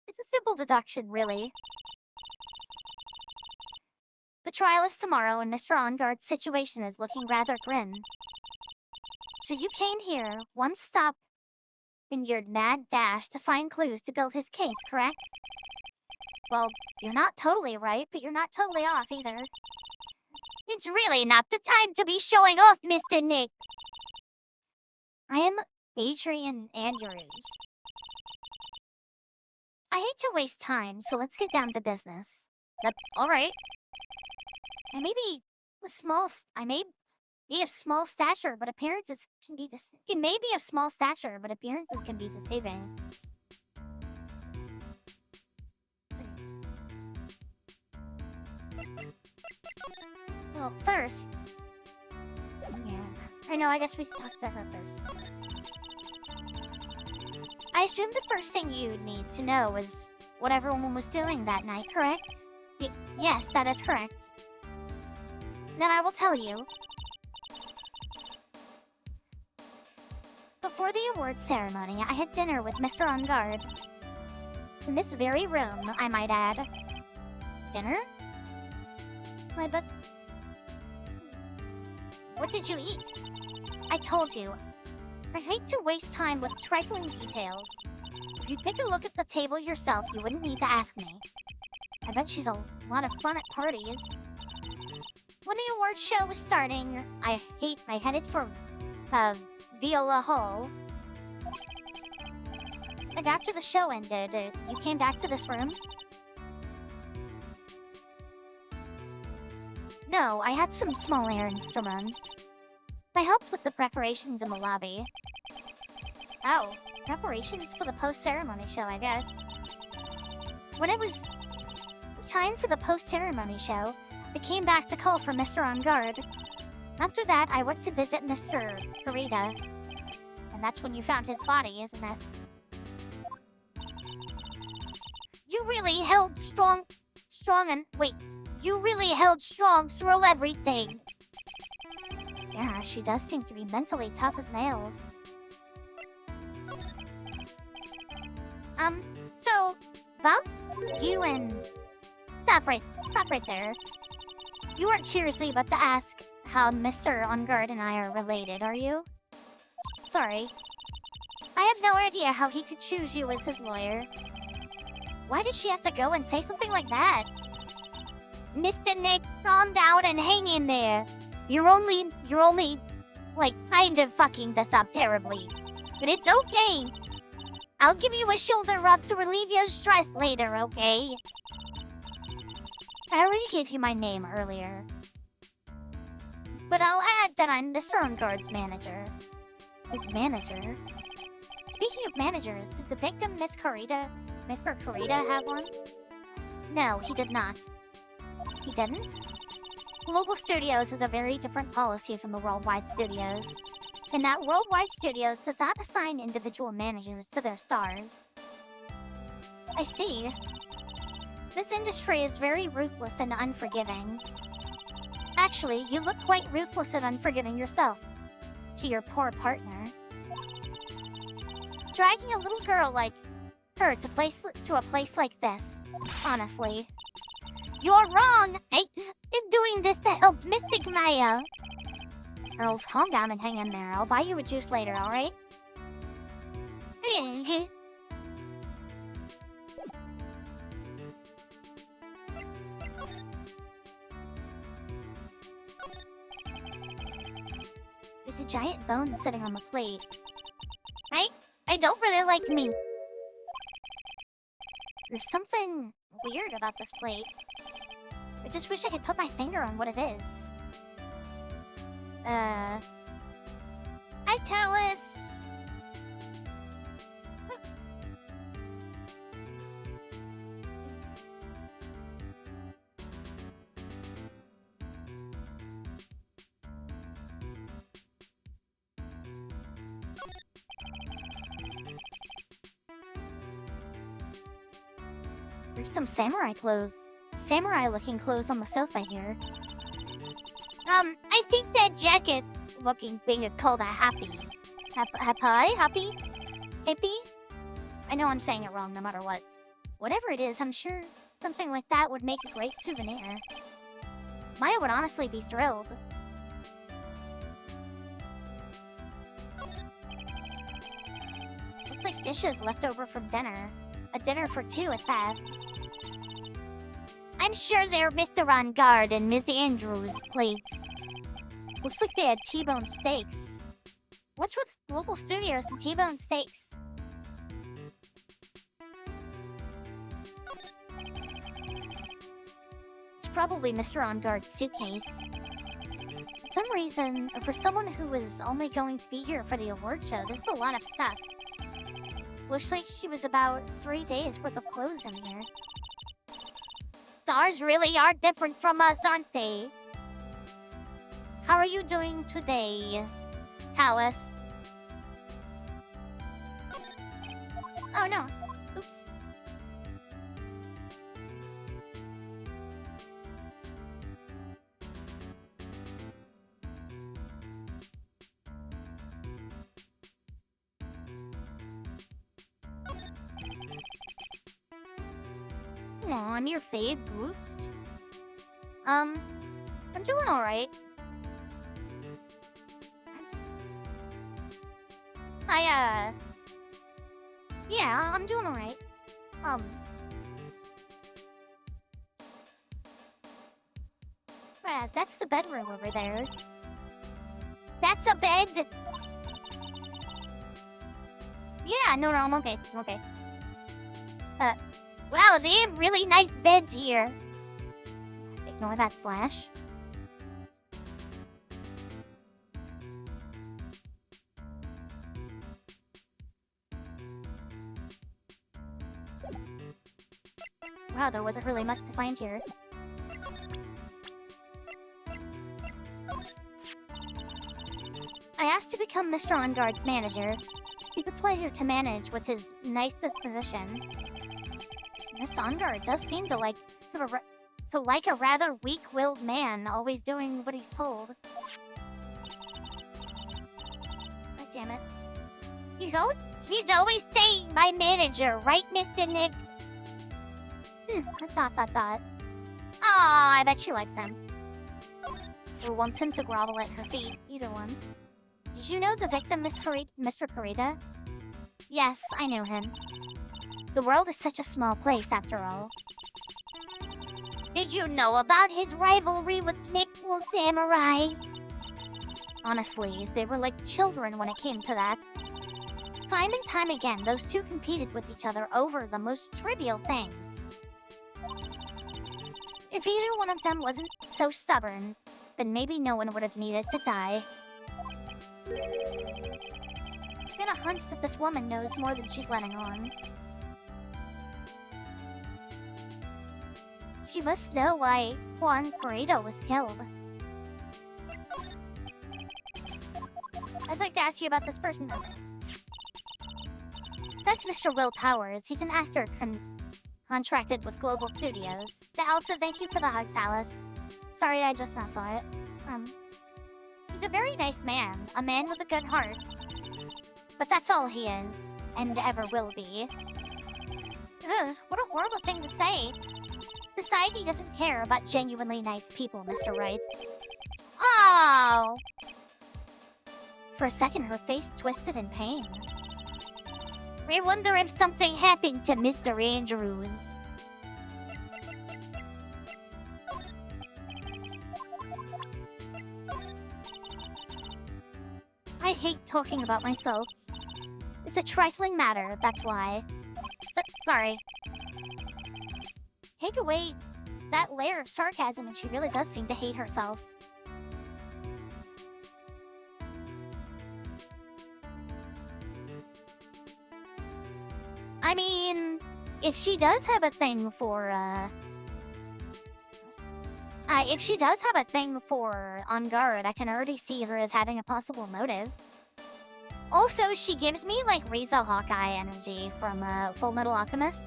It's a simple deduction, really. The trial is tomorrow, and Mr. Onguard's situation is looking rather grim. So you came here, one stop in your mad dash to find clues to build his case, correct? Well, you're not totally right, but you're not totally off either. It's really not the time to be showing off, Mr. Nick. I am Adrian Andrews. I hate to waste time, so let's get down to business. Alright. I may be of small stature, but appearances can be of small stature, but appearances can be deceiving. Well, first... Yeah. I know, I guess we should talk to her first. I assume the first thing you'd need to know was what everyone was doing that night, correct? Yes, that is correct. Then I will tell you. Before the awards ceremony, I had dinner with Mr. Onguard. In this very room, I might add. Dinner? What did you eat? I told you. I hate to waste time with trifling details. If you'd take a look at the table yourself, you wouldn't need to ask me. I bet she's a lot of fun at parties. When the awards show was starting, I headed for, Viola Hall. And after the show ended, you came back to this room? No, I had some small errands to run. I helped with the preparations in the lobby. Oh, preparations for the post-ceremony show, I guess. When it was time for the post-ceremony show, I came back to call for Mr. Onguard. After that, I went to visit Mr. Karita. And that's when you found his body, isn't it? You really held strong through everything. Yeah, she does seem to be mentally tough as nails. So, Val, you and stop right there. You weren't seriously about to ask how Mr. On Guard and I are related, are you? Sorry. I have no idea how he could choose you as his lawyer. Why did she have to go and say something like that? Mr. Nick, calm down and hang in there. You're only, like, kind of fucking this up terribly. But it's okay. I'll give you a shoulder rub to relieve your stress later, okay? I already gave you my name earlier. But I'll add that I'm Mr. On Guard's manager. His manager? Speaking of managers, did the victim, Mr. Corita, have one? No, he did not. He didn't? Global Studios has a very different policy from the Worldwide Studios. In that Worldwide Studios does not assign individual managers to their stars. I see. This industry is very ruthless and unforgiving. Actually, you look quite ruthless and unforgiving yourself. To your poor partner. Dragging a little girl like her to a place like this. Honestly. You're wrong! I'm doing this to help Mystic Maya. Girls, calm down and hang in there. I'll buy you a juice later, alright? There's a giant bone sitting on the plate. I don't really like meat. There's something weird about this plate. I just wish I could put my finger on what it is. Hi, Talus! There's some samurai clothes. Samurai-looking clothes on the sofa here. I think that jacket being called a happy. Happy? I know I'm saying it wrong no matter what. Whatever it is, I'm sure something like that would make a great souvenir. Maya would honestly be thrilled. Looks like dishes left over from dinner. A dinner for two at that. I'm sure they're Mr. On Guard and Miss Andrews' plates. Looks like they had T-bone steaks. What's with Global Studios and T-bone steaks? It's probably Mr. On Guard's suitcase. For some reason, for someone who was only going to be here for the award show, this is a lot of stuff. Looks like she was about 3 days worth of clothes in here. Stars really are different from us, aren't they? How are you doing today, Talus? Oh no. Oops. Aw, I'm your fave, Boost. I'm doing alright. Yeah, I'm doing alright. That's the bedroom over there. That's a bed! Yeah, no, I'm okay, wow, they have really nice beds here. Ignore that slash. Wow, there wasn't really much to find here. I asked to become Mr. On Guard's manager. It's a pleasure to manage what's his nice disposition. Miss On Guard does seem to like a rather weak-willed man, always doing what he's told. God damn it. He'd always say my manager, right, Mr. Nick? Dot. I bet she likes him. Or wants him to grovel at her feet. Either one. Did you know the victim, Mr. Kurita? Yes, I know him. The world is such a small place, after all. Did you know about his rivalry with Nick Wolf Samurai? Honestly, they were like children when it came to that. Time and time again, those two competed with each other over the most trivial things. If either one of them wasn't so stubborn, then maybe no one would have needed to die. Get a hunch that this woman knows more than she's letting on. She must know why Juan Corrido was killed. I'd like to ask you about this person. That's Mr. Will Powers. He's an actor contracted with Global Studios. Also, thank you for the hug, Alice. Sorry, I just now saw it. He's a very nice man. A man with a good heart. But that's all he is. And ever will be. Ugh, what a horrible thing to say. Society doesn't care about genuinely nice people, Mr. Wright. Oh! For a second, her face twisted in pain. I wonder if something happened to Mr. Andrews. I hate talking about myself. It's a trifling matter, that's why. Sorry. Take away that layer of sarcasm and she really does seem to hate herself. I mean, if she does have a thing for, if she does have a thing for On Guard, I can already see her as having a possible motive. Also, she gives me, like, Riza Hawkeye energy from, Full Metal Alchemist.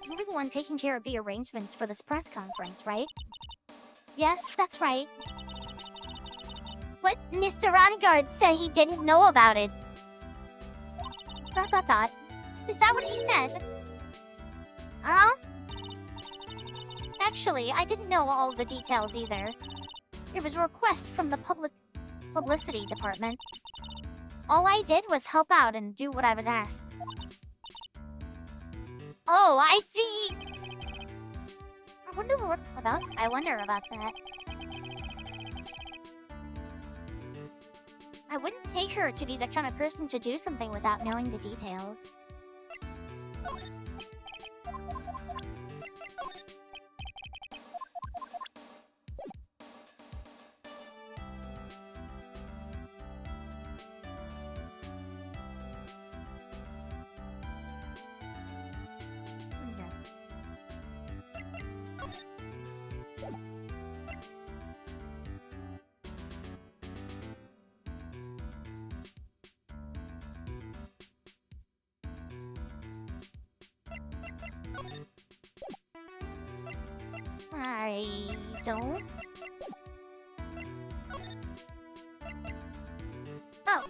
You're the one taking care of the arrangements for this press conference, right? Yes, that's right. But Mr. Ongard said he didn't know about it. ... Is that what he said? Actually, I didn't know all the details either. It was a request from the publicity department. All I did was help out and do what I was asked. Oh, I see! I wonder about that. I wouldn't take her to be the kind of person to do something without knowing the details. I don't. Oh.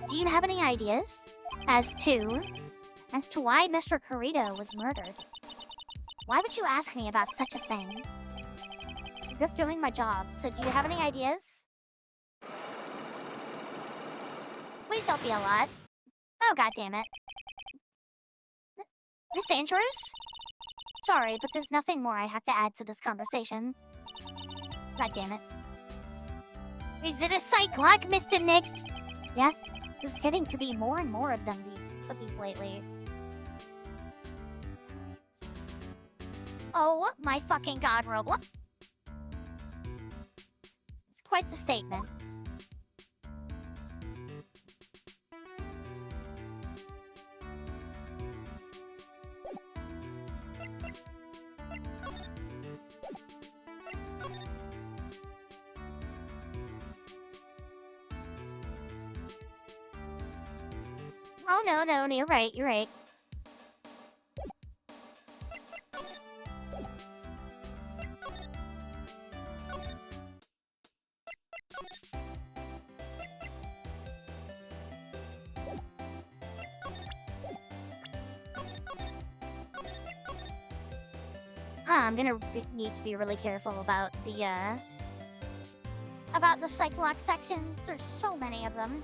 Do you have any ideas as to why Mr. Corrido was murdered? Why would you ask me about such a thing? I'm just doing my job, so do you have any ideas? Please don't be a lot. Oh, god damn it. Miss Andrews? Sorry, but there's nothing more I have to add to this conversation. God damn it. Is it a cyclock, Mr. Nick? Yes, there's getting to be more and more of them these lately. Oh my fucking god, Roblox. It's quite the statement. Oh, no, you're right, you're right. I'm gonna need to be really careful about the Cyclox sections. There's so many of them.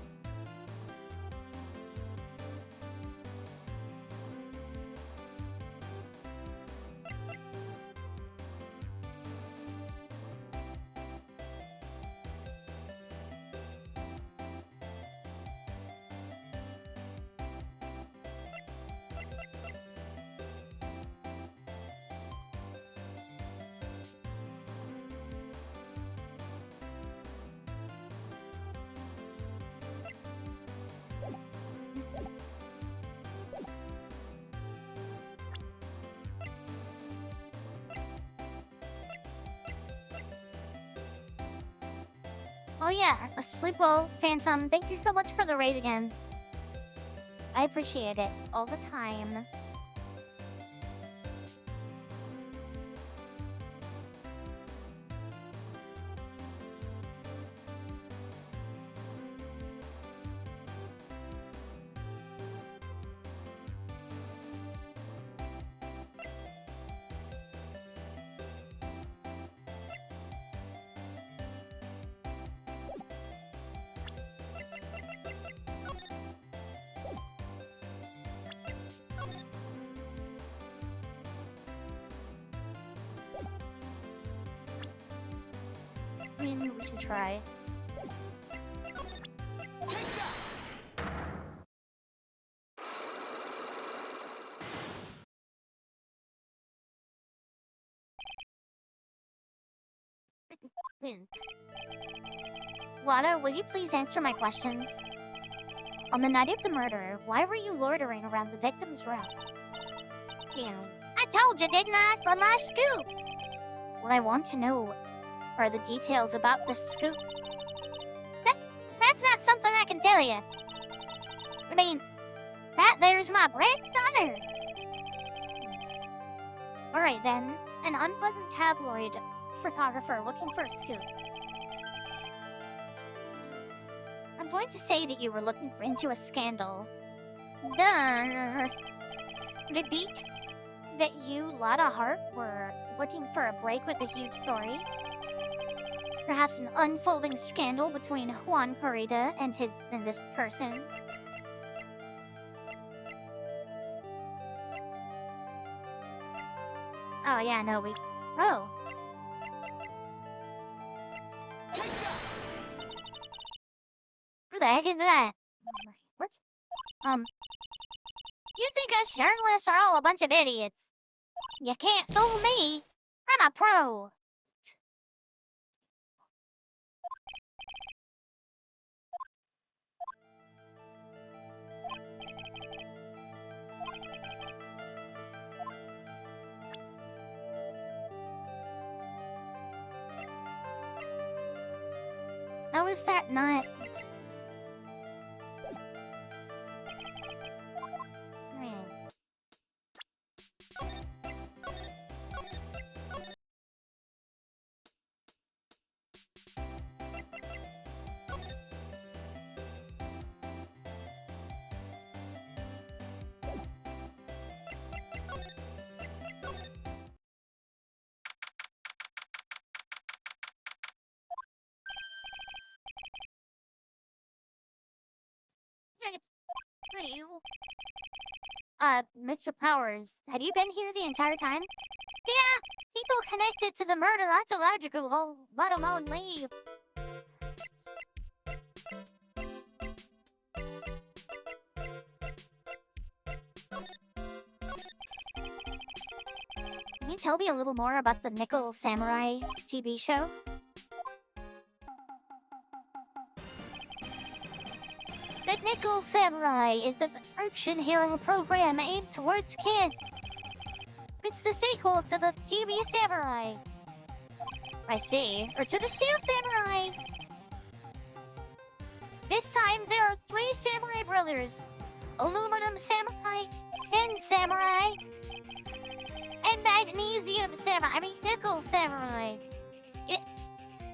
Oh yeah, sleep well, Phantom. Thank you so much for the raid again. I appreciate it all the time. I mean, we can try. Lana, will you please answer my questions? On the night of the murder, why were you loitering around the victim's room? Tammy, I told you, didn't I, for my scoop? What I want to know are the details about this scoop. That's not something I can tell you. I mean, that there's my granddaughter. Alright then, an unbuttoned tabloid photographer looking for a scoop. I'm going to say that you were looking into a scandal. Duh. Could it be that you, Lotta Hart, were looking for a break with a huge story? Perhaps an unfolding scandal between Juan Corrida and this person? Oh yeah, no, Oh. Who the heck is that? What? You think us journalists are all a bunch of idiots? You can't fool me. I'm a pro. How is that not? You? Mr. Powers, had you been here the entire time? Yeah, people connected to the murder aren't allowed to go home, let alone leave. Can you tell me a little more about the Nickel Samurai TV show? The Nickel Samurai is an action hero program aimed towards kids. It's the sequel to the TV Samurai. I see. Or to the Steel Samurai. This time there are 3 samurai brothers aluminum samurai, tin samurai, and magnesium samurai. I mean nickel samurai.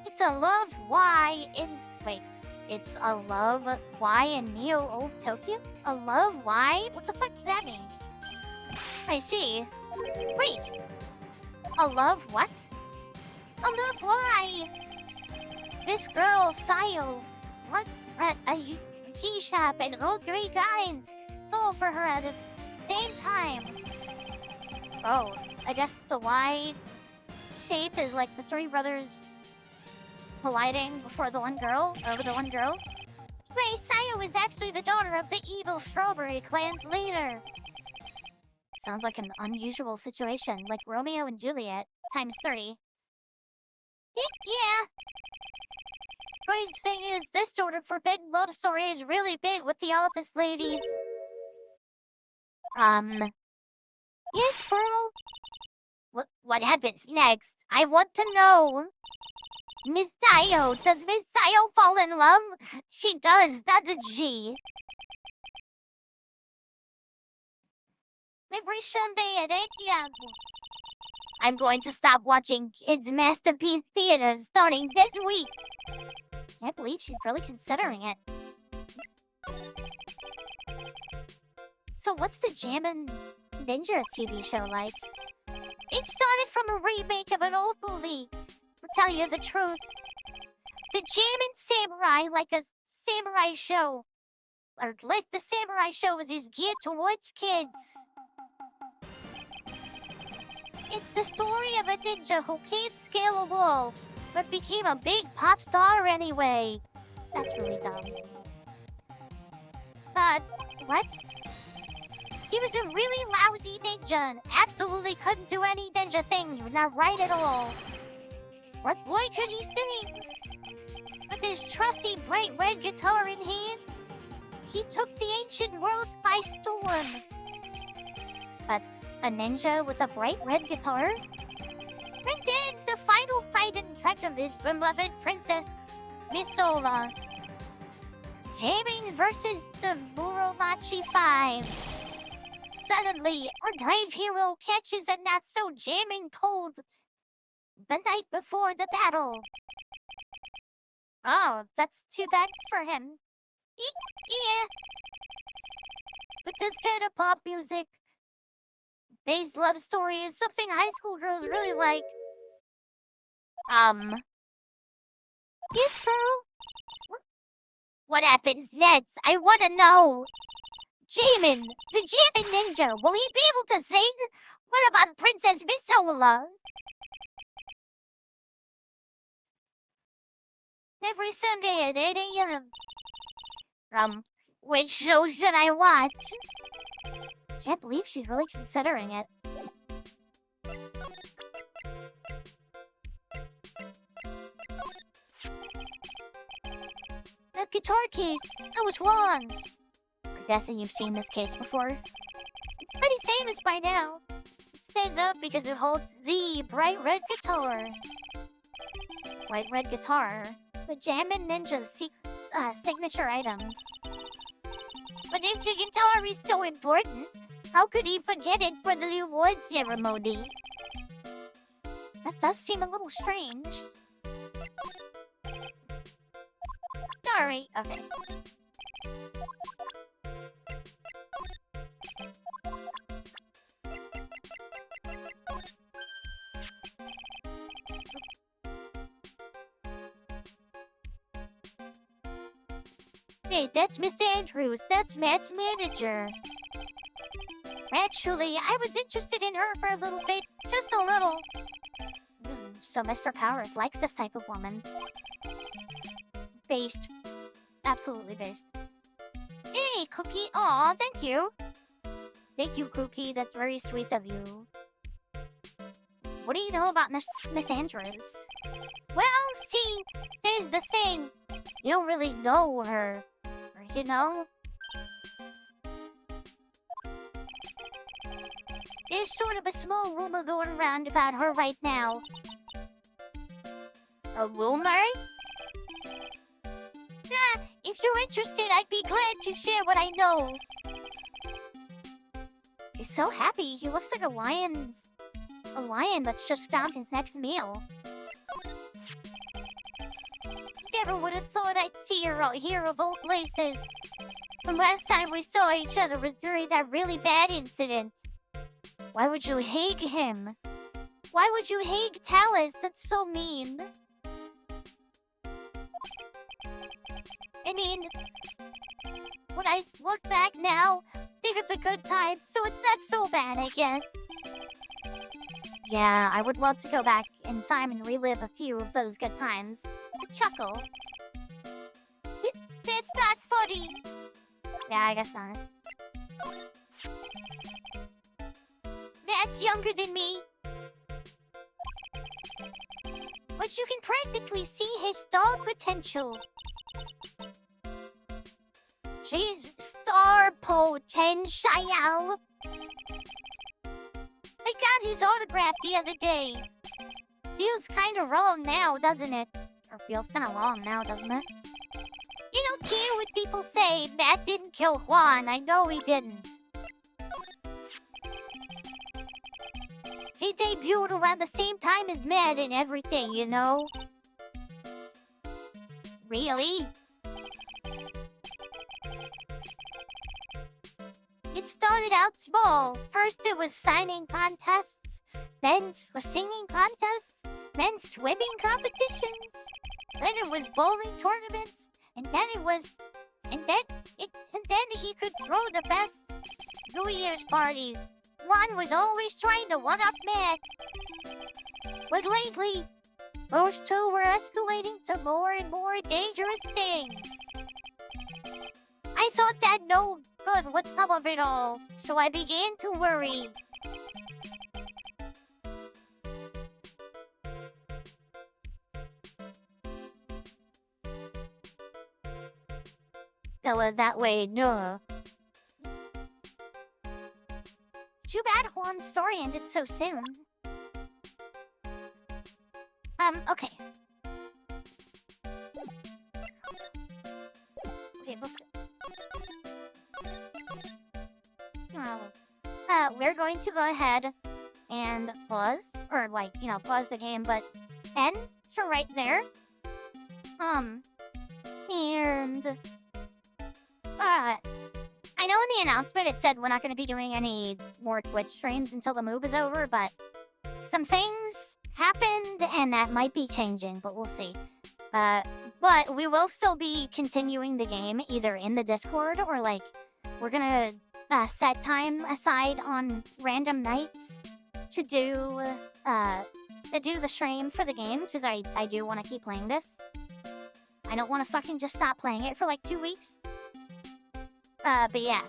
It's a love Y in It's a love Y in Neo Old Tokyo? A love Y? What the fuck does that mean? I see. Wait! A love what? A love Y! This girl, Sayo, works at a tea shop and old gray guys stole for her at the same time. Oh, I guess the Y shape is like the three brothers colliding before the one girl, over the one girl. Wait, Sayo is actually the daughter of the evil Strawberry Clan's leader. Sounds like an unusual situation, like Romeo and Juliet times 30. Yeah. Strange thing is, this sort of forbidden love story is really big with the office ladies. Yes, Pearl? What happens next? I want to know. Miss Sayo, does Miss Sayo fall in love? She does, that's a G. Every Sunday at 8 p.m. I'm going to stop watching Kids Masterpiece Theater starting this week. Can't believe she's really considering it. So what's the Jammin' Ninja TV show like? It started from a remake of an old movie. To tell you the truth, the Jammin' Samurai, like a samurai show, or like the samurai show is geared towards kids. It's the story of a ninja who can't scale a wall, but became a big pop star anyway. That's really dumb. What? He was a really lousy ninja and absolutely couldn't do any ninja things, not right at all. What boy could he sing? With his trusty bright red guitar in hand, he took the ancient world by storm. But a ninja with a bright red guitar? And then the final fight in front of his beloved princess, Misola. Gaming versus the Muromachi 5. Suddenly, our brave hero catches a not-so-jamming cold the night before the battle. Oh, that's too bad for him. Yeah. But this kind of pop music based love story is something high school girls really like. Yes, Pearl? What happens next? I want to know. Jamin, the Jamin Ninja, will he be able to sing? What about Princess Misola? Every Sunday at 8 a.m. Which show should I watch? Can't believe she's really considering it. That guitar case, that was Juan's. I'm guessing you've seen this case before. It's pretty famous by now. It stands up because it holds the bright red guitar. White red guitar, the Jammin' Ninja's signature item. But if the guitar is so important, how could he forget it for the award ceremony? That does seem a little strange. Sorry, okay. Hey, that's Mr. Andrews. That's Matt's manager. Actually, I was interested in her for a little bit. Just a little. So Mr. Powers likes this type of woman. Based. Absolutely based. Hey, Cookie. Aw, thank you. Thank you, Cookie. That's very sweet of you. What do you know about Miss Andrews? Well, see, there's the thing. You don't really know her. You know? There's sort of a small rumor going around about her right now. A rumor? If you're interested, I'd be glad to share what I know. He's so happy. He looks like a lion that's just found his next meal. Never would have thought I'd see her out here of all places. The last time we saw each other was during that really bad incident. Why would you hate him? Why would you hate Talus? That's so mean. I mean, when I look back now, I think it's a good time, so it's not so bad, I guess. Yeah, I would love to go back in time and relive a few of those good times. A chuckle. That's not funny. Yeah, I guess not. Matt's younger than me. But you can practically see his star potential. She's star potential. I got his autograph the other day. Feels kinda wrong now, doesn't it? Or feels kinda wrong now, doesn't it? You don't care what people say. Matt didn't kill Juan. I know he didn't. He debuted around the same time as Matt and everything, you know? Really? It started out small. First it was signing contests, then singing contests, then swimming competitions, then it was bowling tournaments, and then he could throw the best New Year's parties. Juan was always trying to one-up Matt. But lately, those two were escalating to more and more dangerous things. I thought that no good would come of it all, so I began to worry. That way, no. Too bad Juan's story ended so soon. Okay. Okay, we're going to go ahead and pause, or pause the game, but end to right there. And I know in the announcement it said we're not going to be doing any more Twitch streams until the move is over, but some things happened and that might be changing, but we'll see. But we will still be continuing the game either in the Discord or we're gonna set time aside on random nights to do the stream for the game because I do want to keep playing this. I don't want to fucking just stop playing it for 2 weeks. But yeah.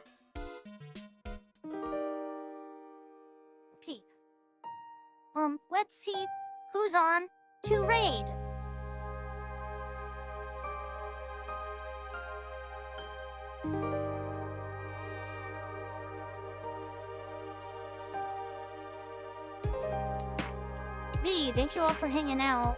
Okay. Let's see who's on to raid. V, thank you all for hanging out.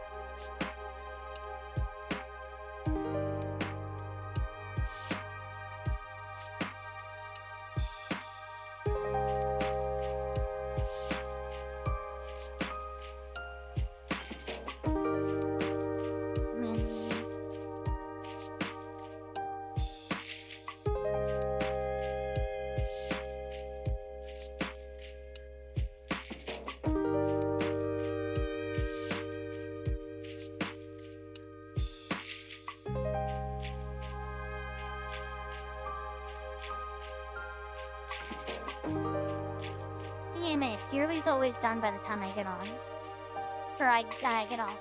Dearly's always done by the time I get on. Or I get off.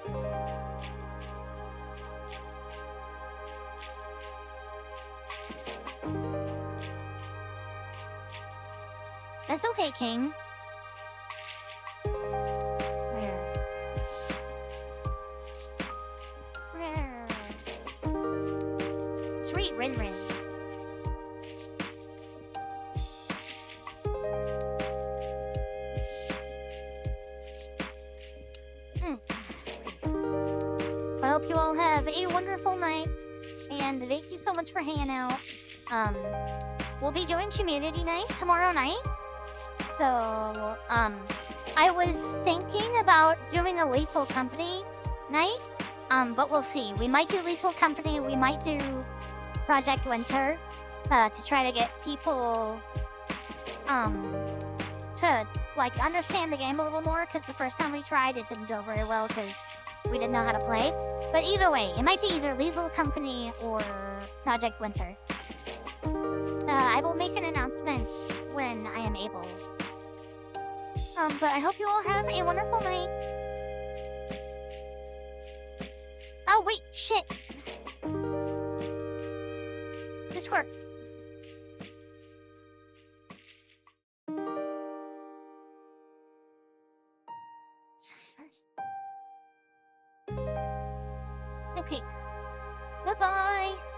That's okay, King. Sweet Rin Rin. I hope you all have a wonderful night, and thank you so much for hanging out. We'll be doing community night tomorrow night. So, I was thinking about doing a Lethal Company night, but we'll see. We might do Lethal Company, we might do Project Winter, to try to get people, to, like, understand the game a little more, because the first time we tried, it didn't go very well, because we didn't know how to play. But either way, it might be either Lethal Company or Project Winter. I will make an announcement when I am able. But I hope you all have a wonderful night. Oh, wait, shit. This worked. Okay. Bye-bye.